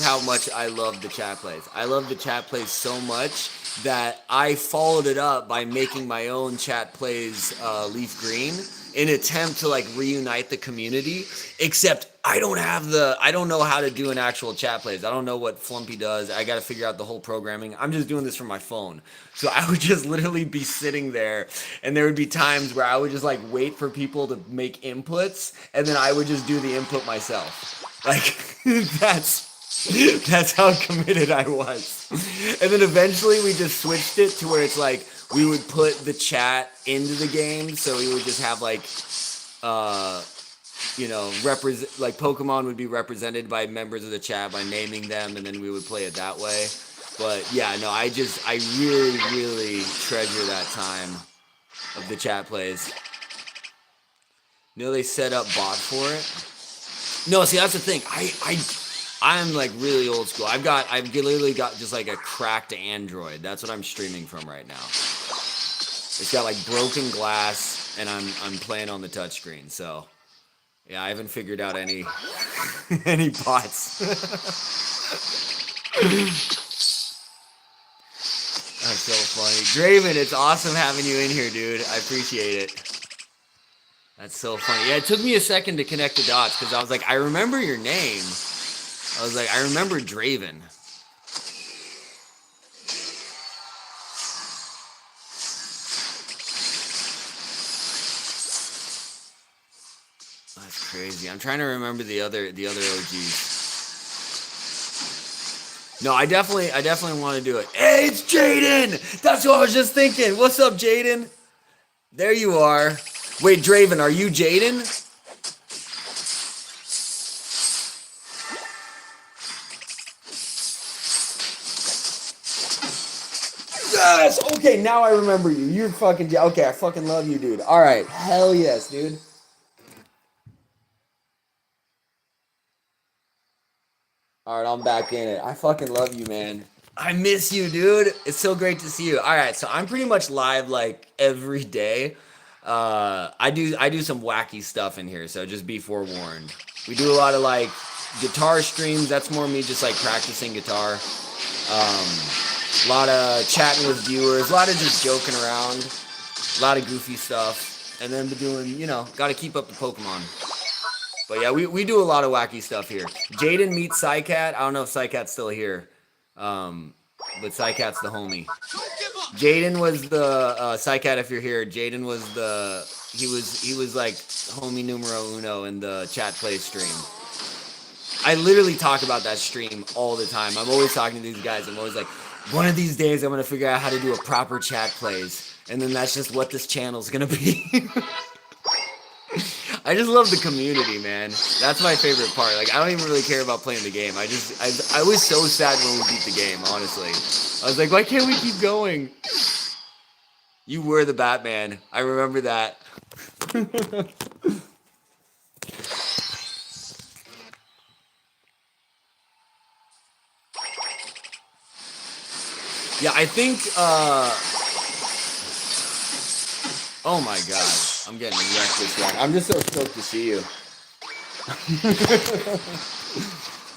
how much I love the chat plays. I love the chat plays so much that I followed it up by making my own chat plays Leaf Green in an attempt to like reunite the community, except I don't know how to do an actual chat plays. I don't know what Flumpy does. I got to figure out the whole programming. I'm just doing this from my phone. So I would just literally be sitting there and there would be times where I would just like wait for people to make inputs and then I would just do the input myself. Like that's how committed I was. And then eventually we just switched it to where it's like we would put the chat into the game, so we would just have like represent, like Pokemon would be represented by members of the chat by naming them, and then we would play it that way. But yeah, no, I really, really treasure that time of the chat plays. They set up bot for it. No, see, that's the thing. I'm like really old school. I've literally got just like a cracked Android. That's what I'm streaming from right now. It's got like broken glass, and I'm playing on the touchscreen. So yeah, I haven't figured out any any bots. That's so funny. Draven, it's awesome having you in here, dude. I appreciate it. That's so funny. Yeah, it took me a second to connect the dots because I was like, I remember your name. I was like, I remember Draven. That's crazy. I'm trying to remember the other OGs. No, I definitely want to do it. Hey, it's Jaden! That's what I was just thinking. What's up, Jaden? There you are. Wait, Draven, are you Jaden? Yes! Okay, now I remember you. You're fucking... Okay, I fucking love you, dude. All right. Hell yes, dude. All right, I'm back in it. I fucking love you, man. I miss you, dude. It's so great to see you. All right, so I'm pretty much live like every day. I do some wacky stuff in here, so just be forewarned. We do a lot of like guitar streams. That's more me just like practicing guitar. A lot of chatting with viewers. A lot of just joking around. A lot of goofy stuff. And then doing, got to keep up the Pokemon. But yeah, we do a lot of wacky stuff here. Jaden meets Psycat. I don't know if Psycat's still here. But Psycat's the homie. Jaden was the Psycat, if you're here. Jaden was he was like homie numero uno in the chat play stream. I literally talk about that stream all the time. I'm always talking to these guys. I'm always like, one of these days I'm gonna figure out how to do a proper chat plays, and then that's just what this channel's gonna be. I just love the community, man. That's my favorite part. Like, I don't even really care about playing the game. I was so sad when we beat the game, honestly. I was like, why can't we keep going? You were the Batman. I remember that. Yeah, I think, oh my god. I'm getting wrecked this round. I'm just so stoked to see you.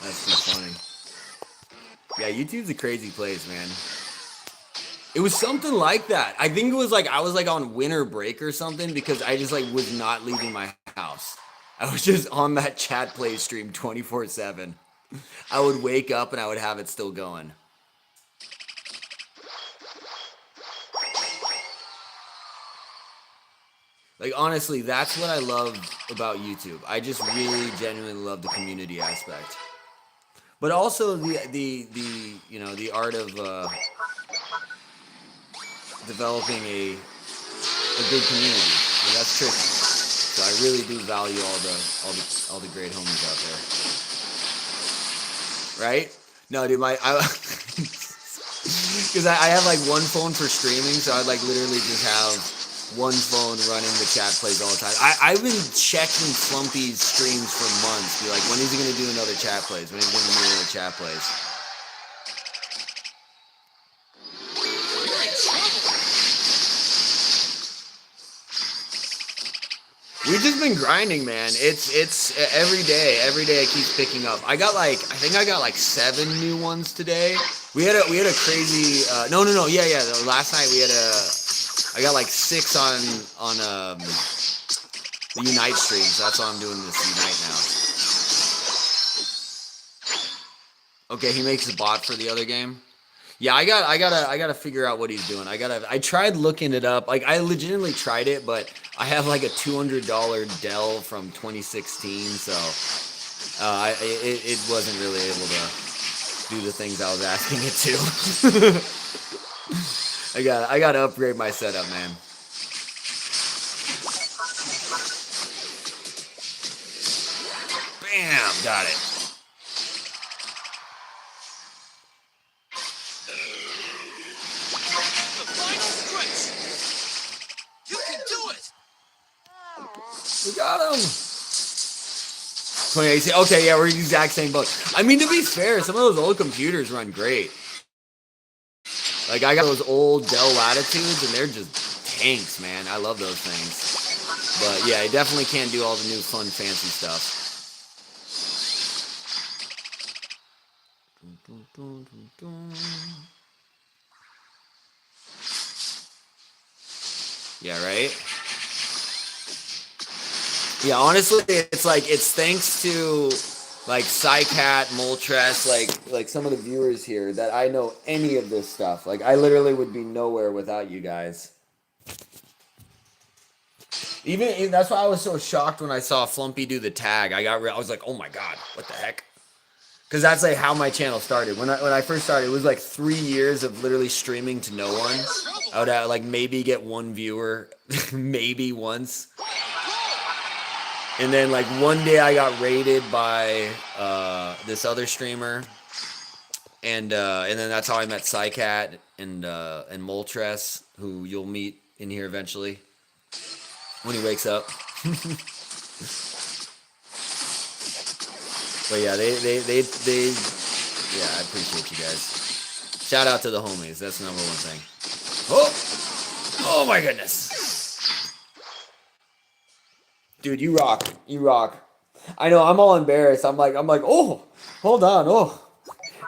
That's too funny. Yeah, YouTube's a crazy place, man. It was something like that. I think it was like I was like on winter break or something because I just like was not leaving my house. I was just on that chat play stream 24/7. I would wake up and I would have it still going. Like, honestly, that's what I love about YouTube. I just really genuinely love the community aspect. But also the art of developing a good community. I mean, that's tricky. So I really do value all the great homies out there. Right? No, dude, because I have like one phone for streaming, so I'd like literally just have one phone running the chat plays all the time. I've been checking Slumpy's streams for months. Be like, when is he going to do another chat plays? When is he going to do another chat plays? We've just been grinding, man. It's every day. Every day it keeps picking up. I think I got like 7 new ones today. We had a crazy. No. Yeah. Last night I got like 6 on the Unite stream, so that's why I'm doing this Unite now. Okay, he makes a bot for the other game. Yeah, I gotta figure out what he's doing. I tried looking it up. Like, I legitimately tried it, but I have like a $200 Dell from 2016, so it wasn't really able to do the things I was asking it to. I gotta upgrade my setup, man. got it. The final stretch. You can do it. We got him. 2018. Okay, yeah, we're the exact same boat. I mean, to be fair, some of those old computers run great. Like, I got those old Dell Latitudes, and they're just tanks, man. I love those things. But yeah, I definitely can't do all the new fun, fancy stuff. Yeah, right? Yeah, honestly, it's like, it's thanks to like Psycat, Moltres, like some of the viewers here that I know any of this stuff. Like, I literally would be nowhere without you guys. Even that's why I was so shocked when I saw Flumpy do the tag. I was like, oh my god, what the heck? Because that's like how my channel started. When I first started, it was like 3 years of literally streaming to no one. I would like maybe get one viewer, maybe once. And then like one day I got raided by this other streamer, and then that's how I met Psycat and Moltres, who you'll meet in here eventually when he wakes up. But yeah, they yeah, I appreciate you guys. Shout out to the homies. That's the number one thing. Oh my goodness. Dude, you rock. You rock. I know, I'm all embarrassed. I'm like, oh, hold on. Oh,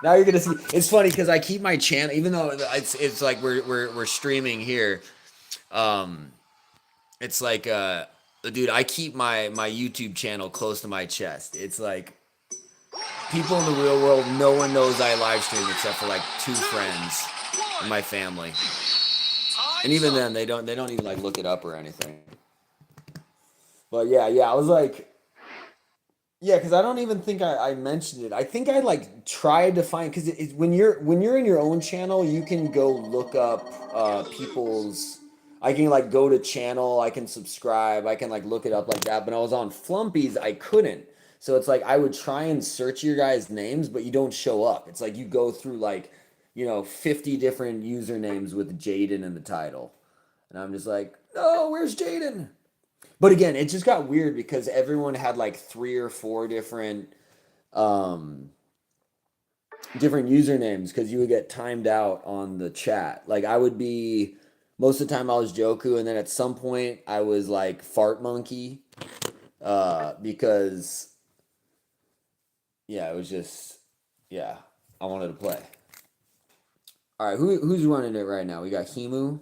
now you're gonna see. It's funny because I keep my channel, even though it's like we're streaming here. It's like, dude, I keep my YouTube channel close to my chest. It's like, people in the real world, no one knows I live stream except for like 2 friends in my family. And even then, they don't even like look it up or anything. But yeah, I was like, yeah, because I don't even think I mentioned it. I think I like tried to find, because when you're in your own channel, you can go look up people's. I can like go to channel, I can subscribe, I can like look it up like that. But when I was on Flumpy's, I couldn't. So it's like I would try and search your guys' names, but you don't show up. It's like you go through like, 50 different usernames with Jaden in the title. And I'm just like, oh, where's Jaden? But again, it just got weird because everyone had like 3 or 4 different usernames because you would get timed out on the chat. Like I would be, most of the time I was Joku, and then at some point I was like Fart Monkey because... yeah, it was just, yeah, I wanted to play. All right, who's running it right now? We got Himu.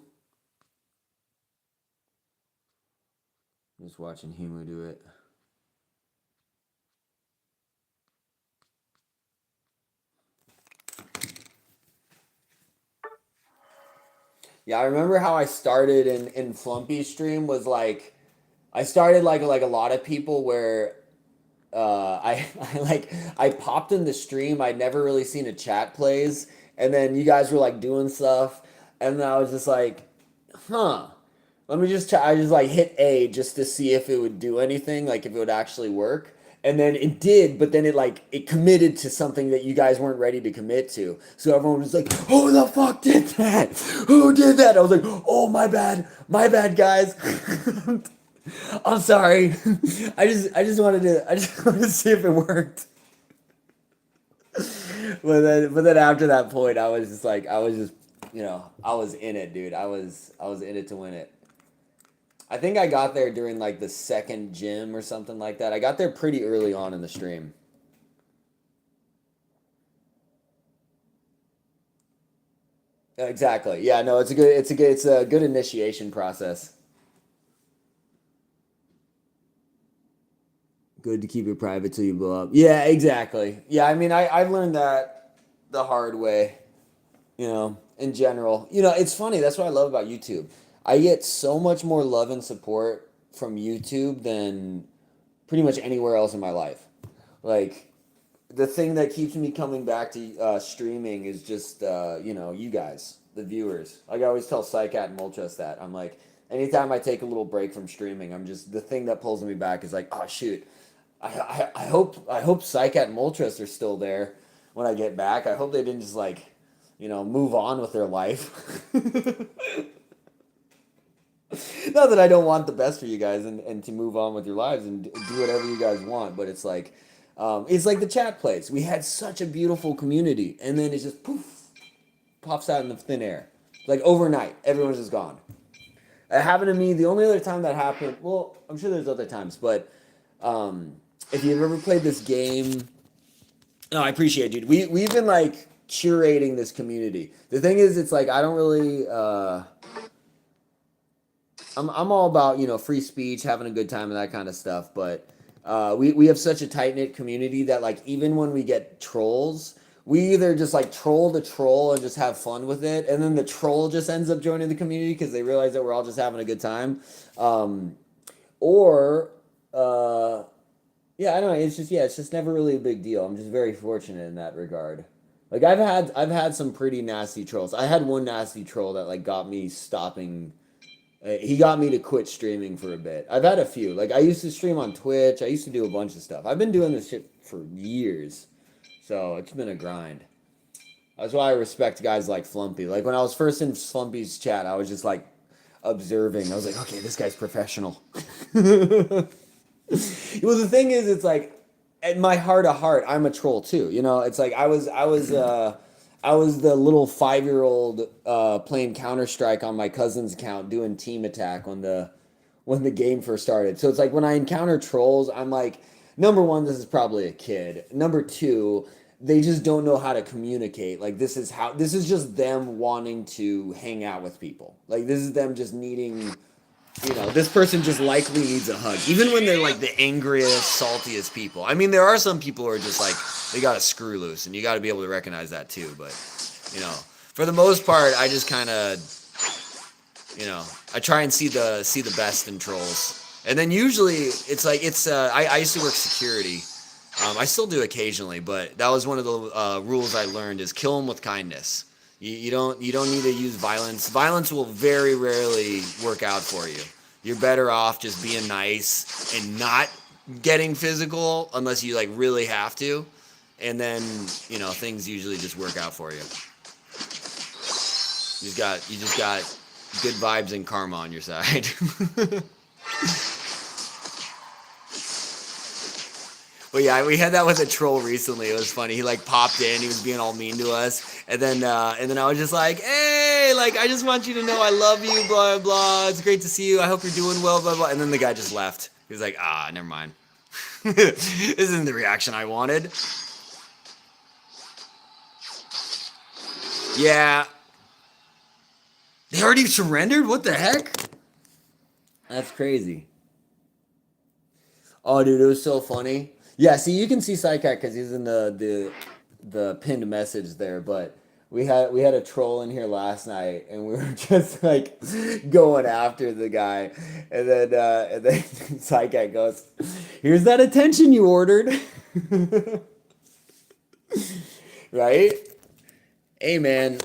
Just watching Himu do it. Yeah, I remember how I started in Flumpy's stream was like, I started like a lot of people where I popped in the stream. I'd never really seen a chat plays, and then you guys were like doing stuff, and then I was just like, huh, let me just try. I just like hit A just to see if it would do anything, like if it would actually work. And then it did, but then it committed to something that you guys weren't ready to commit to. So everyone was like, who the fuck did that? Who did that? I was like, oh, my bad, guys. I'm sorry. I just wanted to see if it worked. But then after that point, I was just I was in it, dude. I was in it to win it. I think I got there during like the second gym or something like that. I got there pretty early on in the stream. Exactly. Yeah, no, it's a good initiation process. Good to keep it private till you blow up. Yeah, exactly. Yeah, I mean, I've learned that the hard way, in general. It's funny. That's what I love about YouTube. I get so much more love and support from YouTube than pretty much anywhere else in my life. Like, the thing that keeps me coming back to streaming is just, you guys, the viewers. Like I always tell Psycat and Moltres that. I'm like, anytime I take a little break from streaming, the thing that pulls me back is like, oh, shoot. I hope Psycat and Moltres are still there when I get back. I hope they didn't just like, move on with their life. Not that I don't want the best for you guys and to move on with your lives and do whatever you guys want, but it's like the chat place. We had such a beautiful community, and then it just poof, pops out in the thin air. Like overnight, everyone's just gone. It happened to me. The only other time that happened, well, I'm sure there's other times, but if you've ever played this game, no, I appreciate it, dude. We've been like curating this community. The thing is, it's like I don't really. I'm all about free speech, having a good time, and that kind of stuff. But we have such a tight knit community that like even when we get trolls, we either just like troll the troll and just have fun with it, and then the troll just ends up joining the community because they realize that we're all just having a good time, or yeah, I don't know. It's just never really a big deal. I'm just very fortunate in that regard. Like I've had some pretty nasty trolls. I had one nasty troll that like got me stopping. He got me to quit streaming for a bit. I've had a few. Like I used to stream on Twitch. I used to do a bunch of stuff. I've been doing this shit for years. So it's been a grind. That's why I respect guys like Flumpy. Like when I was first in Flumpy's chat, I was just like observing. I was like, okay, this guy's professional. Well, the thing is, it's like at my heart of heart, I'm a troll too. It's like I was the little 5-year-old playing Counter-Strike on my cousin's account doing team attack when the game first started. So it's like when I encounter trolls, I'm like, number one, this is probably a kid. Number two, they just don't know how to communicate. Like this is just them wanting to hang out with people. Like this is them just needing, this person just likely needs a hug. Even when they're like the angriest, saltiest people. I mean, there are some people who are just like, they got to screw loose, and you got to be able to recognize that too. But, for the most part, I just kind of, I try and see the best in trolls. And then usually it's like, I used to work security. I still do occasionally, but that was one of the rules I learned is kill them with kindness. You don't need to use violence. Violence will very rarely work out for you. You're better off just being nice and not getting physical unless you like really have to. And then, things usually just work out for you. You just got good vibes and karma on your side. But yeah, we had that with a troll recently. It was funny. He like popped in. He was being all mean to us, and then I was just like, "Hey, like I just want you to know I love you, blah blah blah. It's great to see you. I hope you're doing well, blah blah." And then the guy just left. He was like, never mind. This isn't the reaction I wanted. Yeah. They already surrendered? What the heck? That's crazy. Oh, dude, it was so funny. Yeah, see, you can see Psycat because he's in the pinned message there, but we had a troll in here last night, and we were just like going after the guy, and then Psycat goes, "Here's that attention you ordered." Right? Hey, man,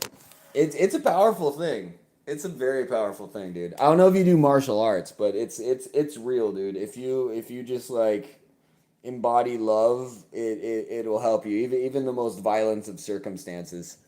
it's a powerful thing. It's a very powerful thing, dude. I don't know if you do martial arts, but it's real, dude. If you just like embody love, it'll help you. Even the most violent of circumstances.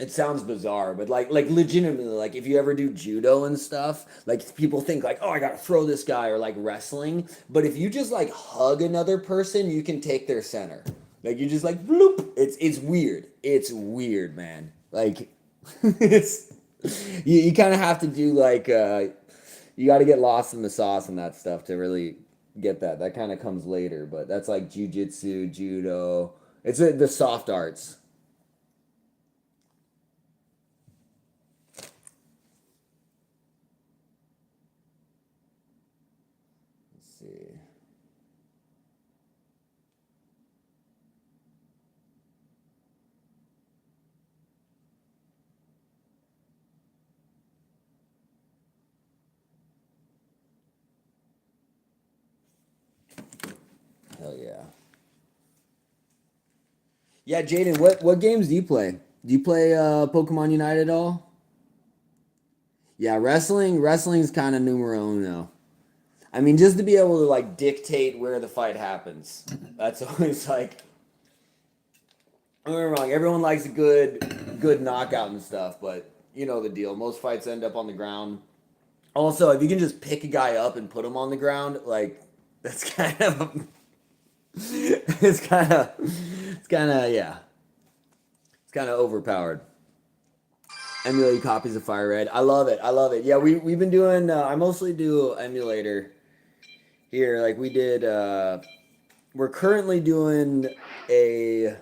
It sounds bizarre, but like legitimately, like if you ever do judo and stuff, like people think like, oh, I gotta throw this guy, or like wrestling. But if you just like hug another person, you can take their center. Like you just like bloop. It's weird. It's weird, man. Like it's you kind of have to do like you got to get lost in the sauce and that stuff to really get that. That kind of comes later, but that's like jujitsu, judo. It's the soft arts. Let's see. Hell yeah. Yeah, Jaden, what games do you play? Do you play Pokemon Unite at all? Yeah, wrestling's kind of numero uno. I mean, just to be able to like dictate where the fight happens. That's always like. Don't get me wrong. Everyone likes a good knockout and stuff, but you know the deal. Most fights end up on the ground. Also, if you can just pick a guy up and put him on the ground, like that's kind of. It's kind of yeah. It's kind of overpowered. Emulate copies of Fire Red. I love it. I love it. Yeah, we've been doing. I mostly do emulator here. Like we did. We're currently doing a.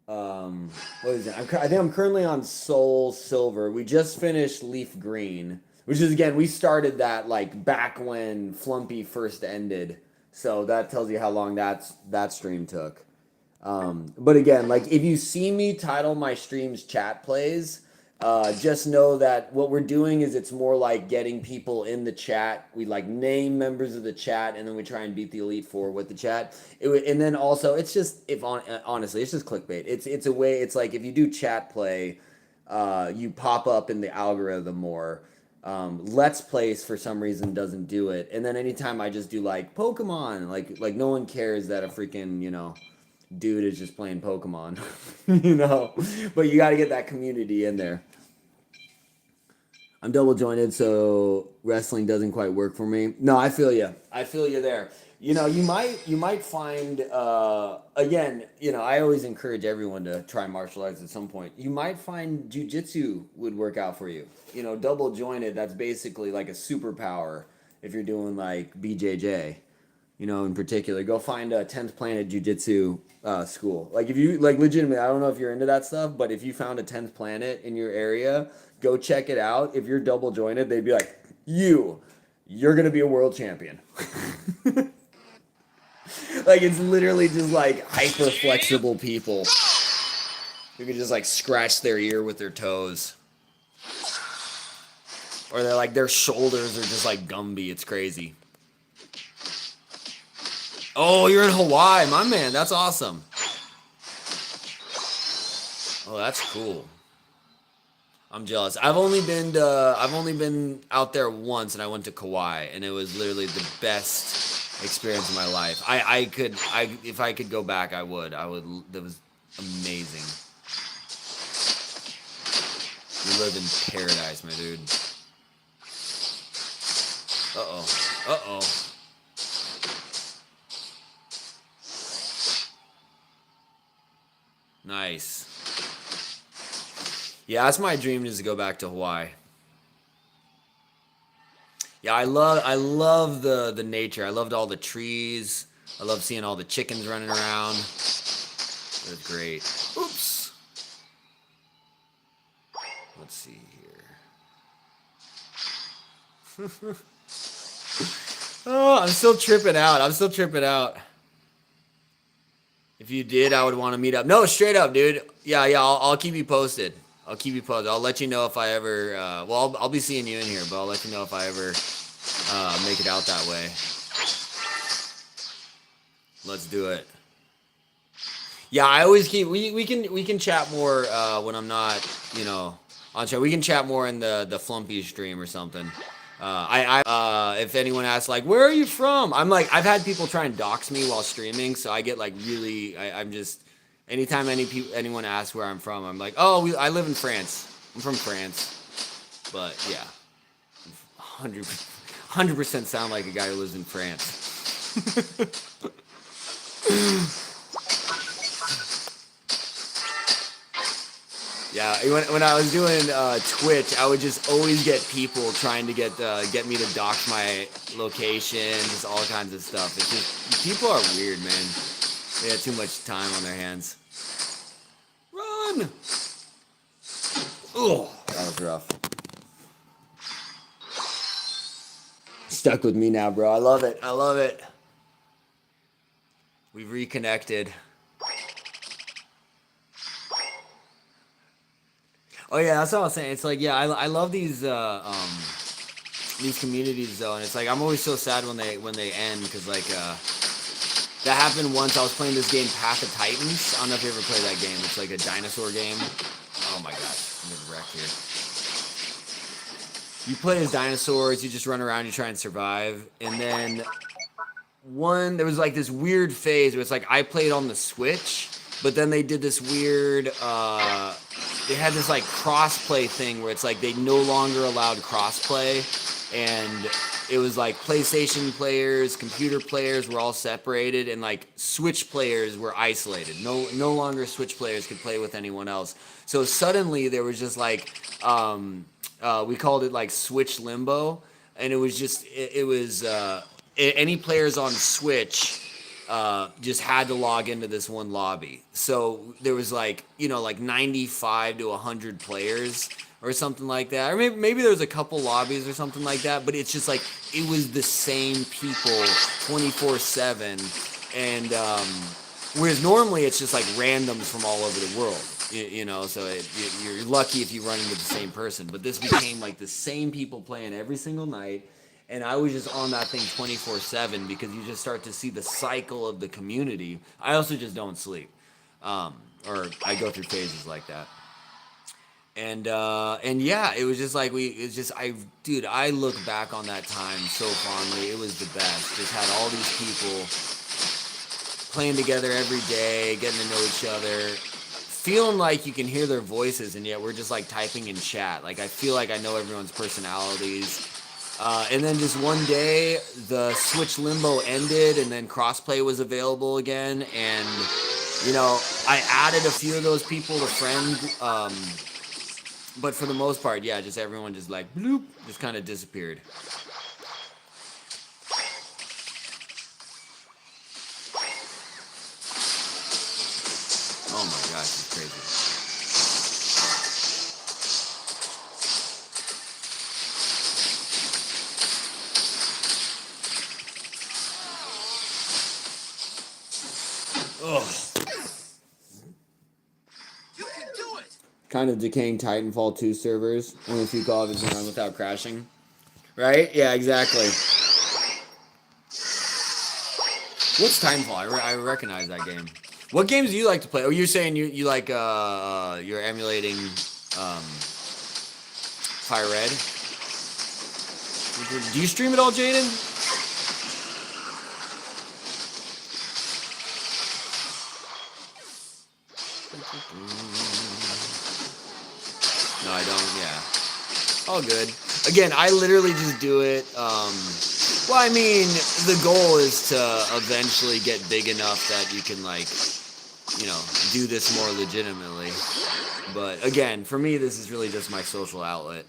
What is it? I think I'm currently on Soul Silver. We just finished Leaf Green, which is again we started that like back when Flumpy first ended. So that tells you how long that stream took. But again, like if you see me title my streams chat plays, just know that what we're doing is it's more like getting people in the chat. We like name members of the chat, and then we try and beat the Elite Four with the chat. And then also, it's just honestly, it's just clickbait. It's a way. It's like if you do chat play, you pop up in the algorithm more. Let's Plays for some reason doesn't do it, and then anytime I just do like Pokemon, like no one cares that a freaking dude is just playing Pokemon, but you got to get that community in there. I'm double jointed, so wrestling doesn't quite work for me. No, I feel you there. You might find again, I always encourage everyone to try martial arts at some point. You might find jiu-jitsu would work out for you. Double jointed, that's basically like a superpower if you're doing like BJJ. In particular, go find a 10th Planet Jiu-Jitsu school. Like if you like legitimately, I don't know if you're into that stuff, but if you found a 10th Planet in your area, go check it out. If you're double jointed, they'd be like, you're gonna be a world champion. Like it's literally just like hyper flexible people who can just like scratch their ear with their toes. Or they're like their shoulders are just like Gumby. It's crazy. Oh, you're in Hawaii, my man. That's awesome. Oh, that's cool. I'm jealous. I've only been out there once, and I went to Kauai, and it was literally the best experience of my life. If I could go back, I would. That was amazing. You live in paradise, my dude. Uh-oh. Nice. Yeah, that's my dream, is to go back to Hawaii. Yeah, I love the nature. I loved all the trees. I love seeing all the chickens running around. It was great. Oops. Let's see here. Oh, I'm still tripping out. If you did, I would want to meet up. No, straight up, dude. Yeah, I'll keep you posted. I'll let you know if I ever, I'll be seeing you in here, but I'll let you know if I ever make it out that way. Let's do it. Yeah, I always keep, we can chat more when I'm not, on chat. We can chat more in the Flumpy stream or something. If anyone asks like, where are you from? I'm like, I've had people try and dox me while streaming, so I get like really, I'm just, anytime anyone asks where I'm from, I'm like, I live in France. I'm from France. But yeah, 100% sound like a guy who lives in France. Yeah, when I was doing Twitch, I would just always get people trying to get me to dox my location, just all kinds of stuff. It's just, people are weird, man. They have too much time on their hands. Run! Oh, that was rough. Stuck with me now, bro. I love it. We've reconnected. Oh yeah, that's what I was saying. It's like, yeah, I love these communities though, and it's like I'm always so sad when they end, because like that happened once. I was playing this game, Path of Titans. I don't know if you ever played that game. It's like a dinosaur game. Oh my god, I'm getting wrecked here. you play as dinosaurs, you just run around, you try and survive. And then there was like this weird phase where it's like I played on the Switch, but then they did this weird they had this like crossplay thing where it's like they no longer allowed crossplay, and it was like PlayStation players, computer players were all separated, and like Switch players were isolated. No longer Switch players could play with anyone else. So suddenly there was just like we called it like Switch Limbo, and it was just any players on Switch just had to log into this one lobby. So there was like 95 to 100 players or something like that, or maybe there was a couple lobbies or something like that, but it's just like it was the same people 24/7, and whereas normally it's just like randoms from all over the world, so you're lucky if you run into the same person, but this became like the same people playing every single night. And I was just on that thing 24/7 because you just start to see the cycle of the community. I also just don't sleep, or I go through phases like that. And yeah, it was just like I look back on that time so fondly. It was the best. Just had all these people playing together every day, getting to know each other, feeling like you can hear their voices, and yet we're just like typing in chat. Like I feel like I know everyone's personalities. And then just one day, the Switch Limbo ended, and then crossplay was available again. And I added a few of those people to friend. But for the most part, yeah, just everyone just like bloop, just kind of disappeared. Oh my gosh, it's crazy. Ugh. You can do it! Kind of decaying Titanfall 2 servers. Only a few Call of Duty run without crashing. Right? Yeah, exactly. What's Titanfall? I recognize that game. What games do you like to play? Oh, you're saying you like you're emulating Fire Red? Do you stream it all, Jaden? No, I don't. Yeah. All good. Again, I literally just do it. Well, I mean, the goal is to eventually get big enough that you can, like, do this more legitimately. But again, for me, this is really just my social outlet.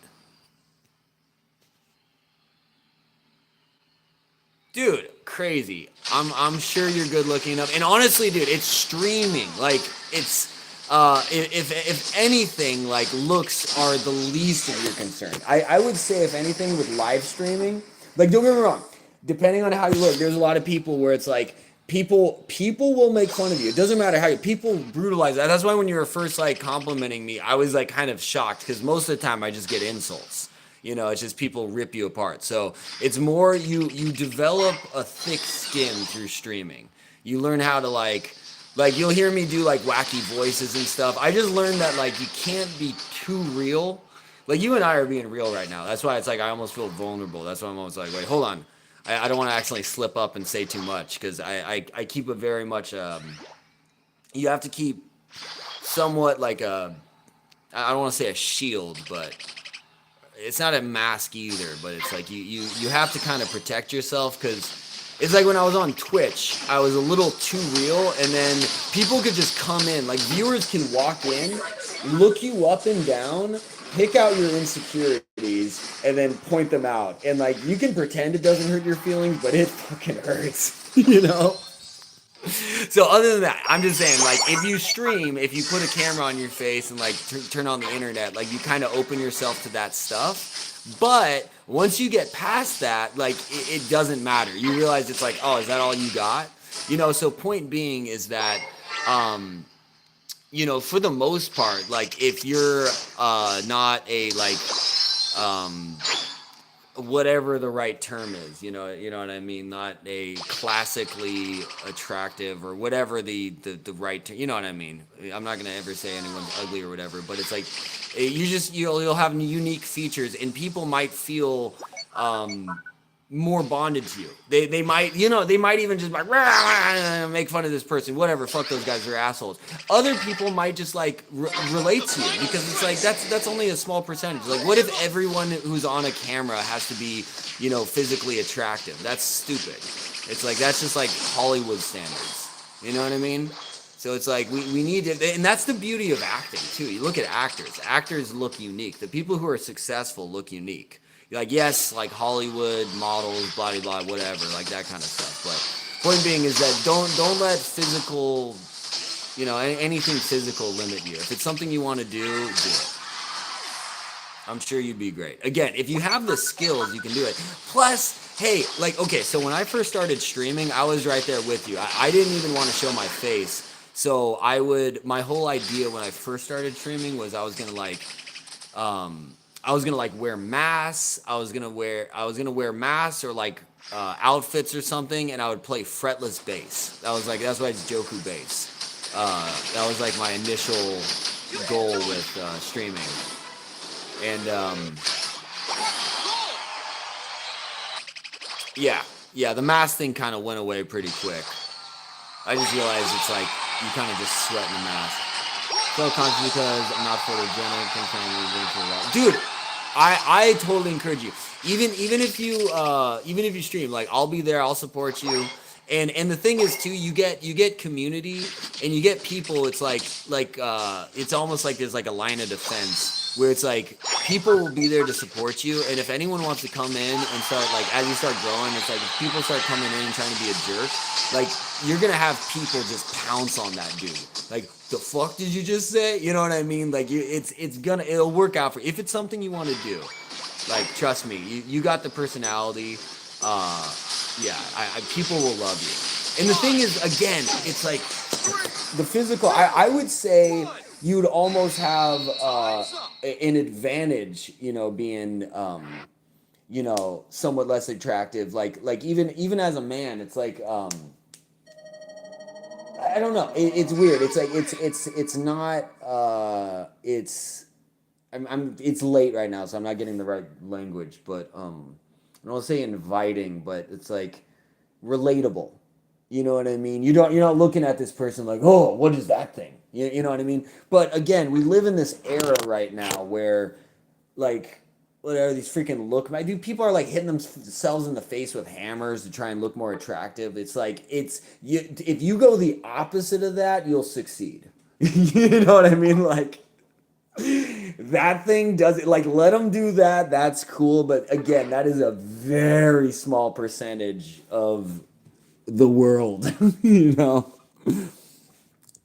Dude, crazy. I'm sure you're good looking enough. And honestly, dude, it's streaming. Like, it's if anything, like, looks are the least of your concern. I would say, if anything, with live streaming, like, don't get me wrong, depending on how you look, there's a lot of people where it's like people will make fun of you. It doesn't matter how people brutalize that. That's why when you were first like complimenting me, I was like kind of shocked, because most of the time I just get insults. It's just people rip you apart. So it's more you develop a thick skin through streaming. You learn how to like you'll hear me do like wacky voices and stuff. I just learned that like you can't be too real. Like, you and I are being real right now. That's why it's like I almost feel vulnerable. That's why I'm almost like, wait, hold on. I don't want to actually slip up and say too much, because I keep a very much you have to keep somewhat like I don't want to say a shield, but it's not a mask either, but it's like you have to kind of protect yourself, because it's like when I was on Twitch, I was a little too real, and then people could just come in. Like, viewers can walk in, look you up and down, pick out your insecurities, and then point them out. And like, you can pretend it doesn't hurt your feelings, but it fucking hurts, So other than that, I'm just saying, like, if you stream, if you put a camera on your face and like turn on the internet, like, you kind of open yourself to that stuff. But once you get past that, like, it doesn't matter. You realize it's like, oh, is that all you got? So point being is that, for the most part, like, if you're not a, like, whatever the right term is, you know what I mean? Not a classically attractive or whatever the right term, you know what I mean? I'm not gonna ever say anyone's ugly or whatever, but it's like you'll have unique features, and people might feel more bonded to you. They might, they might even just like make fun of this person, whatever. Fuck those guys, they're assholes. Other people might just like relate to you because it's like that's only a small percentage. Like, what if everyone who's on a camera has to be, physically attractive? That's stupid. It's like that's just like Hollywood standards. You know what I mean? So it's like we need to, and that's the beauty of acting too. You look at actors. Actors look unique. The people who are successful look unique. Like, yes, like Hollywood models, blah blah blah, whatever, like that kind of stuff. But point being is that don't let physical, anything physical limit you. If it's something you want to do it. I'm sure you'd be great. Again, if you have the skills, you can do it. Plus, hey, like, okay, so when I first started streaming, I was right there with you. I didn't even want to show my face. So my whole idea when I first started streaming was I was gonna wear masks. I was gonna wear masks or like outfits or something, and I would play fretless bass. That's why it's Joku bass. That was like my initial goal with streaming, and yeah, the mask thing kind of went away pretty quick. I just realized it's like you kind of just sweat in the mask. So conscious because I'm not photogenic. Dude, I totally encourage you. Even if you stream, like I'll be there, I'll support you. And the thing is too, you get community and you get people. It's like it's almost like there's like a line of defense where it's like people will be there to support you. And if anyone wants to come in and start like as you start growing, it's like if people start coming in and trying to be a jerk, like you're gonna have people just pounce on that dude. Like, the fuck did you just say? You know what I mean? Like it'll work out for you if it's something you want to do. Like, trust me, you got the personality. People will love you. And the thing is, again, it's like the physical. I would say you'd almost have an advantage, being somewhat less attractive. Like even as a man, it's like I don't know. It's weird. It's like it's not. It's late right now, so I'm not getting the right language, but I don't want to say inviting, but it's like relatable. You know what I mean? You're not looking at this person like, oh, what is that thing? You know what I mean? But again, we live in this era right now where, like, what are these freaking dude, people are like hitting themselves in the face with hammers to try and look more attractive. It's like if you go the opposite of that, you'll succeed. You know what I mean? Like, that thing does it. Like, let them do that. That's cool. But again, that is a very small percentage of the world.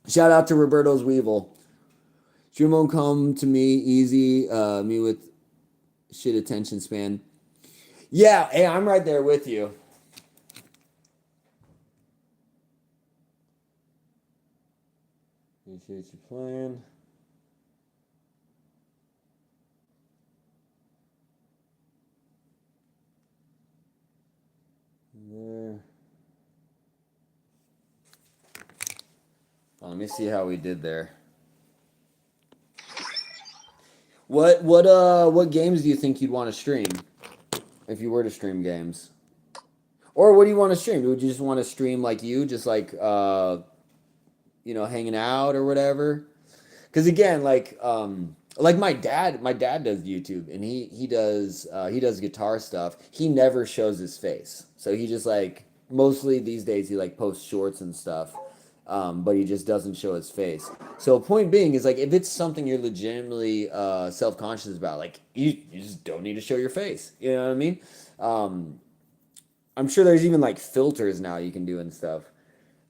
Shout out to Roberto's Weevil. Stream won't come to me easy. Me with shit attention span. Yeah, hey, I'm right there with you. Appreciate you playing. There. Let me see how we did there. What games do you think you'd want to stream if you were to stream games? Or what do you want to stream? Would you just want to stream like you, just like hanging out or whatever? Because again, like my dad does YouTube, and he does guitar stuff. He never shows his face, so he just like mostly these days he like posts shorts and stuff. But he just doesn't show his face. So point being is like if it's something you're legitimately self-conscious about, like you just don't need to show your face. You know what I mean? I'm sure there's even like filters now you can do and stuff.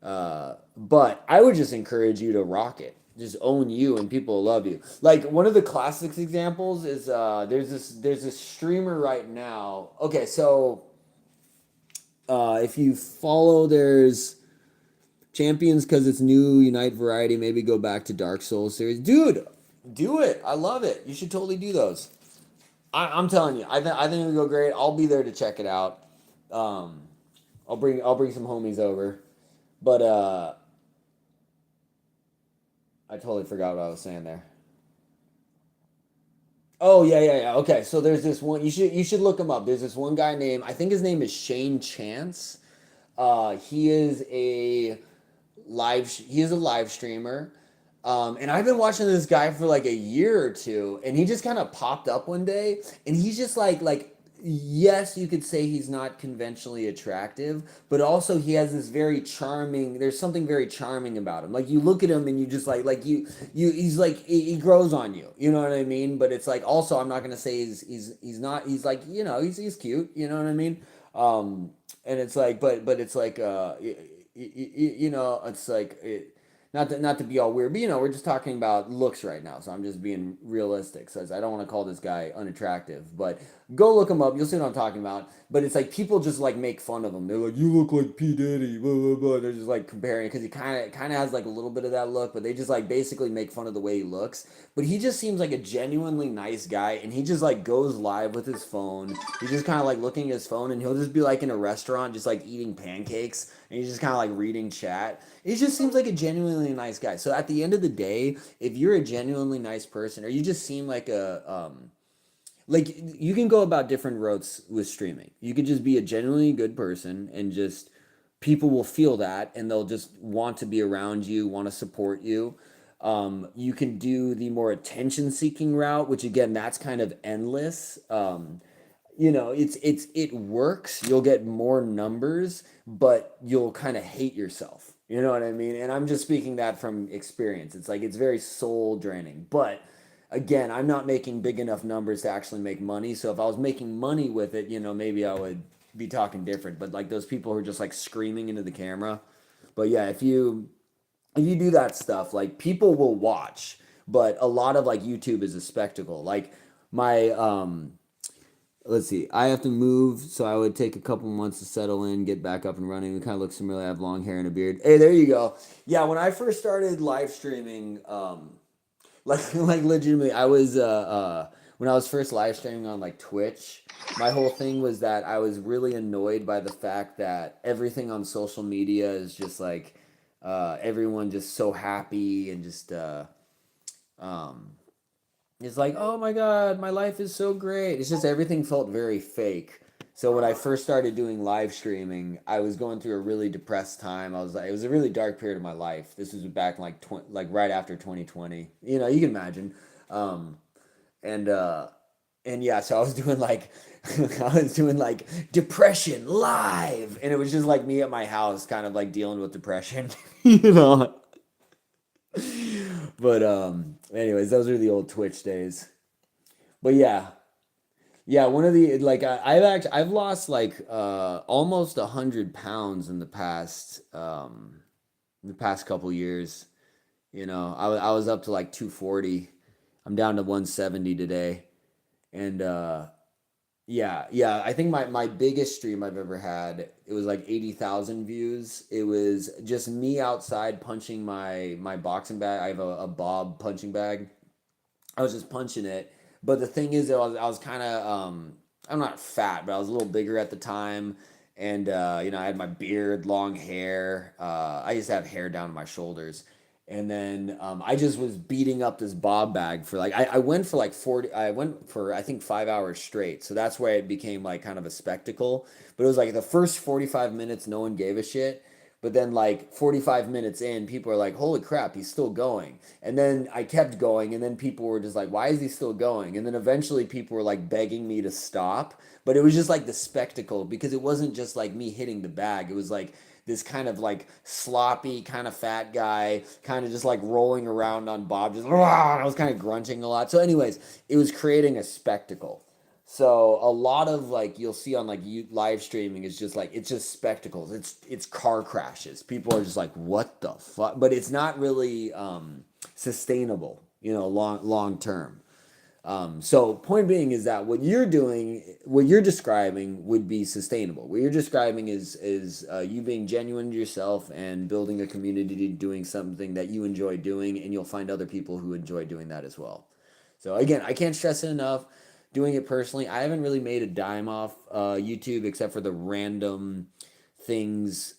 But I would just encourage you to rock it. Just own you and people will love you. Like one of the classic examples is there's this streamer right now. Okay, so if you follow, there's Champions because it's new Unite variety. Maybe go back to Dark Souls series. Dude, do it. I love it. You should totally do those. I'm telling you, I think it'll go great. I'll be there to check it out. Um, I'll bring some homies over. But I totally forgot what I was saying there. Oh yeah, yeah, yeah. Okay, so there's this one. You should look him up. There's this one guy named, I think his name is Shane Chance. He is a live streamer. And I've been watching this guy for like a year or two, and he just kind of popped up one day, and he's just like yes, you could say he's not conventionally attractive, but also he has this very charming. There's something very charming about him. Like you look at him and you just like he's like he grows on you. You know what I mean? But it's like also I'm not gonna say he's not he's like he's cute. You know what I mean? And it's like but it's like it's like not to be all weird, but we're just talking about looks right now, so I'm just being realistic. So I don't want to call this guy unattractive, but go look him up. You'll see what I'm talking about. But it's like people just like make fun of him. They're like, "You look like P Diddy," blah blah blah. They're just like comparing because he kind of has like a little bit of that look, but they just like basically make fun of the way he looks. But he just seems like a genuinely nice guy, and he just like goes live with his phone. He's just kind of like looking at his phone, and he'll just be like in a restaurant, just like eating pancakes, and he's just kind of like reading chat. It just seems like a genuinely nice guy. So at the end of the day, if you're a genuinely nice person, or you just seem like like you can go about different routes with streaming. You could just be a genuinely good person, and just people will feel that, and they'll just want to be around you, want to support you. You can do the more attention seeking route, which again, that's kind of endless. It works. You'll get more numbers, but you'll kind of hate yourself. You know what I mean? And I'm just speaking that from experience. It's like it's very soul draining. But again, I'm not making big enough numbers to actually make money. So if I was making money with it, maybe I would be talking different. But like those people who are just like screaming into the camera. But yeah, if you do that stuff, like people will watch, but a lot of like YouTube is a spectacle. Like my let's see, I have to move, so I would take a couple months to settle in, get back up and running. We kind of look similar. I have long hair and a beard. Hey, there you go. Yeah, when I first started live streaming, like legitimately, I was when I was first live streaming on like Twitch, my whole thing was that I was really annoyed by the fact that everything on social media is just like everyone just so happy and just um it's like, oh my God, my life is so great. It's just everything felt very fake. So when I first started doing live streaming, I was going through a really depressed time. I was like, it was a really dark period of my life. This was back in like right after 2020. You can imagine. Um, and uh, and yeah, so I was doing like I was doing like depression live, and it was just like me at my house, kind of like dealing with depression, you know. But anyways, those are the old Twitch days. But yeah, yeah, one of the like I've lost like almost 100 pounds in the past couple years. I was up to like 240. I'm down to 170 today, and yeah, yeah. I think my biggest stream I've ever had, it was like 80,000 views. It was just me outside punching my boxing bag. I have a Bob punching bag. I was just punching it. But the thing is, I was kind of I'm not fat, but I was a little bigger at the time, and I had my beard, long hair. I used to have hair down to my shoulders, and then I just was beating up this Bob bag for like I went for like 40. I went for I think 5 hours straight. So that's where it became like kind of a spectacle. But it was like the first 45 minutes, no one gave a shit. But then, like 45 minutes in, people are like, "Holy crap, he's still going!" And then I kept going, and then people were just like, "Why is he still going?" And then eventually, people were like begging me to stop. But it was just like the spectacle because it wasn't just like me hitting the bag. It was like this kind of like sloppy, kind of fat guy, kind of just like rolling around on Bob, just "Rah!" I was kind of grunting a lot. So, anyways, it was creating a spectacle. So a lot of like you'll see on like live streaming is just like it's just spectacles. It's car crashes. People are just like, what the fuck? But it's not really sustainable, long term. So point being is that what you're doing, what you're describing would be sustainable. What you're describing is you being genuine to yourself and building a community, doing something that you enjoy doing, and you'll find other people who enjoy doing that as well. So again, I can't stress it enough. doing it personally. I haven't really made a dime off YouTube except for the random things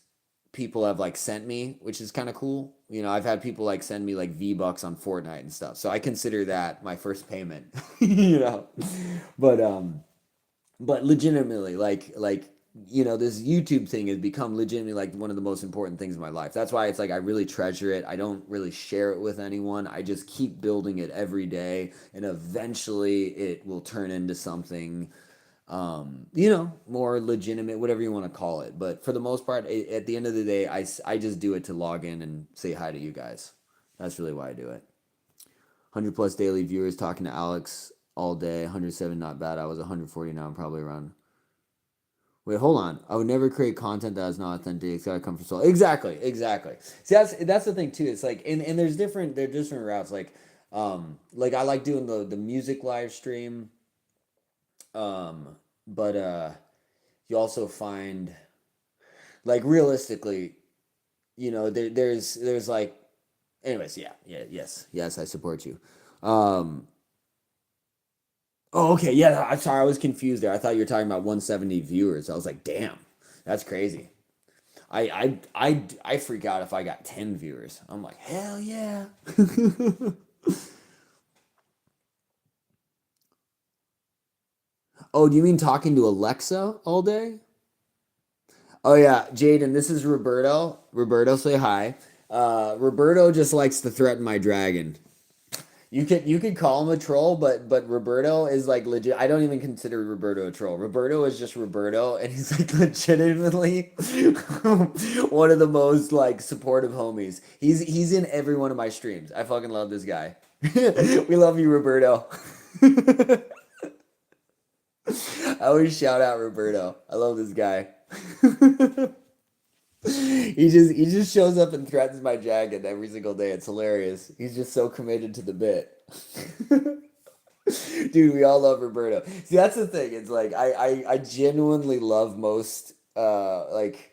people have like sent me, which is kind of cool. You know, I've had people like send me like V-Bucks on Fortnite and stuff. So I consider that my first payment, you know. But legitimately like you know, this YouTube thing has become legitimately like one of the most important things in my life. That's why it's like I really treasure it. I don't really share it with anyone. I just keep building it every day, and eventually it will turn into something you know, more legitimate, whatever you want to call it. But for the most part, at the end of the day, I just do it to log in and say hi to you guys. That's really why I do it. 100 plus daily viewers, talking to Alex all day. 107, not bad. I was 140 now. I'm probably around. Wait, hold on. I would never create content that is not authentic. It's gotta come from soul. Exactly. See, that's the thing too. It's like, and there's different routes. Like I like doing the music live stream. But you also find, like, realistically, you know, there's like, anyways, yes, I support you. Oh, okay, yeah, I'm sorry, I was confused there. I thought you were talking about 170 viewers. I was like, damn, that's crazy. I freak out if I got 10 viewers. I'm like, hell yeah. Oh, do you mean talking to Alexa all day? Oh yeah, Jaden, this is Roberto. Roberto, say hi. Roberto just likes to threaten my dragon. You could call him a troll, but Roberto is like legit. I don't even consider Roberto a troll. Roberto is just Roberto, and he's like legitimately one of the most like supportive homies. He's in every one of my streams. I fucking love this guy. We love you, Roberto. I always shout out Roberto. I love this guy. He just shows up and threatens my dragon every single day. It's hilarious. He's just so committed to the bit. Dude, we all love Roberto. See, that's the thing. It's like I genuinely love most like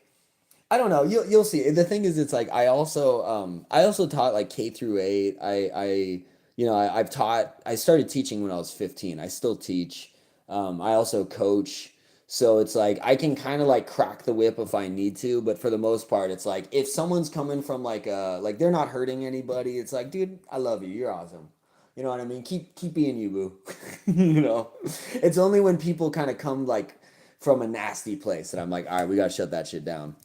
I don't know. You'll see. The thing is, it's like I also taught like K through 8. I've taught. I started teaching when I was 15. I still teach. I also coach. So it's like I can kind of like crack the whip if I need to, but for the most part, it's like if someone's coming from like they're not hurting anybody, it's like, dude, I love you. You're awesome. You know what I mean? Keep being you, boo. You know, it's only when people kind of come like from a nasty place that I'm like, all right, we gotta shut that shit down.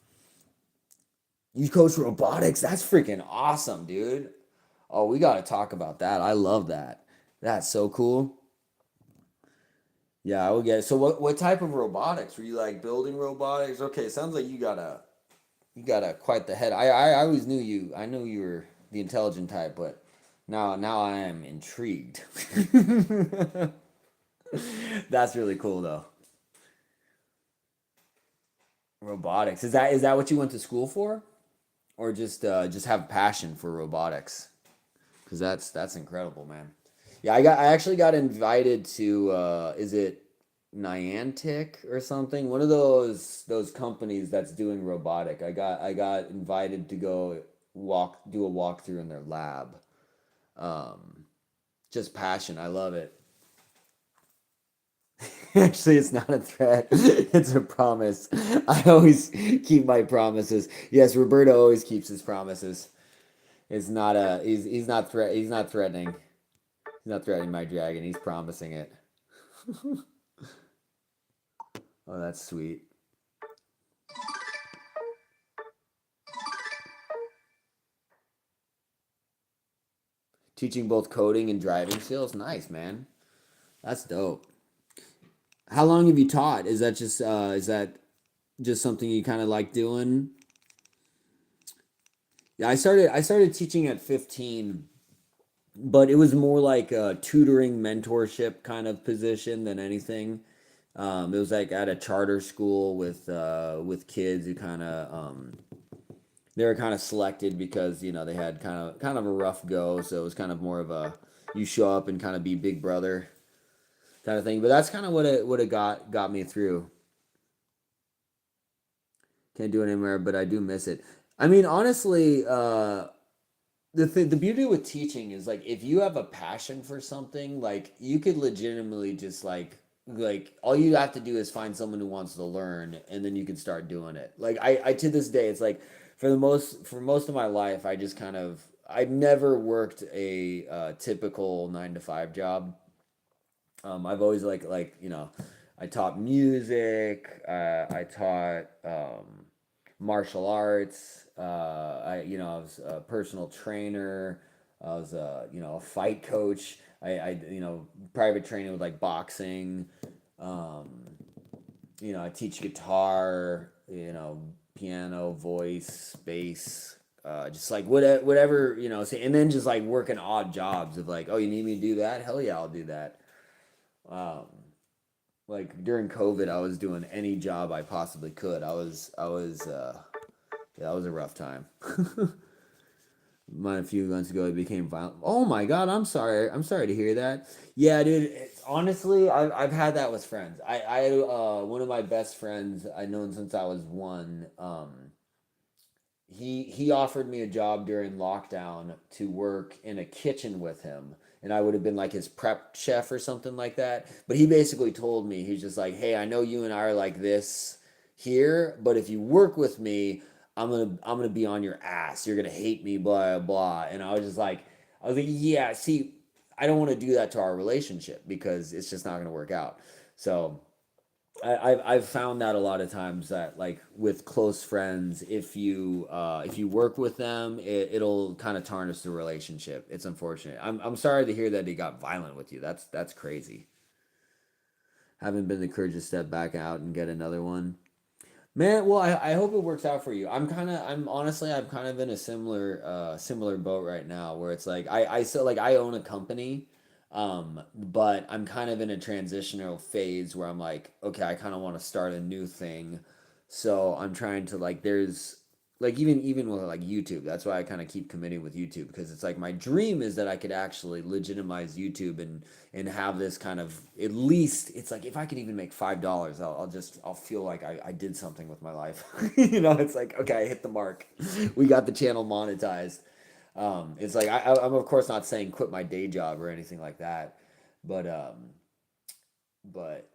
You coach robotics? That's freaking awesome, dude. Oh, we gotta talk about that. I love that. That's so cool. Yeah, I would get it. So what type of robotics? Were you like building robotics? Okay, sounds like you got a quite the head. I always knew you. I knew you were the intelligent type, but now I am intrigued. That's really cool though. Robotics. Is that what you went to school for? Or just have a passion for robotics? Because that's incredible, man. Yeah, I actually got invited to is it Niantic or something? One of those companies that's doing robotic. I got invited to go do a walkthrough in their lab. Um, just passion. I love it. Actually, it's not a threat. It's a promise. I always keep my promises. Yes, Roberto always keeps his promises. It's not a he's not threatening. He's not threatening my dragon. He's promising it. Oh, that's sweet. Teaching both coding and driving skills. Nice, man. That's dope. How long have you taught? Is that just something you kind of like doing? Yeah, I started teaching at 15, but it was more like a tutoring mentorship kind of position than anything. It was like at a charter school with kids who kind of they were kind of selected because they had kind of a rough go, so it was kind of more of a you show up and kind of be big brother kind of thing. But that's kind of what it got me through. Can't do it anymore, but I do miss it. I mean, honestly, the beauty with teaching is like if you have a passion for something, like you could legitimately just like all you have to do is find someone who wants to learn, and then you can start doing it. Like I to this day, it's like for most of my life, I just kind of I've never worked a typical 9 to 5 job. I've always I taught music. I taught martial arts. I was a personal trainer. I was a fight coach. I private training with like boxing. Um, I teach guitar. Piano, voice, bass. Just like whatever say, and then just like working odd jobs of like, oh, you need me to do that? Hell yeah, I'll do that. Um, like during COVID, I was doing any job I possibly could. Yeah, that was a rough time. Mine a few months ago, it became violent. Oh my God, I'm sorry. I'm sorry to hear that. Yeah, dude. Honestly, I've had that with friends. One of my best friends I've known since I was one. He offered me a job during lockdown to work in a kitchen with him, and I would have been like his prep chef or something like that. But he basically told me, he's just like, hey, I know you and I are like this here, but if you work with me, I'm gonna be on your ass. You're gonna hate me, blah blah. And I was like, yeah, see, I don't want to do that to our relationship because it's just not gonna work out. So I've found that a lot of times that like with close friends, if you work with them, it'll kind of tarnish the relationship. It's unfortunate. I'm sorry to hear that he got violent with you. That's crazy. Haven't been the courage to step back out and get another one. Man, well, I hope it works out for you. I'm kind of in a similar boat right now where it's like I own a company, but I'm kind of in a transitional phase where I'm like, okay, I kind of want to start a new thing. So I'm trying to like there's like even with like YouTube, that's why I kind of keep committing with YouTube because it's like my dream is that I could actually legitimize YouTube and have this kind of at least it's like if I can even make $5, I'll feel like I did something with my life. It's like okay, I hit the mark. We got the channel monetized. It's like I'm of course not saying quit my day job or anything like that, but but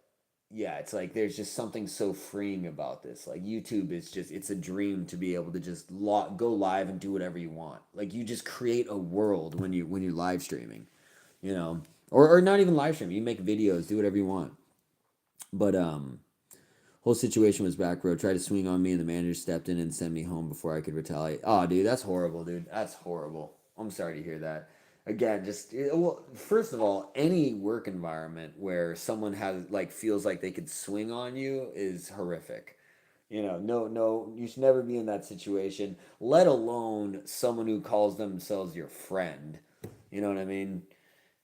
yeah, it's like there's just something so freeing about this. Like YouTube is just it's a dream to be able to just go live and do whatever you want. Like you just create a world when you're live streaming, or not even live streaming. You make videos, do whatever you want. But whole situation was back row. Tried to swing on me, and the manager stepped in and sent me home before I could retaliate. Oh, dude, that's horrible, dude. That's horrible. I'm sorry to hear that. Again, well, first of all, any work environment where someone has like feels like they could swing on you is horrific. No, you should never be in that situation, let alone someone who calls themselves your friend. You know what I mean?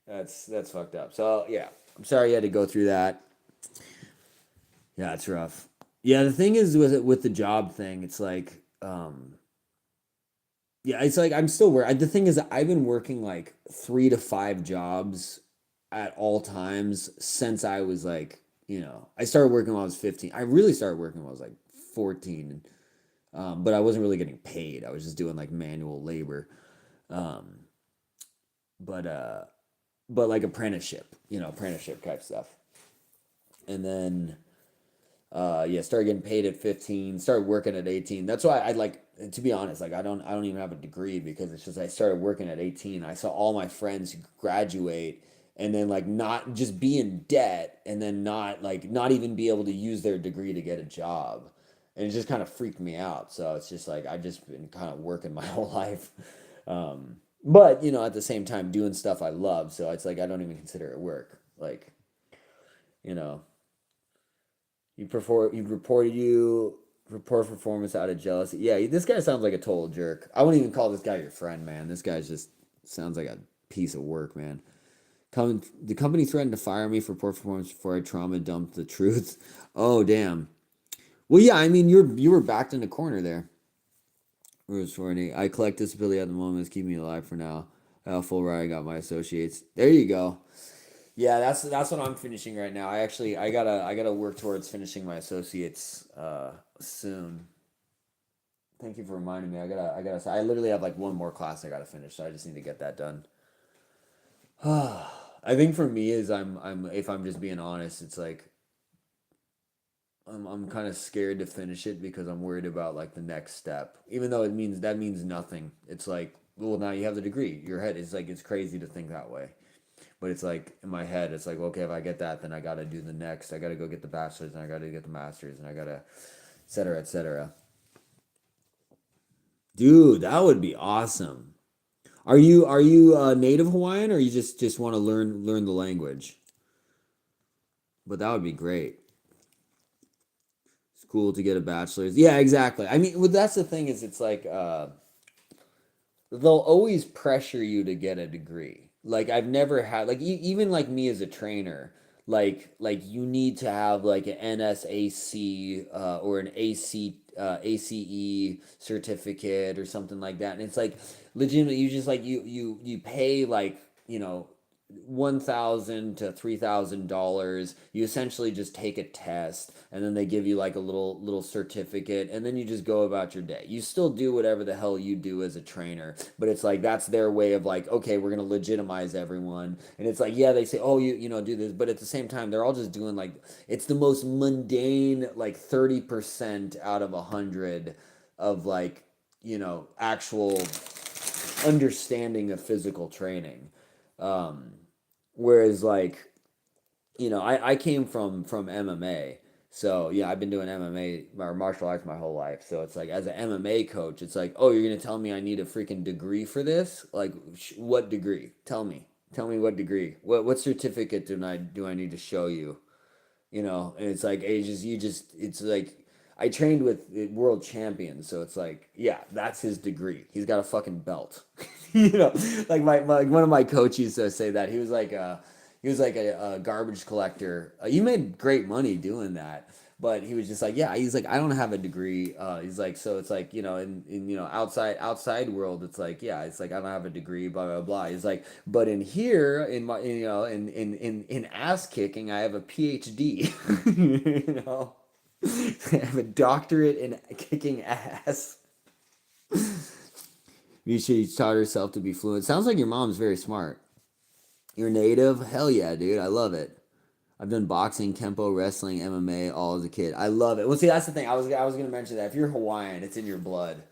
That's fucked up. So yeah, I'm sorry you had to go through that. Yeah, it's rough. Yeah, the thing is with the job thing, it's like, yeah, it's like I'm still working. The thing is, I've been working like 3 to 5 jobs at all times since I was like, I started working when I was 15. I really started working when I was like 14, but I wasn't really getting paid. I was just doing like manual labor, um, but like apprenticeship type stuff, and then. Yeah, started getting paid at 15, started working at 18. That's why I like to be honest, like I don't even have a degree because it's just I started working at 18. I saw all my friends graduate and then like not just be in debt and then not even be able to use their degree to get a job. And it just kind of freaked me out. So it's just like I've just been kind of working my whole life. But at the same time doing stuff I love, so it's like I don't even consider it work. Like, you know, you report performance out of jealousy. Yeah, this guy sounds like a total jerk. I wouldn't even call this guy your friend, man. This guy just sounds like a piece of work, man. The company threatened to fire me for poor performance before I trauma dumped the truth. Oh damn. Well, yeah, I mean you were backed in a corner there. Rose 40. I collect disability at the moment. It's keeping me alive for now. Full ride. I got my associates. There you go. Yeah, that's what I'm finishing right now. I gotta work towards finishing my associates soon. Thank you for reminding me. I literally have like one more class I gotta finish, so I just need to get that done. I think for me is if I'm just being honest, it's like I'm kind of scared to finish it because I'm worried about like the next step. Even though that means nothing. It's like, well, now you have the degree. Your head is like it's crazy to think that way. But it's like in my head, it's like, okay, if I get that, then I gotta do the next. I gotta go get the bachelor's and I gotta get the master's and I gotta, et cetera, et cetera. Dude, that would be awesome. Are you native Hawaiian or you just want to learn the language? But that would be great. It's cool to get a bachelor's. Yeah, exactly. I mean, well, that's the thing is it's like they'll always pressure you to get a degree. Like I've never had like even like me as a trainer, like you need to have like an NSAC or an ACE certificate or something like that. And it's like legitimately you just like you pay like, you know, $1,000 to $3,000. You essentially just take a test and then they give you like a little certificate and then you just go about your day. You still do whatever the hell you do as a trainer, but it's like that's their way of like, okay, we're gonna legitimize everyone. And it's like, yeah, they say, oh, you know, do this, but at the same time, they're all just doing like it's the most mundane, like 30% out of 100 of like, you know, actual understanding of physical training. Whereas like, you know, I came from MMA. So yeah, I've been doing MMA or martial arts my whole life. So it's like as an MMA coach, it's like, oh, you're gonna tell me I need a freaking degree for this? Like, what degree? Tell me. Tell me what degree. What certificate do I need to show you? You know, and it's like it's like I trained with world champions, so it's like, yeah, that's his degree. He's got a fucking belt. You know, like my one of my coaches used to say that he was like a garbage collector. You made great money doing that, but he was just like, yeah, he's like, I don't have a degree. He's like, so it's like, you know, in you know outside world, it's like, yeah, it's like I don't have a degree, blah blah blah. He's like, but in here, in my, you know, in ass kicking, I have a PhD. You know, I have a doctorate in kicking ass. She taught herself to be fluent. Sounds like your mom's very smart. You're native? Hell yeah, dude. I love it. I've done boxing, kempo, wrestling, MMA all as a kid. I love it. Well, see, that's the thing. I was gonna mention that if you're Hawaiian, it's in your blood.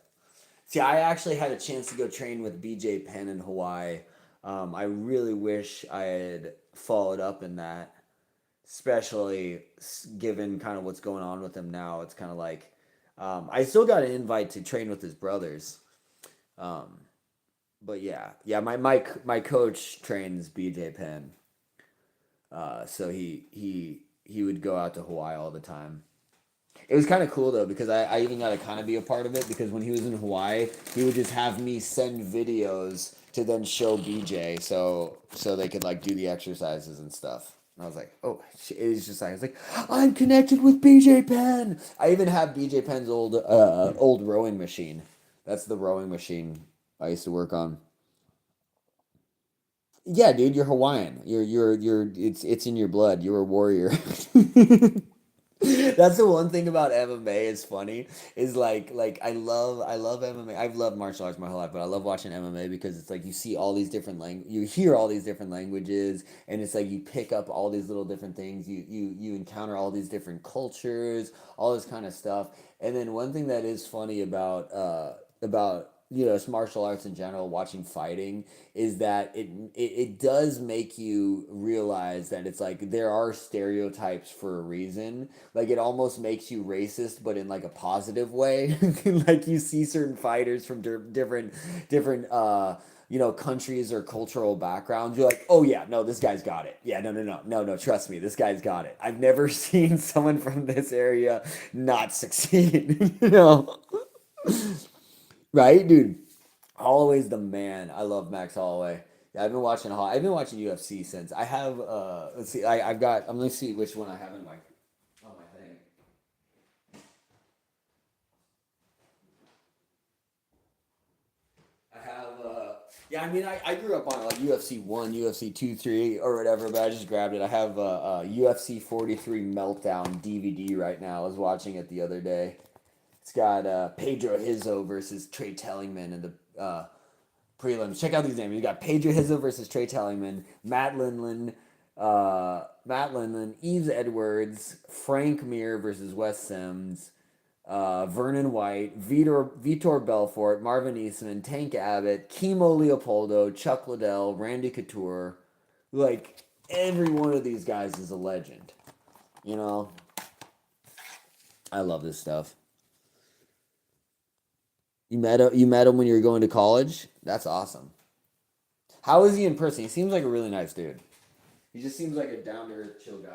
See, I actually had a chance to go train with BJ Penn in Hawaii. I really wish I had followed up in that, especially given kind of what's going on with him now. It's kind of like I still got an invite to train with his brothers. Um, but yeah, my coach trains BJ Penn. So he would go out to Hawaii all the time. It was kind of cool though because I even got to kind of be a part of it because when he was in Hawaii, he would just have me send videos to then show BJ so they could like do the exercises and stuff. And I was like, oh, it was just like I was like, I'm connected with BJ Penn. I even have BJ Penn's old rowing machine. That's the rowing machine I used to work on. Yeah, dude, you're Hawaiian. You're it's in your blood. You're a warrior. That's the one thing about MMA is funny is like I love MMA. I've loved martial arts my whole life, but I love watching MMA because it's like you see all these different you hear all these different languages, and it's like you pick up all these little different things. You encounter all these different cultures, all this kind of stuff. And then one thing that is funny about you know, it's martial arts in general, watching fighting, is that it does make you realize that it's like there are stereotypes for a reason. Like it almost makes you racist, but in like a positive way. Like you see certain fighters from different you know, countries or cultural backgrounds. You're like, oh yeah, no, this guy's got it. Yeah, no, trust me, this guy's got it. I've never seen someone from this area not succeed. You know. Right, dude. Holloway's the man. I love Max Holloway. Yeah, I've been watching UFC since. I have let's see, I've got I'm gonna see which one I have in my on my thing. I have yeah, I mean I grew up on like UFC 1, UFC 2, 3 or whatever, but I just grabbed it. I have UFC 43 Meltdown DVD right now. I was watching it the other day. It's got Pedro Hizzo versus Trey Tellingman in the prelims. Check out these names. You got Pedro Hizzo versus Trey Tellingman, Matt Lindland, Eves Edwards, Frank Mir versus Wes Sims, Vernon White, Vitor Belfort, Marvin Eastman, Tank Abbott, Kimo Leopoldo, Chuck Liddell, Randy Couture. Like, every one of these guys is a legend. You know? I love this stuff. You met him when you were going to college? That's awesome. How is he in person? He seems like a really nice dude. He just seems like a down-to-earth, chill guy.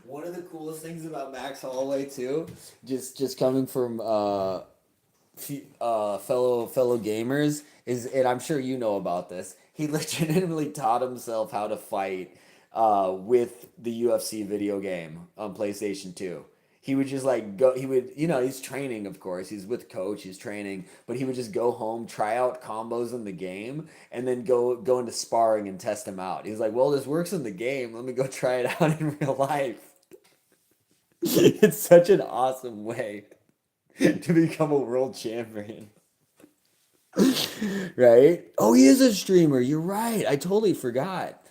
One of the coolest things about Max Holloway too, just coming from fellow gamers, is, and I'm sure you know about this, he legitimately taught himself how to fight with the UFC video game on PlayStation 2. He would just like go, he's training, of course, he's with coach, he's training, but he would just go home, try out combos in the game, and then go into sparring and test them out. He's like, well, this works in the game, let me go try it out in real life. It's such an awesome way to become a world champion. Right? Oh, he is a streamer. You're right. I totally forgot.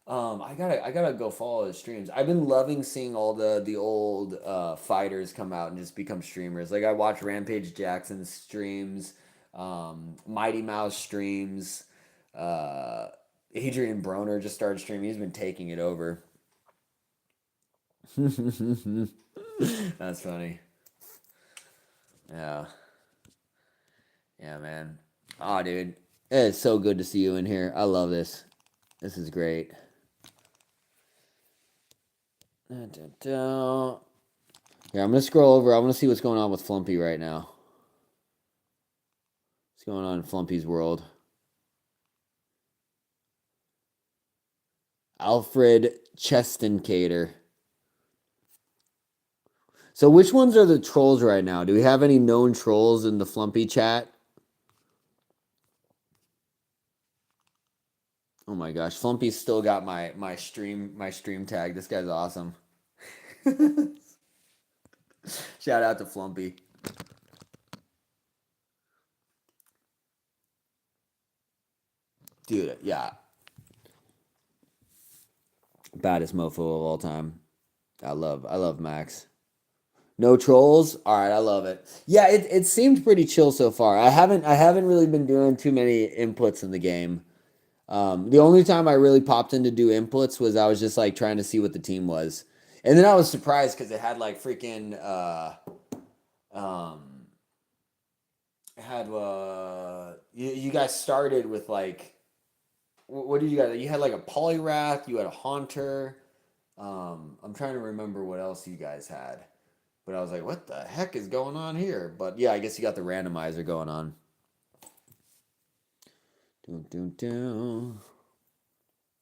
I gotta go follow his streams. I've been loving seeing all the old fighters come out and just become streamers. Like I watch Rampage Jackson's streams, Mighty Mouse streams, Adrian Broner just started streaming. He's been taking it over. That's funny. Yeah. Yeah, man. Oh, dude. It is so good to see you in here. I love this. This is great. Here, I'm going to scroll over. I want to see what's going on with Flumpy right now. What's going on in Flumpy's world? Alfred Chestencater. So which ones are the trolls right now? Do we have any known trolls in the Flumpy chat? Oh my gosh, Flumpy's still got my stream tag. This guy's awesome. Shout out to Flumpy. Dude, yeah. Baddest mofo of all time. I love Max. No trolls? Alright, I love it. Yeah, it seemed pretty chill so far. I haven't really been doing too many inputs in the game. The only time I really popped in to do inputs was I was just like trying to see what the team was. And then I was surprised because it had like freaking you guys started with like what did you guys, you had like a Polyrath, you had a Haunter. I'm trying to remember what else you guys had. But I was like, what the heck is going on here? But yeah, I guess you got the randomizer going on.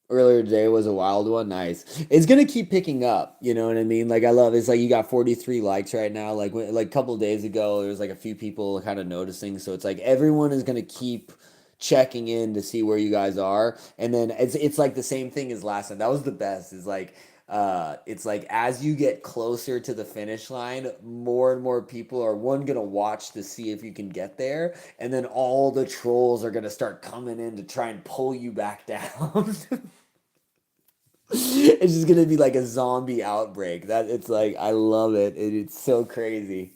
Earlier today was a wild one. Nice. It's gonna keep picking up. You know what I mean? Like I love. It's like you got 43 likes right now. Like a couple of days ago, there was like a few people kind of noticing. So it's like everyone is gonna keep checking in to see where you guys are, and then it's like the same thing as last time. That was the best. It's like as you get closer to the finish line, more and more people are gonna watch to see if you can get there, and then all the trolls are gonna start coming in to try and pull you back down. It's just gonna be like a zombie outbreak. It's like I love it. It's so crazy.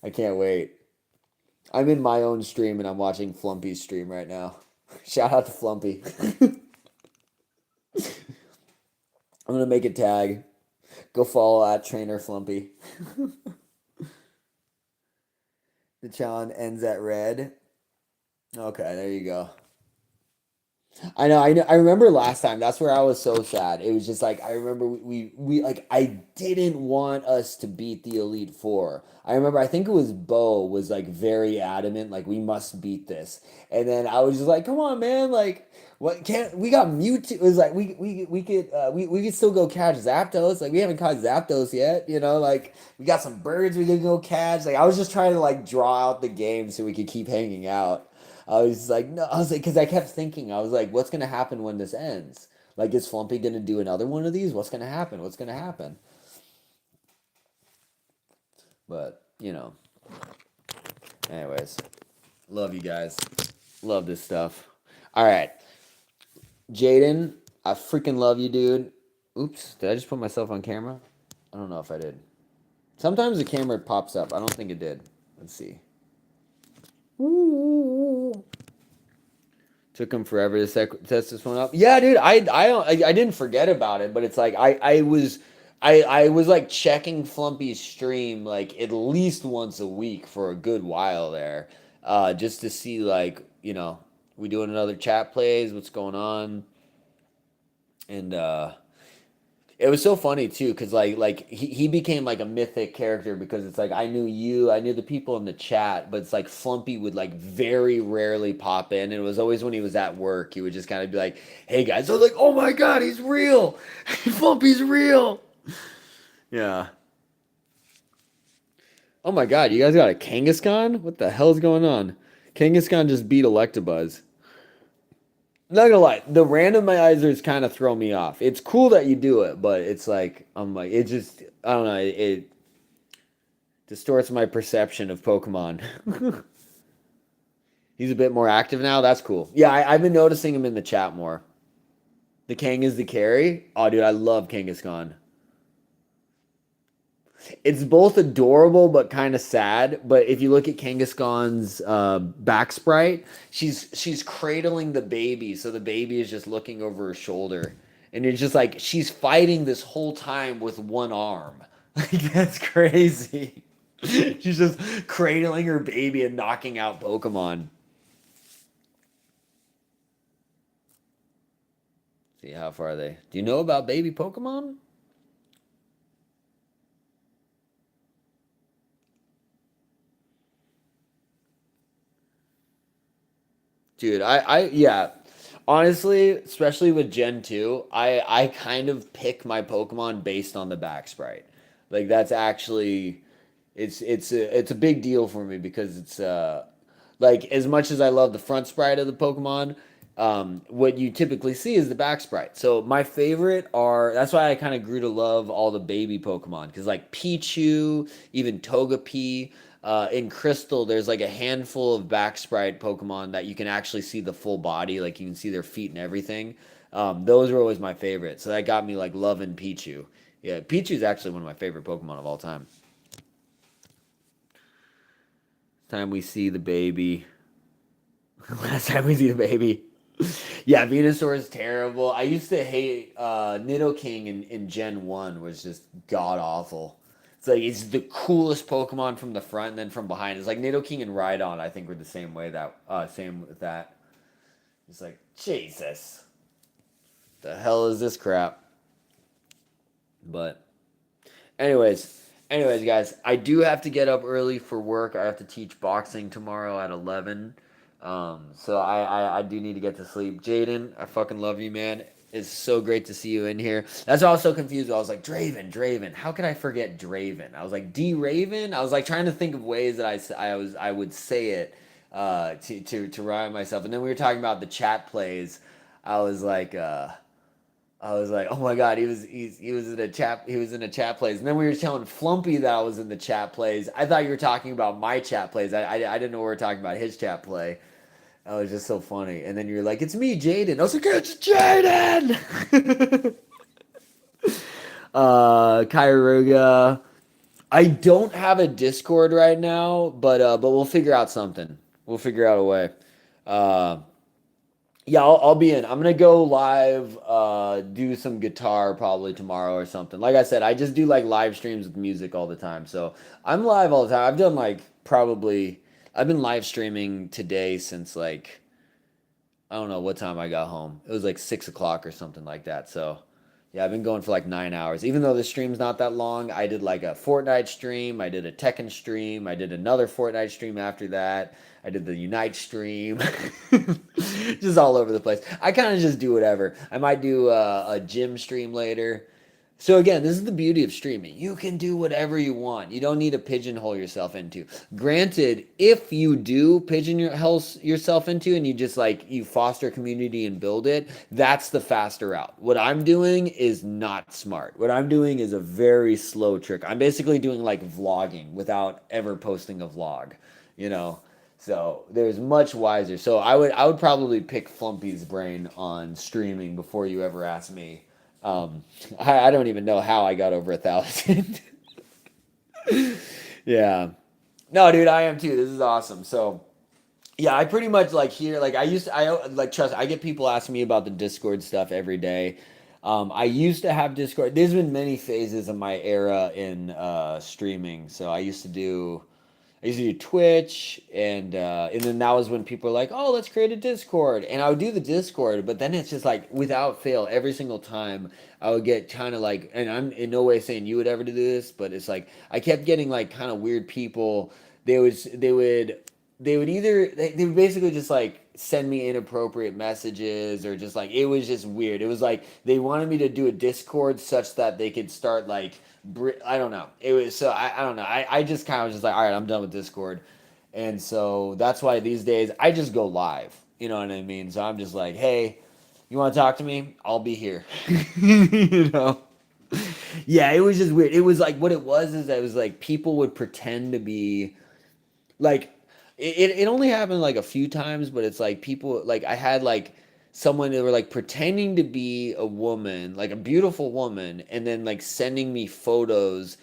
I can't wait. I'm in my own stream and I'm watching Flumpy's stream right now. Shout out to Flumpy. I'm gonna make a tag. Go follow at Trainer Flumpy. The challenge ends at red. Okay, there you go. I know. I remember last time. That's where I was so sad. It was just like I remember we like I didn't want us to beat the Elite Four. I remember I think it was Bo was like very adamant, like we must beat this. And then I was just like, come on, man, like what can't we got Mewtwo? It was like we could still go catch Zapdos. Like we haven't caught Zapdos yet, you know, like we got some birds we could go catch. Like I was just trying to like draw out the game so we could keep hanging out. I was like, no, I was like, because I kept thinking, I was like, what's going to happen when this ends? Like, is Flumpy gonna do another one of these? What's gonna happen? What's gonna happen? But, anyways, love you guys. Love this stuff. All right. Jaden, I freaking love you, dude. Oops, did I just put myself on camera? I don't know if I did. Sometimes the camera pops up. I don't think it did. Let's see. Ooh. Took him forever to set this one up. Yeah, dude, I didn't forget about it, but it's like I was like checking Flumpy's stream like at least once a week for a good while there, just to see like we doing another chat plays, what's going on, and it was so funny too, because like he became like a mythic character because it's like I knew you, I knew the people in the chat, but it's like Flumpy would like very rarely pop in, and it was always when he was at work. He would just kind of be like, "Hey guys," I was like, "Oh my god, he's real! Flumpy's real!" Yeah. Oh my god, you guys got a Kangaskhan? What the hell's going on? Kangaskhan just beat Electabuzz. Not gonna lie, the randomizers kind of throw me off. It's cool that you do it, but it's like I'm like it just I don't know, it distorts my perception of Pokemon. He's a bit more active now. That's cool. Yeah, I've been noticing him in the chat more. The Kang is the carry. Oh, dude, I love Kangaskhan. It's both adorable but kind of sad. But if you look at Kangaskhan's back sprite, she's cradling the baby, so the baby is just looking over her shoulder, and it's just like she's fighting this whole time with one arm. Like that's crazy. She's just cradling her baby and knocking out Pokemon. See how far are they? Do you know about baby Pokemon? Dude, yeah. Honestly, especially with Gen 2, I kind of pick my Pokemon based on the back sprite. Like that's actually it's a big deal for me because it's like as much as I love the front sprite of the Pokemon, what you typically see is the back sprite. So my favorite are that's why I kind of grew to love all the baby Pokemon because like Pichu, even Togepi. In Crystal, there's like a handful of back sprite Pokemon that you can actually see the full body, like you can see their feet and everything. Those are always my favorite. So that got me like loving Pichu. Yeah, Pichu is actually one of my favorite Pokemon of all time. Time we see the baby. Last time we see the baby. Yeah, Venusaur is terrible. I used to hate Nidoking in Gen 1 was just god awful. It's like it's the coolest Pokemon from the front and then from behind. It's like Nidoking and Rhydon, I think, were the same way that same with that. It's like, Jesus. The hell is this crap? But anyways, guys, I do have to get up early for work. I have to teach boxing tomorrow at 11. So I do need to get to sleep. Jaden, I fucking love you, man. It's so great to see you in here. That's why I was so confused. I was like, Draven. How could I forget Draven? I was like, D-Raven? I was like trying to think of ways that I would say it to rhyme myself. And then we were talking about the chat plays. I was like, oh my god, he was in a chat plays. And then we were telling Flumpy that I was in the chat plays. I thought you were talking about my chat plays. I didn't know we were talking about his chat play. That was just so funny. And then you're like, it's me, Jaden. I was like, it's Jaden! Kyruga. I don't have a Discord right now, but we'll figure out something. We'll figure out a way. Yeah, I'll be in. I'm gonna go live, do some guitar probably tomorrow or something. Like I said, I just do like live streams with music all the time. So I'm live all the time. I've done like probably I've been live streaming today since like I don't know what time I got home. It was like 6 o'clock or something like that. So yeah, I've been going for like 9 hours. Even though the stream's not that long, I did like a Fortnite stream, I did a Tekken stream, I did another Fortnite stream after that. I did the Unite stream. Just all over the place. I kind of just do whatever. I might do a gym stream later. So again, this is the beauty of streaming. You can do whatever you want. You don't need to pigeonhole yourself into. Granted, if you do pigeonhole yourself into and you just like you foster community and build it, that's the faster route. What I'm doing is not smart. What I'm doing is a very slow trick. I'm basically doing like vlogging without ever posting a vlog, you know. So there's much wiser. So I would probably pick Flumpy's brain on streaming before you ever ask me. I don't even know how I got over 1,000. Yeah. No, dude, I am too. This is awesome. So, yeah, I pretty much like here, like I like trust. I get people asking me about the Discord stuff every day. I used to have Discord. There's been many phases of my era in streaming. So I used to do Twitch, and then that was when people were like, "Oh, let's create a Discord," and I would do the Discord, but then it's just like without fail, every single time I would get kind of like, and I'm in no way saying you would ever do this, but it's like I kept getting like kind of weird people. They would basically just like send me inappropriate messages or just like it was just weird. It was like they wanted me to do a Discord such that they could start like I don't know. It was so I don't know. I just kind of was just like, all right, I'm done with Discord. And so that's why these days I just go live. You know what I mean? So I'm just like, hey, you want to talk to me? I'll be here. You know? Yeah, it was just weird. It was like what it was is that it was like people would pretend to be like it only happened like a few times, but it's like people like I had like someone that were like pretending to be a woman, like a beautiful woman, and then like sending me photos,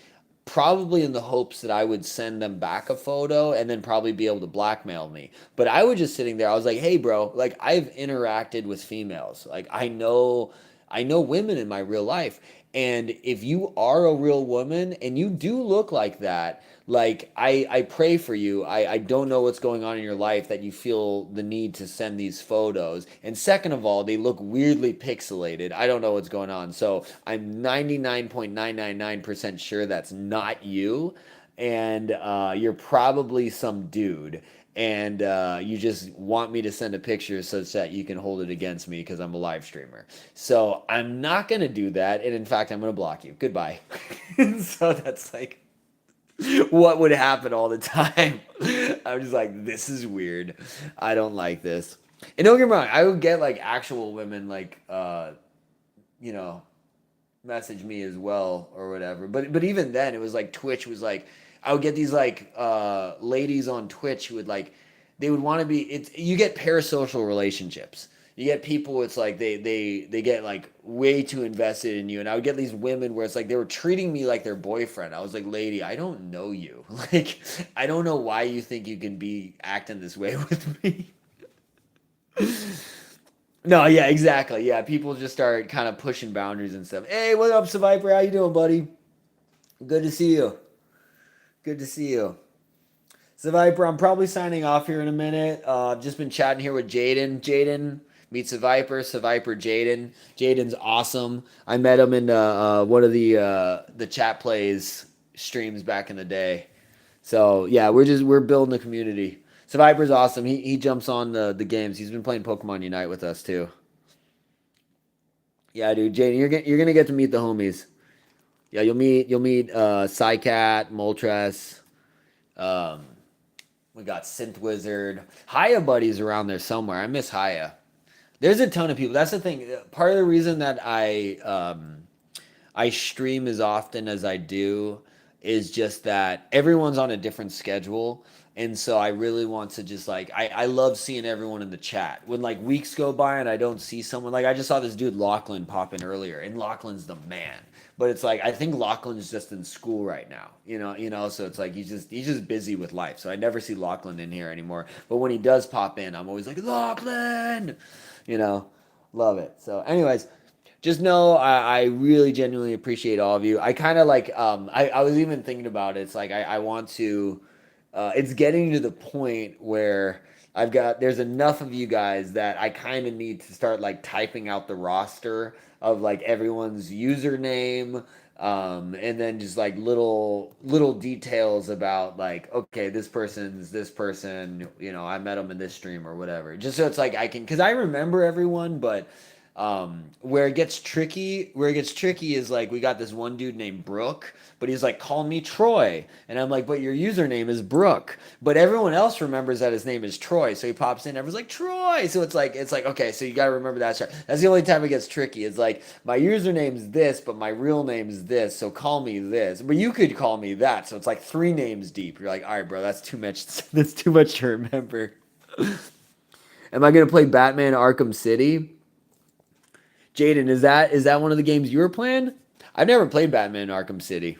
probably in the hopes that I would send them back a photo and then probably be able to blackmail me. But I was just sitting there, I was like, hey bro, like I've interacted with females. Like I know women in my real life. And if you are a real woman and you do look like that, like I pray for you. I don't know what's going on in your life that you feel the need to send these photos. And second of all, they look weirdly pixelated. I don't know what's going on. So I'm 99.999% sure that's not you. And you're probably some dude. And you just want me to send a picture such that you can hold it against me because I'm a live streamer. So I'm not going to do that. And in fact, I'm going to block you. Goodbye. So that's like what would happen all the time. I'm just like, this is weird. I don't like this. And don't get me wrong, I would get like actual women like you know, message me as well or whatever. But even then it was like Twitch was like I would get these like ladies on Twitch who would like they would want to be it's you get parasocial relationships. You get people it's like they get like way too invested in you and I would get these women where it's like they were treating me like their boyfriend. I was like, "Lady, I don't know you. Like I don't know why you think you can be acting this way with me." No, yeah, exactly. Yeah, people just start kind of pushing boundaries and stuff. Hey, what up, Survivor? How you doing, buddy? Good to see you. Good to see you. Survivor, I'm probably signing off here in a minute. I've just been chatting here with Jaden. Jaden, meet Survivor. Survivor Jaden. Jaden's awesome. I met him in one of the chat plays streams back in the day. So yeah, we're building a community. Survivor's awesome. He jumps on the games. He's been playing Pokemon Unite with us too. Yeah, dude, Jaden, you're gonna get to meet the homies. Yeah, you'll meet Psycat, Moltres. Um, we got Synth Wizard. Haya buddies around there somewhere. I miss Haya. There's a ton of people. That's the thing. Part of the reason that I stream as often as I do is just that everyone's on a different schedule. And so I really want to just like I love seeing everyone in the chat. When like weeks go by and I don't see someone like I just saw this dude Lachlan pop in earlier, and Lachlan's the man. But it's like I think Lachlan's just in school right now. So it's like he's just busy with life. So I never see Lachlan in here anymore. But when he does pop in, I'm always like, Lachlan, you know, love it. So anyways, just know I really genuinely appreciate all of you. I kind of like I was even thinking about it. It's like I want to it's getting to the point where there's enough of you guys that I kind of need to start like typing out the roster of like everyone's username and then just like little details about like okay, this person's this person, I met them in this stream or whatever, just so it's like I can because I remember everyone, but Where it gets tricky is like we got this one dude named Brooke, but he's like, call me Troy. And I'm like, but your username is Brooke. But everyone else remembers that his name is Troy. So he pops in, everyone's like, Troy. So it's like, okay, so you gotta remember that. That's the only time it gets tricky. It's like, my username's this, but my real name's this, so call me this. But you could call me that. So it's like 3 names deep. You're like, all right, bro, that's too much. That's too much to remember. Am I gonna play Batman Arkham City? Jaden, is that one of the games you were playing? I've never played Batman Arkham City.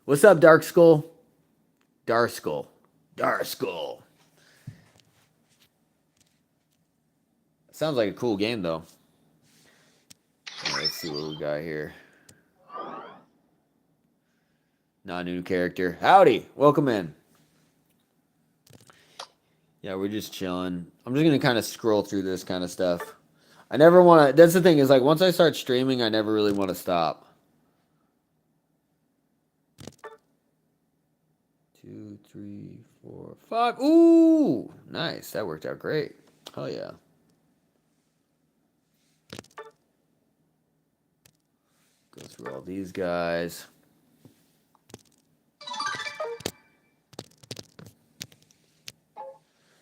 What's up, Dark Skull? Dark Skull. Dark Skull. Sounds like a cool game, though. All right, let's see what we got here. Not a new character. Howdy. Welcome in. Yeah, we're just chilling. I'm just going to kind of scroll through this kind of stuff. I never want to... That's the thing, is like once I start streaming, I never really want to stop. 2, 3, 4, 5. Ooh! Nice. That worked out great. Hell yeah. Go through all these guys.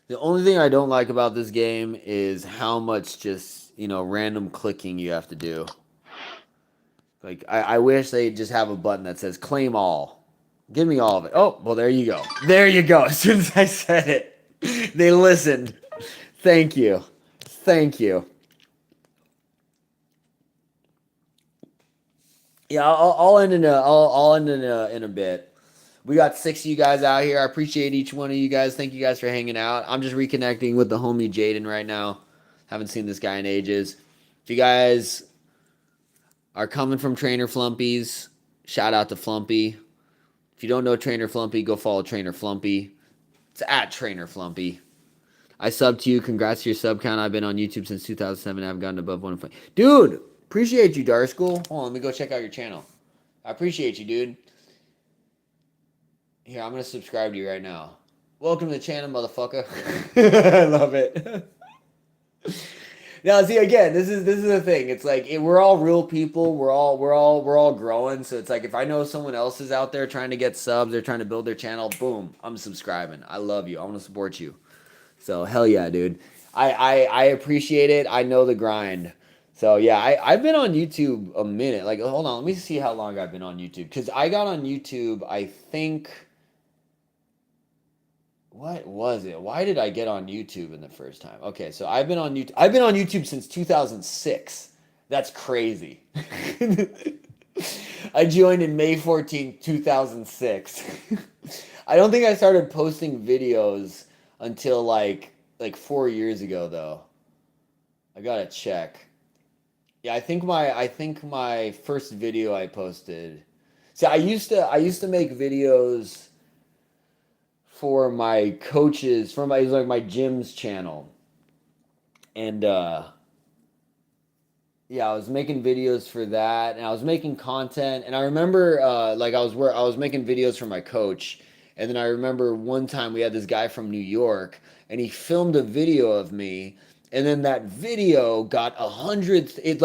The only thing I don't like about this game is how much just, random clicking you have to do. Like, I wish they just have a button that says claim all. Give me all of it. Oh, well, there you go. There you go. As soon as I said it, they listened. Thank you. Thank you. Yeah, I'll end in a bit. We got 6 of you guys out here. I appreciate each one of you guys. Thank you guys for hanging out. I'm just reconnecting with the homie Jaden right now. Haven't seen this guy in ages. If you guys are coming from Trainer Flumpies, shout out to Flumpy. If you don't know Trainer Flumpy, go follow Trainer Flumpy. It's at Trainer Flumpy. I subbed to you. Congrats to your sub count. I've been on YouTube since 2007. I haven't gotten above 1. Dude, appreciate you, Dark School. Hold on, let me go check out your channel. I appreciate you, dude. Here, I'm going to subscribe to you right now. Welcome to the channel, motherfucker. I love it. Now, see, again, this is the thing. It's like we're all real people. We're all growing. So it's like if I know someone else is out there trying to get subs, they're trying to build their channel, boom, I'm subscribing. I love you. I want to support you. So hell yeah, dude. I appreciate it. I know the grind. So yeah, I've been on YouTube a minute. Like, hold on, let me see how long I've been on YouTube. Because I got on YouTube, I think. What was it? Why did I get on YouTube in the first time? Okay, so I've been on YouTube. I've been on YouTube since 2006. That's crazy. I joined in May 14th, 2006. I don't think I started posting videos until like 4 years ago though. I gotta check. Yeah, I think my first video I posted. See, I used to make videos for my coaches, it was like my gym's channel. And yeah, I was making videos for that, and I was making content. And I remember I was making videos for my coach. And then I remember one time we had this guy from New York, and he filmed a video of me. And then that video got 100. It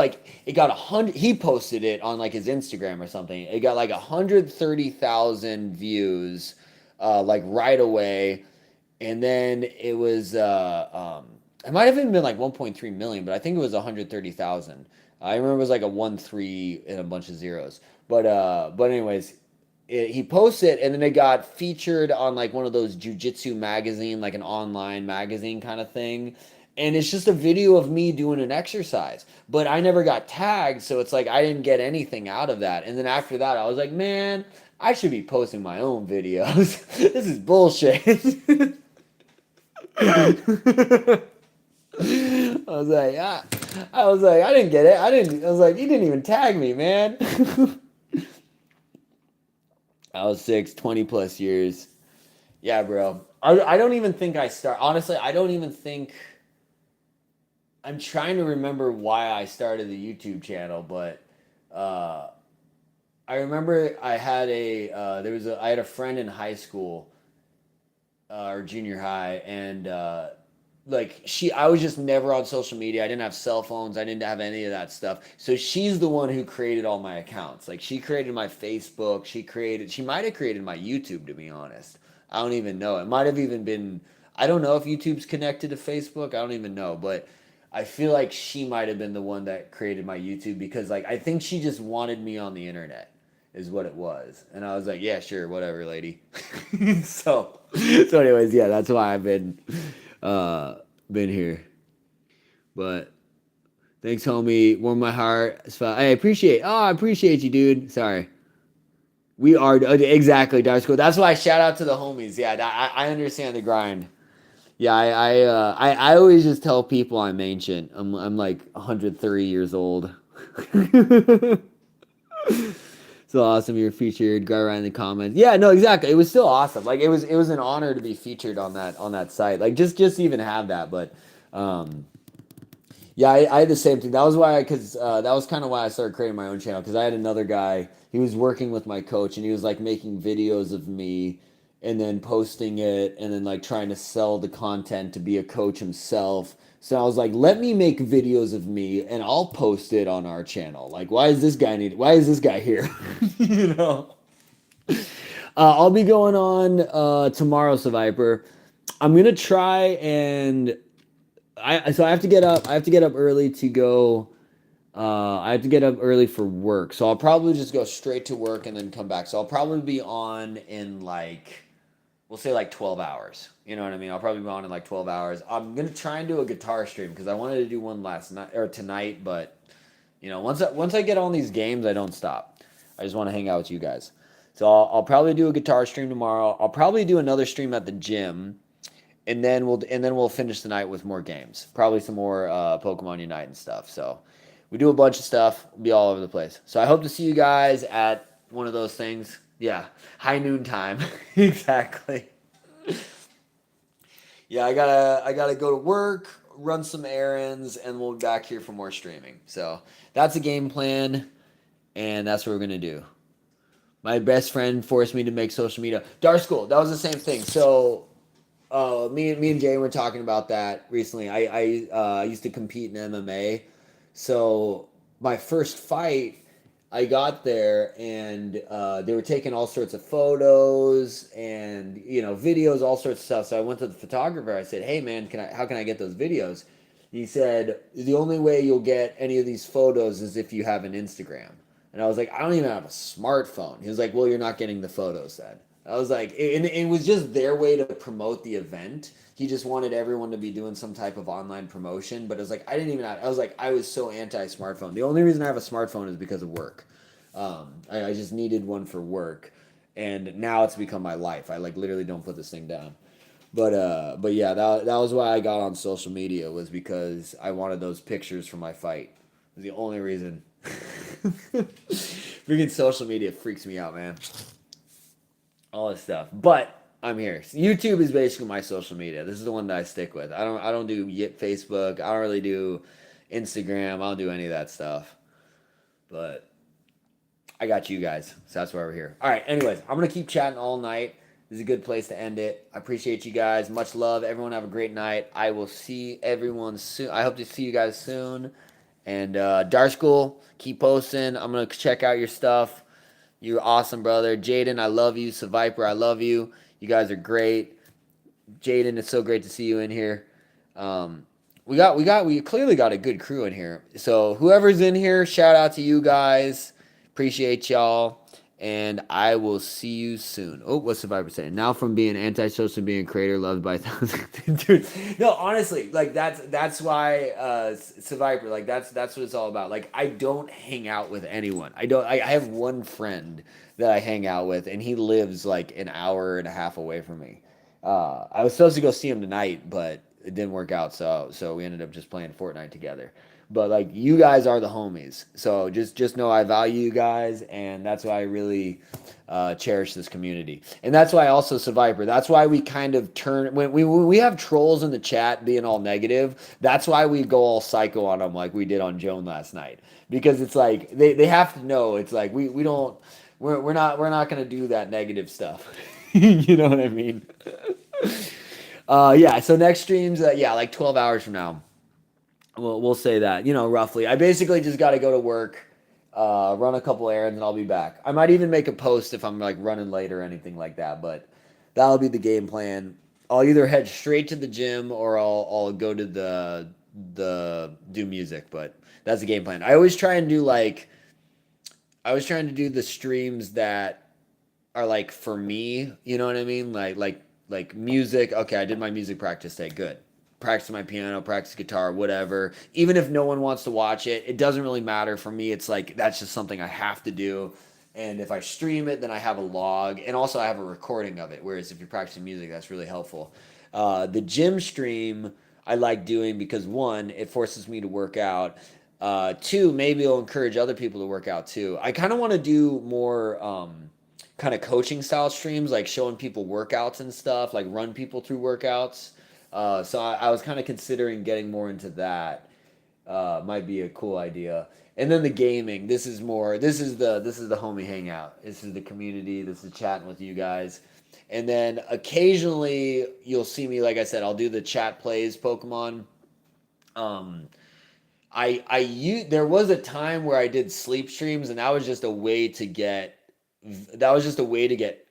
got 100. He posted it on like his Instagram or something. It got like 130,000 views, like right away. And then it was it might have even been like 1.3 million, but I think it was 130,000. I remember it was like a 1-3 and a bunch of zeros. But anyways, he posted, and then it got featured on like one of those jujitsu magazine, like an online magazine kind of thing. And it's just a video of me doing an exercise, but I never got tagged, so it's like I didn't get anything out of that. And then after that, I was like, man, I should be posting my own videos. This is bullshit. I was like, I didn't get it. I was like, you didn't even tag me, man. I was 20 plus years. Yeah, bro. I don't even think honestly, I don't even think, I'm trying to remember why I started the YouTube channel, but I remember I had a friend in high school or junior high, and I was just never on social media. I didn't have cell phones. I didn't have any of that stuff. So she's the one who created all my accounts. Like she created my Facebook. She might have created my YouTube, to be honest. I don't even know. It might have even been, I don't know if YouTube's connected to Facebook. I don't even know, but I feel like she might have been the one that created my YouTube because like I think she just wanted me on the internet is what it was. And I was like, yeah, sure, whatever, lady. So anyways, yeah, that's why I've been here. But thanks, homie. Warm my heart. I appreciate you, dude. Sorry. We are exactly, Dark School. That's why I shout out to the homies. Yeah, I understand the grind. Yeah, I always just tell people I'm ancient. I'm like 130 years old. So awesome you're featured. Go around in the comments. Yeah, no, exactly. It was still awesome. Like it was an honor to be featured on that site. Like just even have that. But yeah, I had the same thing. That was why that was kind of why I started creating my own channel because I had another guy. He was working with my coach and he was like making videos of me and then posting it and then like trying to sell the content to be a coach himself. So I was like, let me make videos of me and I'll post it on our channel. Like, why is this guy here? You know? I'll be going on tomorrow, Survivor. I'm gonna try and I have to get up early to go. I have to get up early for work. So I'll probably just go straight to work and then come back. So I'll probably be on in like we'll say like 12 hours. You know what I mean? I'll probably be on in like 12 hours. I'm going to try and do a guitar stream because I wanted to do one last night or tonight, but you know, once I get on these games, I don't stop. I just want to hang out with you guys. So I'll probably do a guitar stream tomorrow. I'll probably do another stream at the gym and then we'll finish the night with more games. Probably some more Pokemon Unite and stuff. So we do a bunch of stuff. We'll be all over the place. So I hope to see you guys at one of those things. Yeah, high noon time. Exactly. Yeah, I gotta go to work, run some errands, and we'll be back here for more streaming. So that's a game plan, and that's what we're gonna do. My best friend forced me to make social media. Dark School, that was the same thing. So me and Jay were talking about that recently. I used to compete in MMA. So my first fight, I got there and they were taking all sorts of photos and videos, all sorts of stuff. So I went to the photographer. I said, "Hey man, how can I get those videos?" He said, "The only way you'll get any of these photos is if you have an Instagram." And I was like, "I don't even have a smartphone." He was like, "Well, you're not getting the photos then." I was like, and it was just their way to promote the event. He just wanted everyone to be doing some type of online promotion. But it was like, I was so anti-smartphone. The only reason I have a smartphone is because of work. I just needed one for work. And now it's become my life. I like literally don't put this thing down. But yeah, that was why I got on social media was because I wanted those pictures from my fight. It was the only reason. Freaking social media freaks me out, man. All this stuff. But I'm here. YouTube is basically my social media. This is the one that I stick with. I don't do Facebook. I don't really do Instagram. I don't do any of that stuff. But I got you guys. So that's why we're here. All right. Anyways, I'm going to keep chatting all night. This is a good place to end it. I appreciate you guys. Much love. Everyone have a great night. I will see everyone soon. I hope to see you guys soon. And Dark School, keep posting. I'm going to check out your stuff. You're awesome, brother. Jaden, I love you. Survivor, I love you. You guys are great. Jaden, it's so great to see you in here. We clearly got a good crew in here. So whoever's in here, shout out to you guys. Appreciate y'all. And I will see you soon. Oh, what's Survivor saying? Now from being antisocial to being a creator loved by thousands. Dude, no, honestly, like that's why Survivor, like that's what it's all about. Like I don't hang out with anyone. I have one friend that I hang out with, and he lives like an hour and a half away from me. I was supposed to go see him tonight, but it didn't work out, so we ended up just playing Fortnite together. But like you guys are the homies, so just know I value you guys, and that's why I really cherish this community, and that's why also Survivor. That's why we kind of turn when we have trolls in the chat being all negative. That's why we go all psycho on them like we did on Joan last night, because it's like they have to know it's like we're not gonna do that negative stuff. You know what I mean? Yeah. So next streams, yeah, like 12 hours from now. We'll say that, roughly. I basically just got to go to work, run a couple errands, and I'll be back. I might even make a post if I'm like running late or anything like that, but that'll be the game plan. I'll either head straight to the gym or I'll go to the do music, but that's the game plan. I was trying to do the streams that are like for me, you know what I mean? Like music. Okay, I did my music practice day. Good. Practice my piano, practice guitar, whatever. Even if no one wants to watch it, it doesn't really matter for me. It's like that's just something I have to do. And if I stream it, then I have a log, and also I have a recording of it. Whereas if you're practicing music, that's really helpful. The gym stream I like doing because one, it forces me to work out. Two, maybe it'll encourage other people to work out too. I kind of want to do more kind of coaching style streams, like showing people workouts and stuff, like run people through workouts. So I was kind of considering getting more into that. Might be a cool idea. And then the gaming. This is the homie hangout. This is the community. This is chatting with you guys. And then occasionally you'll see me, like I said, I'll do the chat plays Pokemon. There was a time where I did sleep streams, and that was just a way to get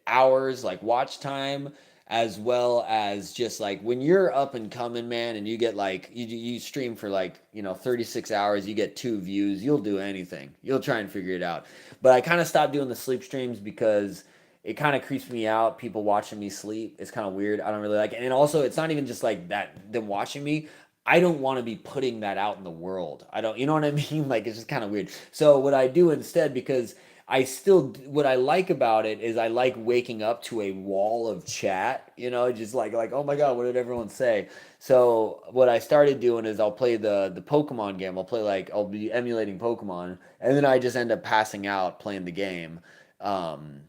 hours like watch time, as well as just like when you're up and coming, man, and you get like you stream for like 36 hours, you get 2 views, you'll do anything, you'll try and figure it out. But I kind of stopped doing the sleep streams because it kind of creeps me out, people watching me sleep. It's kind of weird. I don't really like it. And also it's not even just like that, them watching me. I don't want to be putting that out in the world. I don't, you know what I mean? Like, it's just kind of weird. So what I do instead, because what I like about it is I like waking up to a wall of chat, just like, oh my God, what did everyone say? So what I started doing is I'll play the Pokemon game. I'll be emulating Pokemon, and then I just end up passing out playing the game. And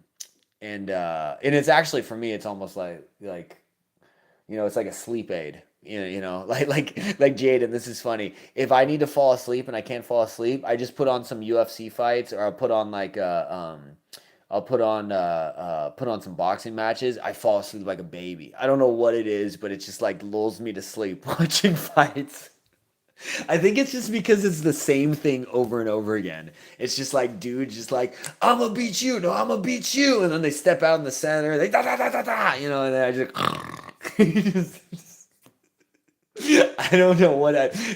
it's actually, for me, it's almost like, it's like a sleep aid. Like Jaden, this is funny. If I need to fall asleep and I can't fall asleep, I just put on some UFC fights, or I'll put on put on some boxing matches. I fall asleep like a baby. I don't know what it is, but it just like lulls me to sleep watching fights. I think it's just because it's the same thing over and over again. It's just like, dude, just like, I'm gonna beat you. No, I'm gonna beat you. And then they step out in the center. They da da da da da. And then I just I don't know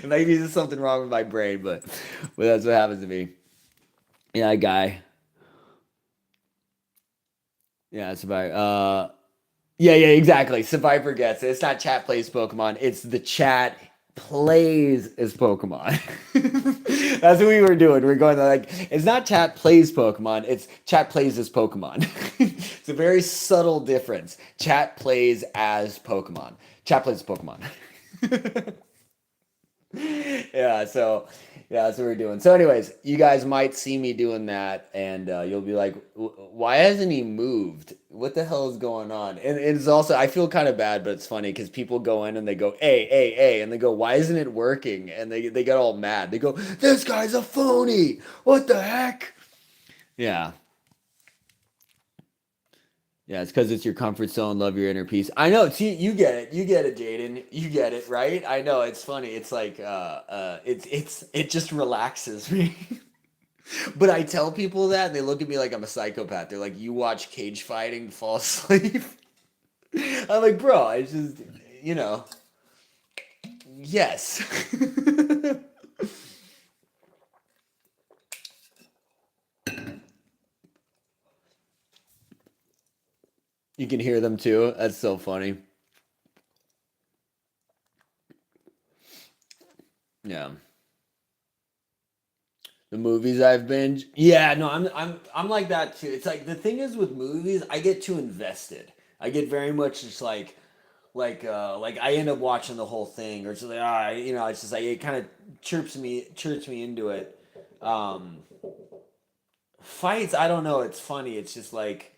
maybe there's something wrong with my brain, but that's what happens to me. Yeah, guy. Yeah, Survivor. Yeah, exactly. Survivor gets it. It's not chat plays Pokemon. It's the chat plays as Pokemon. That's what we were doing. We're going like, it's not chat plays Pokemon. It's chat plays as Pokemon. It's a very subtle difference. Chat plays as Pokemon. Chat plays as Pokemon. Yeah, so that's what we're doing. So anyways, you guys might see me doing that, and you'll be like, why hasn't he moved? What the hell is going on? And it's also, I feel kind of bad, but it's funny because people go in and they go, hey, and they go, why isn't it working? And they get all mad. They go, this guy's a phony. What the heck? Yeah. Yeah, it's because it's your comfort zone, love your inner peace. I know. See, you get it, Jaden. You get it, right? I know. It's funny. It's like, it just relaxes me. But I tell people that, and they look at me like I'm a psychopath. They're like, "You watch cage fighting to fall asleep?" I'm like, "Bro, I just, yes." You can hear them too. That's so funny. Yeah. The movies I've binged. Yeah, no, I'm like that too. It's like the thing is with movies, I get too invested. I get very much just like I end up watching the whole thing, or just like it's just like it kind of chirps me into it. Fights, I don't know. It's funny. It's just like.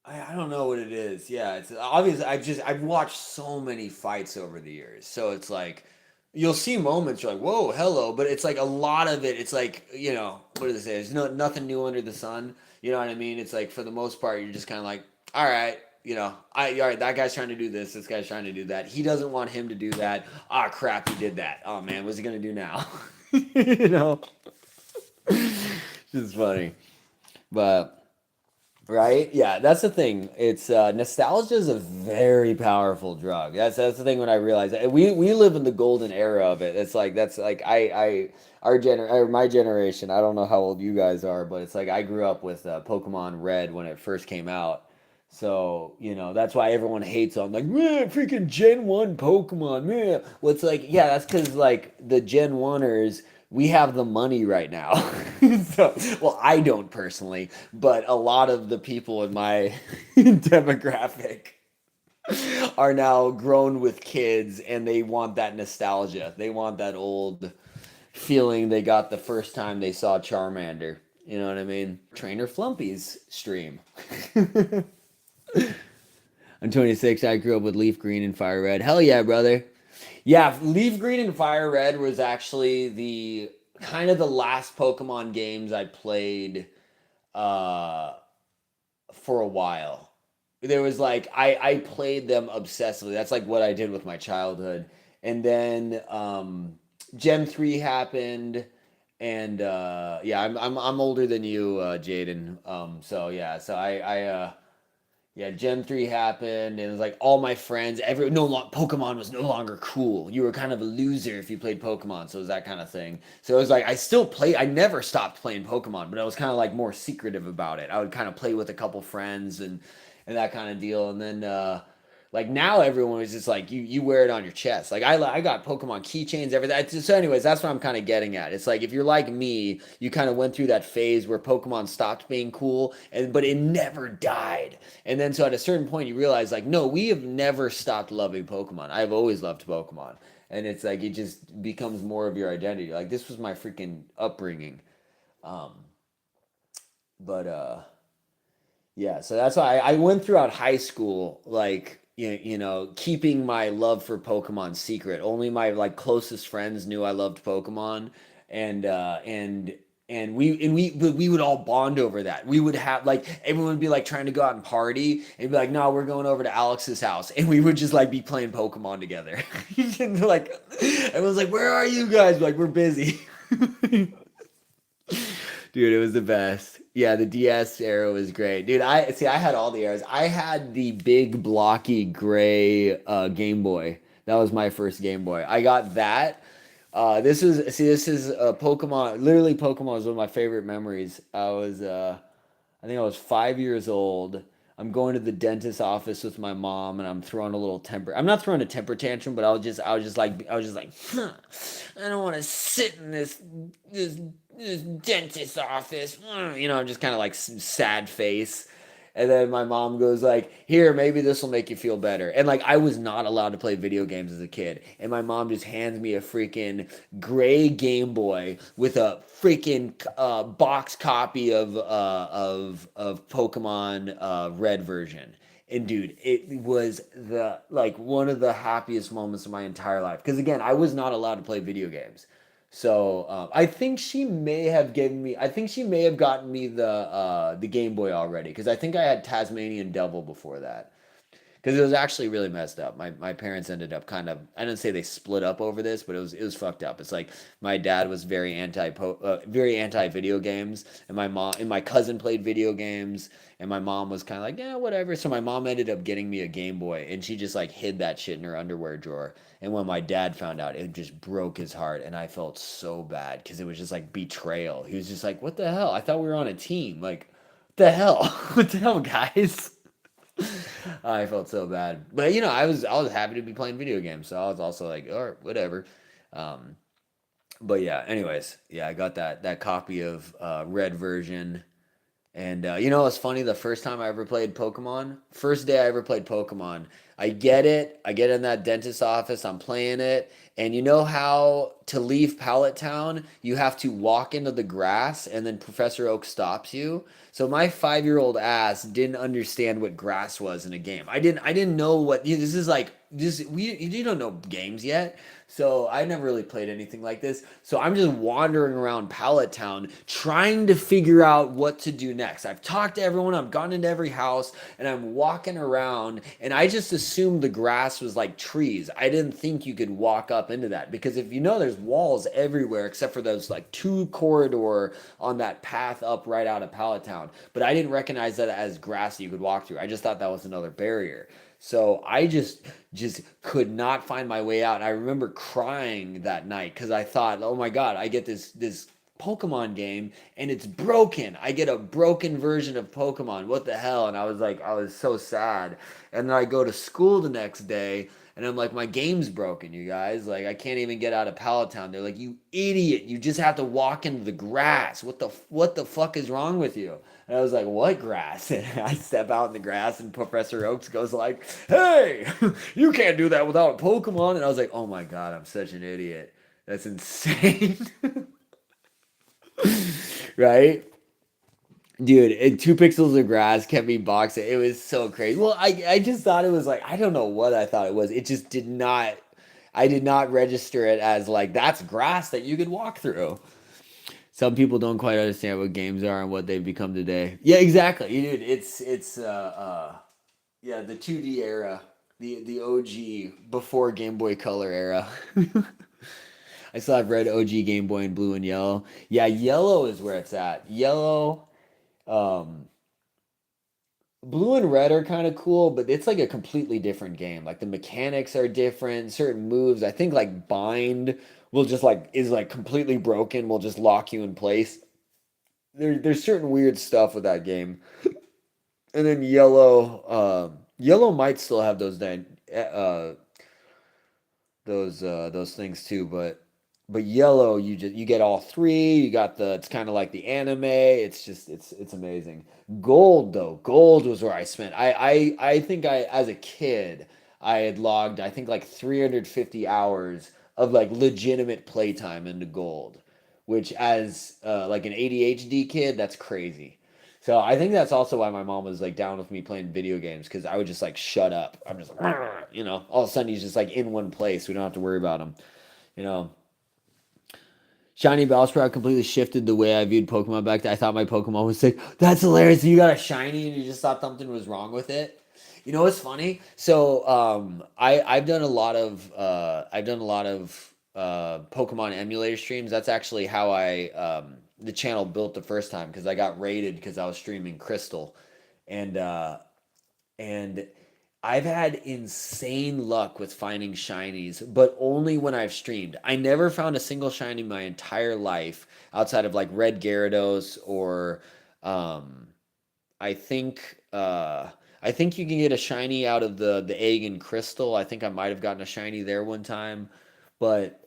I don't know what it is. Yeah, it's obvious. I've watched so many fights over the years, so it's like you'll see moments you're like, whoa, hello, but it's like a lot of it. It's like what do they say? There's nothing new under the sun. You know what I mean? It's like for the most part, you're just kind of like, all right, all right, that guy's trying to do this guy's trying to do that. He doesn't want him to do that. Ah, crap, he did that. Oh man, what's he gonna do now? you know, just funny, but. Right? Yeah, that's the thing. It's nostalgia is a very powerful drug. That's the thing when I realized we live in the golden era of it. It's like that's like my generation. I don't know how old you guys are, but it's like I grew up with Pokemon Red when it first came out. So, that's why everyone hates on like, man, freaking Gen 1 Pokemon, man. Well, it's like, yeah, that's because like the Gen 1ers, we have the money right now. So, well, I don't personally, but a lot of the people in my demographic are now grown with kids and they want that nostalgia. They want that old feeling they got the first time they saw Charmander. You know what I mean? Trainer Flumpy's stream. I'm 26. I grew up with Leaf Green and Fire Red. Hell yeah, brother. Yeah, Leaf Green and Fire Red was actually the kind of the last Pokemon games I played for a while. There was like I played them obsessively. That's like what I did with my childhood. And then Gen 3 happened and yeah, I'm older than you, Jaden. Yeah, Gen 3 happened, and it was like all my friends, Pokemon was no longer cool. You were kind of a loser if you played Pokemon, so it was that kind of thing. So it was like, I never stopped playing Pokemon, but I was kind of like more secretive about it. I would kind of play with a couple friends and that kind of deal. And then, like now everyone is just like, you wear it on your chest. Like I got Pokemon keychains, everything. So anyways, that's what I'm kind of getting at. It's like, if you're like me, you kind of went through that phase where Pokemon stopped being cool, but it never died. And then so at a certain point you realize like, no, we have never stopped loving Pokemon. I've always loved Pokemon. And it's like, it just becomes more of your identity. Like this was my freaking upbringing. Yeah, so that's why I went throughout high school, like, keeping my love for Pokemon secret. Only my like closest friends knew I loved Pokemon, and we would all bond over that. We would have like everyone would be like trying to go out and party and be like, no, we're going over to Alex's house, and we would just like be playing Pokemon together. And like everyone's like, where are you guys? Like, we're busy. Dude, it was the best. Yeah, the DS era was great. Dude, I had all the eras. I had the big blocky gray Game Boy. That was my first Game Boy. I got that. This is Pokemon. Literally, Pokemon was one of my favorite memories. I think I was 5 years old. I'm going to the dentist's office with my mom, and I'm throwing a little temper. I'm not throwing a temper tantrum, but I was just like, huh, I don't want to sit in this dentist's office. I'm just kind of like sad face. And then my mom goes like, here, maybe this will make you feel better. And like, I was not allowed to play video games as a kid. And my mom just hands me a freaking gray Game Boy with a freaking box copy of Pokemon Red version. And dude, it was one of the happiest moments of my entire life. Because again, I was not allowed to play video games. So I think she may have gotten me the Game Boy already, because I think I had Tasmanian Devil before that. Because it was actually really messed up. My parents ended up kind of, I didn't say they split up over this, but it was fucked up. It's like my dad was very anti video games, and my cousin played video games, and my mom was kind of like, yeah, whatever. So my mom ended up getting me a Game Boy, and she just like hid that shit in her underwear drawer. And when my dad found out, it just broke his heart, and I felt so bad because it was just like betrayal. He was just like, what the hell? I thought we were on a team. Like, what the hell? What the hell, guys? I felt so bad, but I was happy to be playing video games, so I was also like, all right, whatever. But yeah, anyways, yeah, I got that copy of Red version, and it's funny. The first time I ever played Pokemon, first day I ever played Pokemon, I get it. I get in that dentist office. I'm playing it. And you know how to leave Pallet Town, you have to walk into the grass and then Professor Oak stops you. So my 5-year-old ass didn't understand what grass was in a game. I didn't know what this is like. This we you don't know games yet. So I never really played anything like this. So I'm just wandering around Pallet Town trying to figure out what to do next. I've talked to everyone, I've gone into every house, and I'm walking around, and I just assumed the grass was like trees. I didn't think you could walk up into that because if you know there's walls everywhere except for those like 2 corridor on that path up right out of Pallet Town. But I didn't recognize that as grass that you could walk through. I just thought that was another barrier. So I just could not find my way out. And I remember crying that night because I thought, oh my God, I get this Pokemon game and it's broken. I get a broken version of Pokemon. What the hell? And I was so sad. And then I go to school the next day and I'm like, my game's broken, you guys. Like, I can't even get out of Pallet Town. They're like, you idiot. You just have to walk into the grass. What the fuck is wrong with you? And I was like, what grass? And I step out in the grass and Professor Oaks goes like, hey, you can't do that without Pokemon. And I was like, oh my God, I'm such an idiot. That's insane. Right? Dude, 2 pixels of grass kept me boxing. It was so crazy. Well, I just thought it was like, I don't know what I thought it was. It just I did not register it as like, that's grass that you could walk through. Some people don't quite understand what games are and what they've become today. Yeah, exactly. Dude, it's yeah, the 2D era, the OG before Game Boy Color era. I still have red OG Game Boy and blue and yellow. Yeah, yellow is where it's at. Yellow, um, blue and red are kind of cool, but it's like a completely different game. Like the mechanics are different, certain moves. I think like bind will just like is like completely broken, will just lock you in place. There's certain weird stuff with that game. And then yellow might still have those things too, but yellow you get all 3. You got it's kind of like the anime. It's just it's amazing. Gold though, gold was where I spent. I think I as a kid I had logged I think like 350 hours of like legitimate playtime into gold, which as like an ADHD kid that's crazy. So I think that's also why my mom was like down with me playing video games because I would just like shut up. I'm just like, all of a sudden he's just like in one place. We don't have to worry about him, you know. Shiny Bellsprout completely shifted the way I viewed Pokemon back then. I thought my Pokemon was sick. That's hilarious. You got a shiny and you just thought something was wrong with it. You know what's funny? So I've done a lot of Pokemon emulator streams. That's actually how the channel built the first time because I got raided because I was streaming Crystal, and I've had insane luck with finding shinies, but only when I've streamed. I never found a single shiny in my entire life outside of like Red Gyarados or I think I think you can get a shiny out of the egg and crystal. I think I might have gotten a shiny there one time, but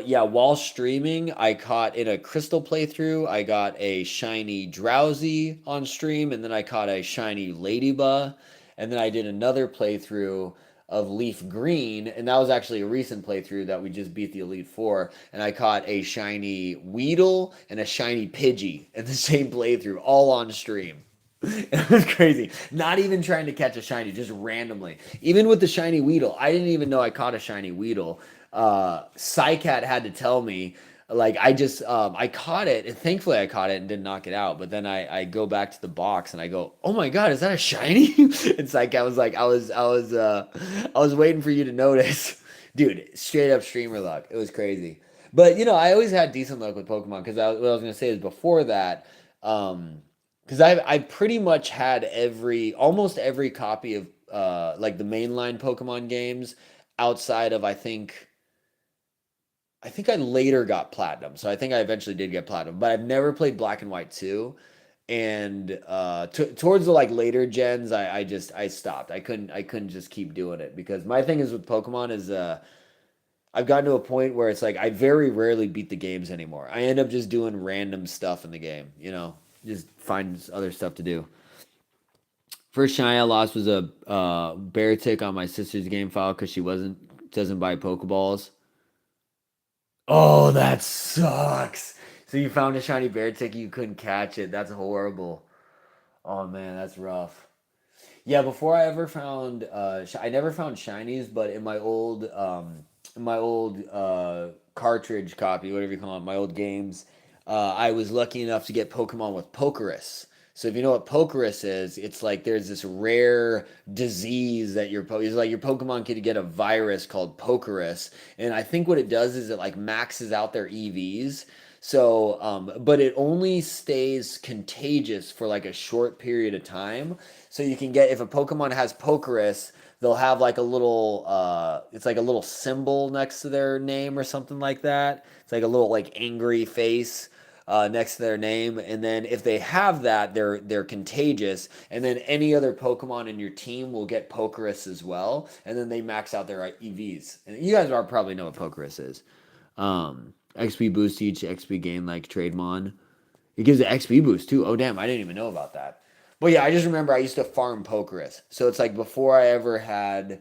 yeah, while streaming, I caught in a crystal playthrough, I got a shiny Drowsy on stream, and then I caught a shiny Ladybug, and then I did another playthrough of Leaf Green, and that was actually a recent playthrough that we just beat the Elite Four, and I caught a shiny Weedle and a shiny Pidgey in the same playthrough, all on stream. It was crazy. Not even trying to catch a shiny, just randomly. Even with the shiny Weedle, I didn't even know I caught a shiny Weedle. Psycat had to tell me, like I caught it, and thankfully I caught it and didn't knock it out. But then I go back to the box and I go, oh my God, is that a shiny? And Psycat was like, I was waiting for you to notice, dude. Straight up streamer luck. It was crazy. But I always had decent luck with Pokemon because what I was gonna say is before that, because I pretty much had almost every copy of like the mainline Pokemon games outside of I think I later got Platinum, so I think I eventually did get Platinum, but I've never played Black and White 2. And towards the like later gens, I stopped. I couldn't just keep doing it because my thing is with Pokemon is I've gotten to a point where it's like I very rarely beat the games anymore. I end up just doing random stuff in the game, just find other stuff to do. First shiny I lost was a bear tick on my sister's game file because she doesn't buy Pokeballs. Oh, that sucks. So you found a shiny bear tick, you couldn't catch it. That's horrible. Oh man, that's rough. Yeah, before I ever found I never found shinies, but in my old cartridge copy, whatever you call it, my old games, I was lucky enough to get Pokemon with Pokerus. So if you know what Pokerus is, it's like there's this rare disease that it's like your Pokemon could get a virus called Pokerus, and I think what it does is it like maxes out their EVs. So, but it only stays contagious for like a short period of time. So you can get if a Pokemon has Pokerus, they'll have like a little it's like a little symbol next to their name or something like that. It's like a little like angry face next to their name, and then if they have that, they're contagious, and then any other Pokemon in your team will get Pokerus as well, and then they max out their EVs. And you guys are probably know what Pokerus is. XP boost each XP gain like Trademon. It gives an XP boost too. Oh damn, I didn't even know about that. But yeah, I just remember I used to farm Pokerus. So it's like before I ever had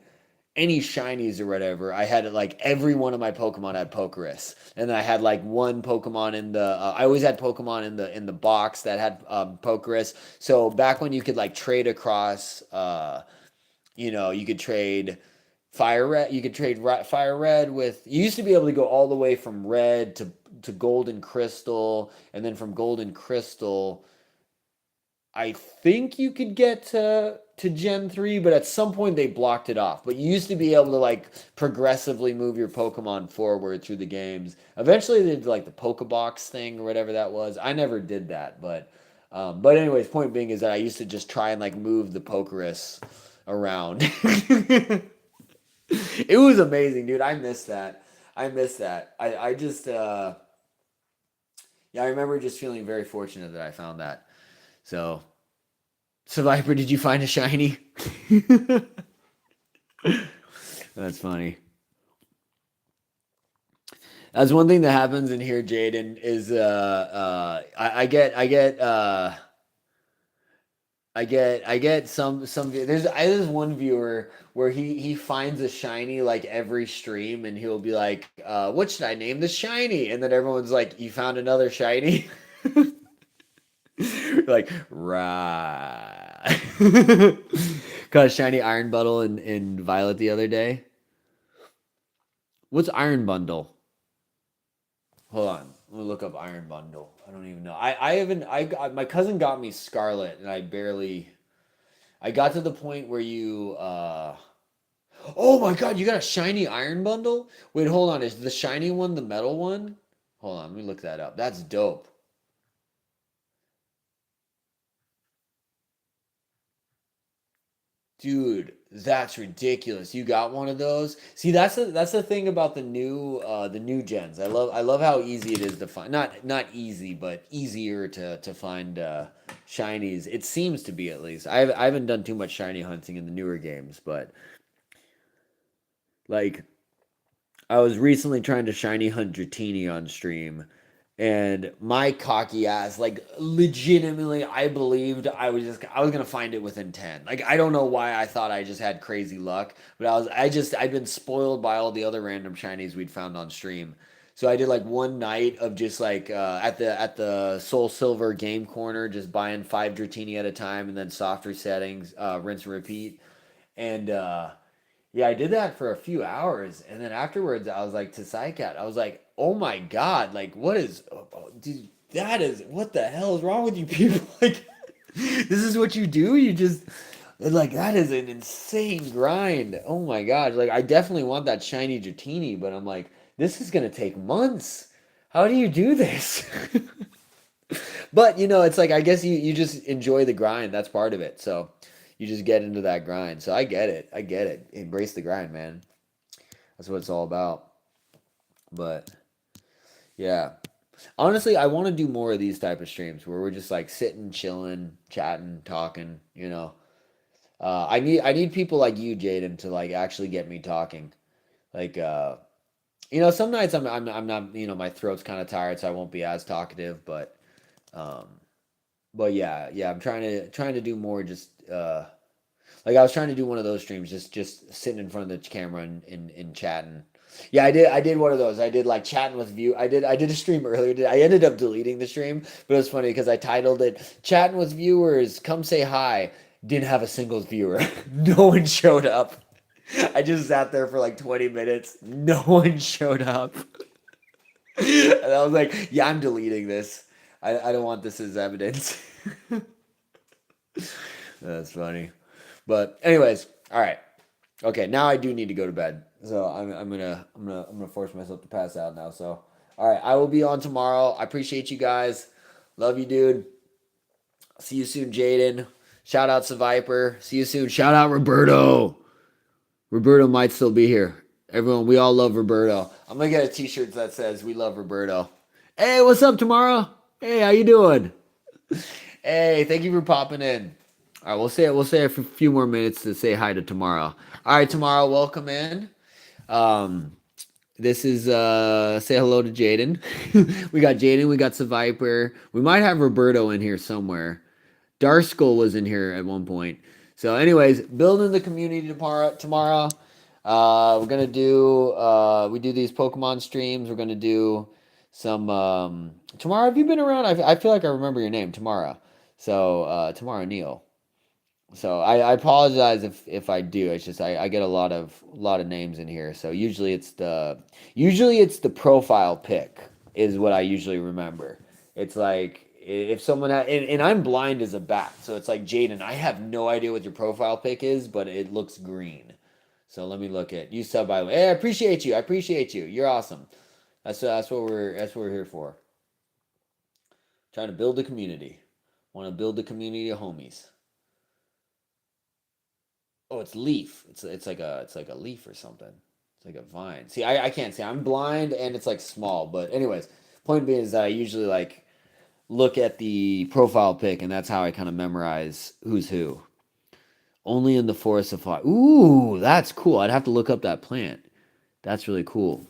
any shinies or whatever, I had like every one of my Pokemon had Pokerus, and then I had like one Pokemon in the. I always had Pokemon in the box that had Pokerus. So back when you could like trade across, you could trade Fire Red. You could trade Fire Red with. You used to be able to go all the way from Red to Golden Crystal, and then from Golden Crystal I think you could get to Gen 3, but at some point they blocked it off. But you used to be able to like progressively move your Pokemon forward through the games. Eventually they did like the Pokebox thing or whatever that was. I never did that, but anyways, point being is that I used to just try and like move the Pokerus around. It was amazing, dude. I miss that. I miss that. I just yeah, I remember just feeling very fortunate that I found that. So, Survivor, did you find a shiny? That's funny. That's one thing that happens in here, Jaden, is I get some there's one viewer where he finds a shiny like every stream and he'll be like, what should I name the shiny? And then everyone's like, you found another shiny? Like, right. Got a shiny Iron Bundle in Violet the other day. What's Iron Bundle? Hold on. Let me look up Iron Bundle. I don't even know. My cousin got me Scarlet and I got to the point where oh my god, you got a shiny Iron Bundle? Wait, hold on. Is the shiny one the metal one? Hold on, let me look that up. That's dope. Dude, that's ridiculous. You got one of those? See, that's the thing about the new gens. I love how easy it is to find. Not easy, but easier to find shinies. It seems to be, at least. I haven't done too much shiny hunting in the newer games, but like I was recently trying to shiny hunt Dratini on stream, and my cocky ass, like legitimately, I believed I was gonna find it within 10. Like I don't know why I thought I just had crazy luck, but I'd been spoiled by all the other random shinies we'd found on stream. So I did like one night of just like at the Soul Silver game corner, just buying 5 Dratini at a time and then soft resettings, rinse and repeat. And yeah, I did that for a few hours, and then afterwards, I was like to Psycat. I was like, "Oh my god! Like, dude? That is what the hell is wrong with you people? Like, this is what you do? You just like that is an insane grind. Oh my god! Like, I definitely want that shiny Dratini, but I'm like, this is gonna take months. How do you do this? But it's like I guess you just enjoy the grind. That's part of it. So you just get into that grind. So I get it. I get it. Embrace the grind, man. That's what it's all about. But yeah. Honestly, I want to do more of these type of streams where we're just like sitting, chilling, chatting, talking, I need people like you, Jaden, to like actually get me talking. Like some nights I'm not, my throat's kind of tired, so I won't be as talkative, but yeah, I'm trying to do more just Like I was trying to do one of those streams, just sitting in front of the camera and chatting. Yeah, I did one of those. I did like chatting with view. I did a stream earlier. I ended up deleting the stream, but it was funny because I titled it "Chatting with Viewers. Come say hi." Didn't have a single viewer. No one showed up. I just sat there for like 20 minutes. No one showed up. And I was like, yeah, I'm deleting this. I don't want this as evidence. That's funny. But anyways, all right. Okay, now I do need to go to bed. So I'm gonna force myself to pass out now. So all right, I will be on tomorrow. I appreciate you guys. Love you, dude. See you soon, Jaden. Shout out to Viper. See you soon. Shout out Roberto. Roberto might still be here. Everyone, we all love Roberto. I'm gonna get a t-shirt that says we love Roberto. Hey, what's up, Tomorrow? Hey, how you doing? Hey, thank you for popping in. All right, we'll say a few more minutes to say hi to Tomorrow. All right, Tomorrow, welcome in. This is say hello to Jaden. We got Jaden, we got Viper. We might have Roberto in here somewhere. Darskull was in here at one point. So, anyways, building the community tomorrow. We're gonna do we do these Pokemon streams. We're gonna do some Tomorrow. Have you been around? I feel like I remember your name, Tomorrow. So Tomorrow Neil. So I apologize if I do. It's just I get a lot of names in here. So usually it's the profile pic is what I usually remember. It's like if someone and I'm blind as a bat, so it's like Jaden. I have no idea what your profile pic is, but it looks green. So let me look at you sub by the way. Hey, I appreciate you. I appreciate you. You're awesome. That's what we're here for. Trying to build a community. Want to build a community of homies. Oh, it's leaf. It's like a leaf or something. It's like a vine. See, I can't see. I'm blind and it's like small. But anyways, point being is that I usually like look at the profile pic and that's how I kind of memorize who's who. Only in the forest of fire. Ooh, that's cool. I'd have to look up that plant. That's really cool.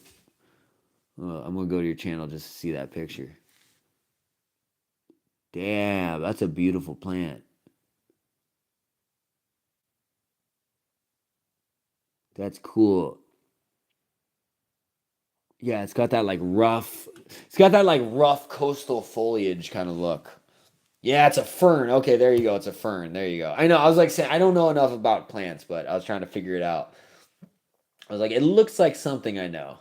I'm gonna go to your channel just to see that picture. Damn, that's a beautiful plant. That's cool. Yeah, it's got that rough coastal foliage kind of look. Yeah, it's a fern. Okay, there you go. It's a fern. There you go. I know. I was like saying I don't know enough about plants, but I was trying to figure it out. I was like, it looks like something I know.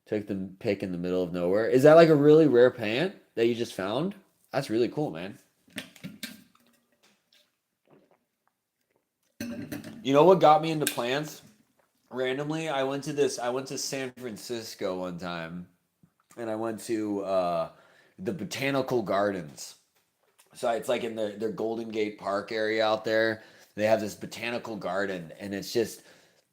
Took the pic in the middle of nowhere. Is that like a really rare plant that you just found? That's really cool, man. You know what got me into plants? Randomly, I went to San Francisco one time, and I went to the Botanical Gardens. So it's like in their Golden Gate Park area out there. They have this botanical garden, and it's just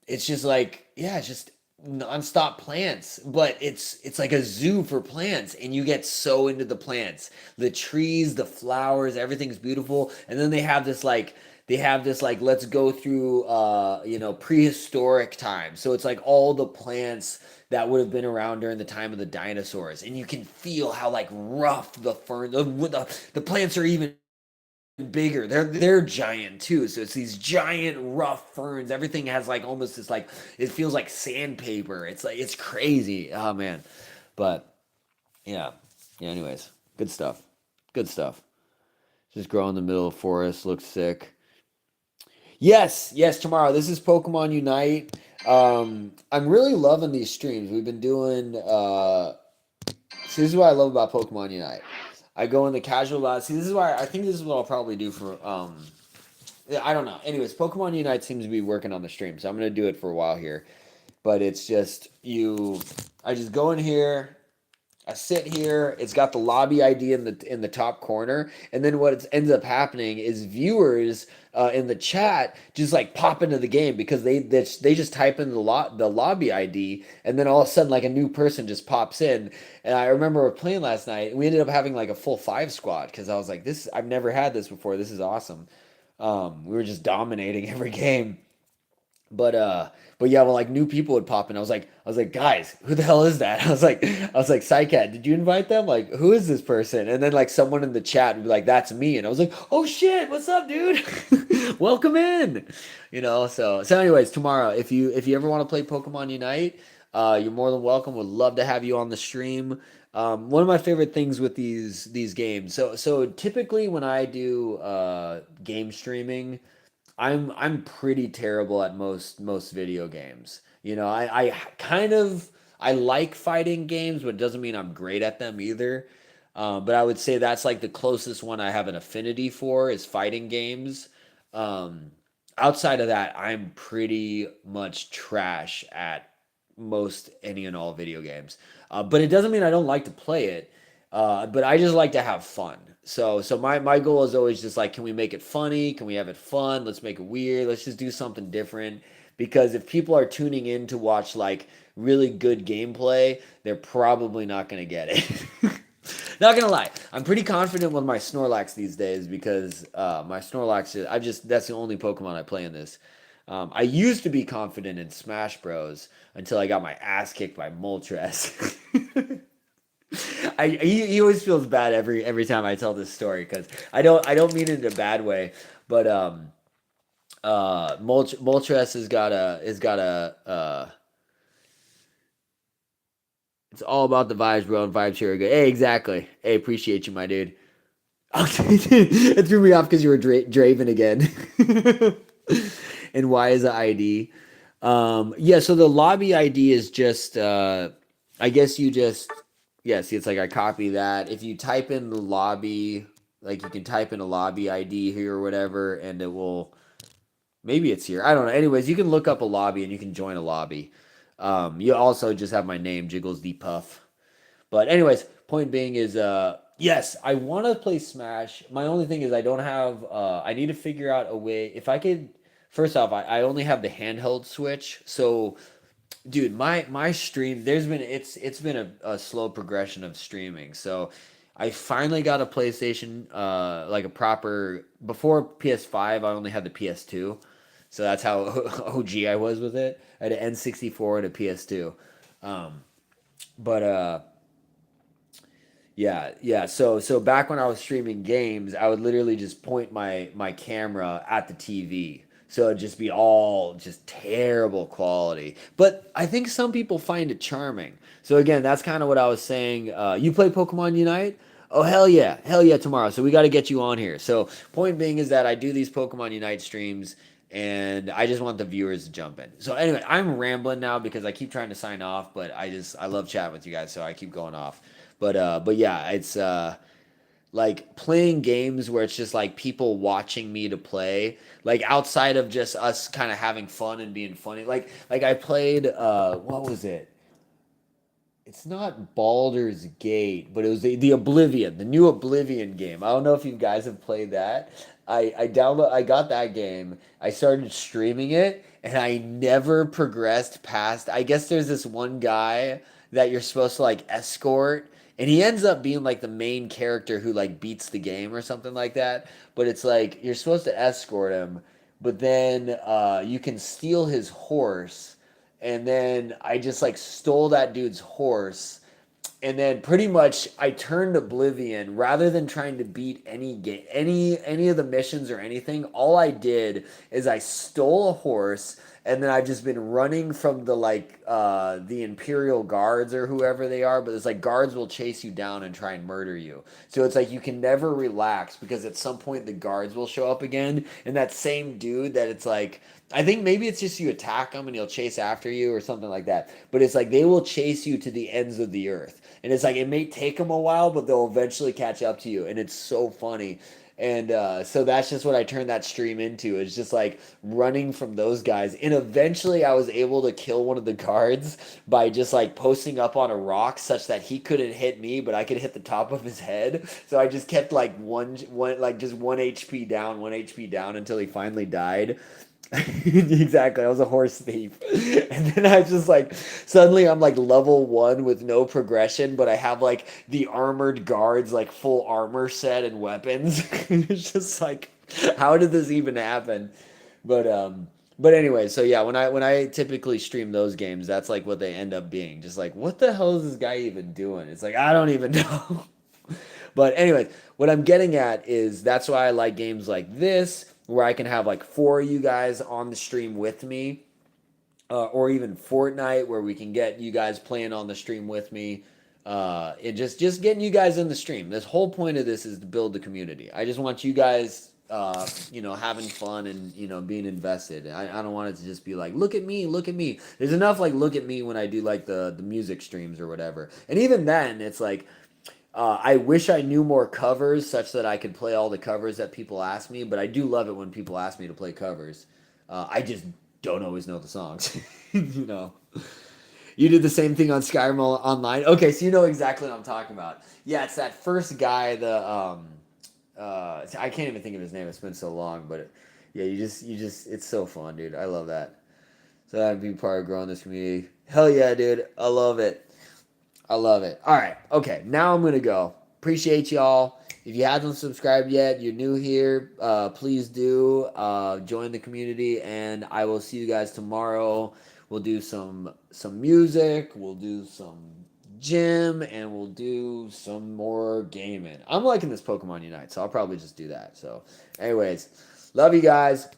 like it's just nonstop plants, but it's like a zoo for plants, and you get so into the plants, the trees, the flowers, everything's beautiful, and then they have this like let's go through prehistoric time. So it's like all the plants that would have been around during the time of the dinosaurs, and you can feel how like rough the plants are even bigger. They're giant too. So it's these giant rough ferns. Everything has like almost this like it feels like sandpaper. It's like it's crazy. Oh man. But yeah. Yeah, anyways. Good stuff. Good stuff. Just grow in the middle of forest, looks sick. Yes, Tomorrow. This is Pokemon Unite. I'm really loving these streams. We've been doing see, this is what I love about Pokemon Unite. I go in the casual lobby. See, this is why I think this is what I'll probably do for I don't know. Anyways, Pokemon Unite seems to be working on the stream, so I'm gonna do it for a while here. But it's just I just go in here, I sit here. It's got the lobby ID in the top corner, and then what ends up happening is viewers in the chat just like pop into the game because they just type in the lobby ID, and then all of a sudden like a new person just pops in. And I remember playing last night. We ended up having like a full 5 squad because I was like, I've never had this before. This is awesome. We were just dominating every game. But yeah, well, like new people would pop in. I was like, guys, who the hell is that? I was like, Psycat, did you invite them? Like, who is this person? And then like someone in the chat would be like, that's me. And I was like, oh shit, what's up, dude? Welcome in. So anyways, tomorrow, if you ever want to play Pokemon Unite, you're more than welcome. Would love to have you on the stream. One of my favorite things with these games. So typically when I do game streaming, I'm pretty terrible at most video games. I kind of I like fighting games, but it doesn't mean I'm great at them either. But I would say that's like the closest one I have an affinity for is fighting games. Um, Outside of that, I'm pretty much trash at most any and all video games. But it doesn't mean I don't like to play it. But I just like to have fun. So my goal is always just like, can we make it funny? Can we have it fun? Let's make it weird. Let's just do something different. Because if people are tuning in to watch like really good gameplay, they're probably not gonna get it. Not gonna lie, I'm pretty confident with my Snorlax these days because my Snorlax that's the only Pokemon I play in this. I used to be confident in Smash Bros until I got my ass kicked by Moltres. He always feels bad every time I tell this story because I don't mean it in a bad way, but Moltres has got a it's all about the vibes, bro, and vibes here are good. Hey, exactly. Hey, appreciate you, my dude. It threw me off because you were Draven again. And why is the ID? Yeah, so the lobby ID is just I guess you just yeah, see it's like I copy that. If you type in the lobby, like you can type in a lobby ID here or whatever, and it will maybe it's here. I don't know. Anyways, you can look up a lobby and you can join a lobby. You also just have my name, Jiggles the Puff. But anyways, point being is yes, I want to play Smash. My only thing is I don't have I need to figure out a way if I could first off, I only have the handheld Switch. So dude, my stream it's been a slow progression of streaming. So I finally got a PlayStation like a proper before PS5 I only had the PS2. So that's how OG I was with it. I had an N64 and a PS2. But yeah. So back when I was streaming games, I would literally just point my camera at the TV. So it'd just be all just terrible quality. But I think some people find it charming. So again, that's kind of what I was saying. You play Pokemon Unite? Oh hell yeah tomorrow. So we got to get you on here. So point being is that I do these Pokemon Unite streams and I just want the viewers to jump in. So anyway, I'm rambling now because I keep trying to sign off, but I love chatting with you guys, so I keep going off. But yeah, it's like playing games where it's just like people watching me to play, like outside of just us kind of having fun and being funny. Like I played what was it? It's not Baldur's Gate, but it was the Oblivion, the new Oblivion game. I don't know if you guys have played that. I got that game. I started streaming it and I never progressed past. I guess there's this one guy that you're supposed to like escort and he ends up being like the main character who like beats the game or something like that. But it's like you're supposed to escort him, but then you can steal his horse and then I just like stole that dude's horse and then pretty much I turned Oblivion rather than trying to beat any game any of the missions or anything. All I did is I stole a horse and then I've just been running from the Imperial Guards or whoever they are, but it's like guards will chase you down and try and murder you. So it's like you can never relax because at some point the guards will show up again and that same dude that it's like I think maybe it's just you attack him and he'll chase after you or something like that. But it's like they will chase you to the ends of the earth. And it's like it may take them a while, but they'll eventually catch up to you. And it's so funny. And so that's just what I turned that stream into. It's just like running from those guys. And eventually I was able to kill one of the guards by just like posting up on a rock such that he couldn't hit me, but I could hit the top of his head. So I just kept like just 1 HP down until he finally died. Exactly, I was a horse thief. And then I just like suddenly I'm like level 1 with no progression, but I have like the armored guards like full armor set and weapons. It's just like how did this even happen? But But anyway, so yeah, when I typically stream those games, that's like what they end up being. Just like, what the hell is this guy even doing? It's like I don't even know. But anyway, what I'm getting at is that's why I like games like this, where I can have like 4 of you guys on the stream with me, or even Fortnite, where we can get you guys playing on the stream with me. And just getting you guys in the stream. This whole point of this is to build the community. I just want you guys, having fun and being invested. I don't want it to just be like, look at me, look at me. There's enough like look at me when I do like the music streams or whatever. And even then, it's like. I wish I knew more covers such that I could play all the covers that people ask me, but I do love it when people ask me to play covers. I just don't always know the songs. you know. You did the same thing on Skyrim Online. Okay, so you know exactly what I'm talking about. Yeah, it's that first guy, I can't even think of his name. It's been so long, but yeah, you just it's so fun, dude. I love that. So that'd be part of growing this community. Hell yeah, dude. I love it. I love it. All right. Okay. Now I'm going to go. Appreciate y'all. If you haven't subscribed yet, you're new here, please do join the community, and I will see you guys tomorrow. We'll do some music. We'll do some gym, and we'll do some more gaming. I'm liking this Pokemon Unite, so I'll probably just do that. So anyways, love you guys.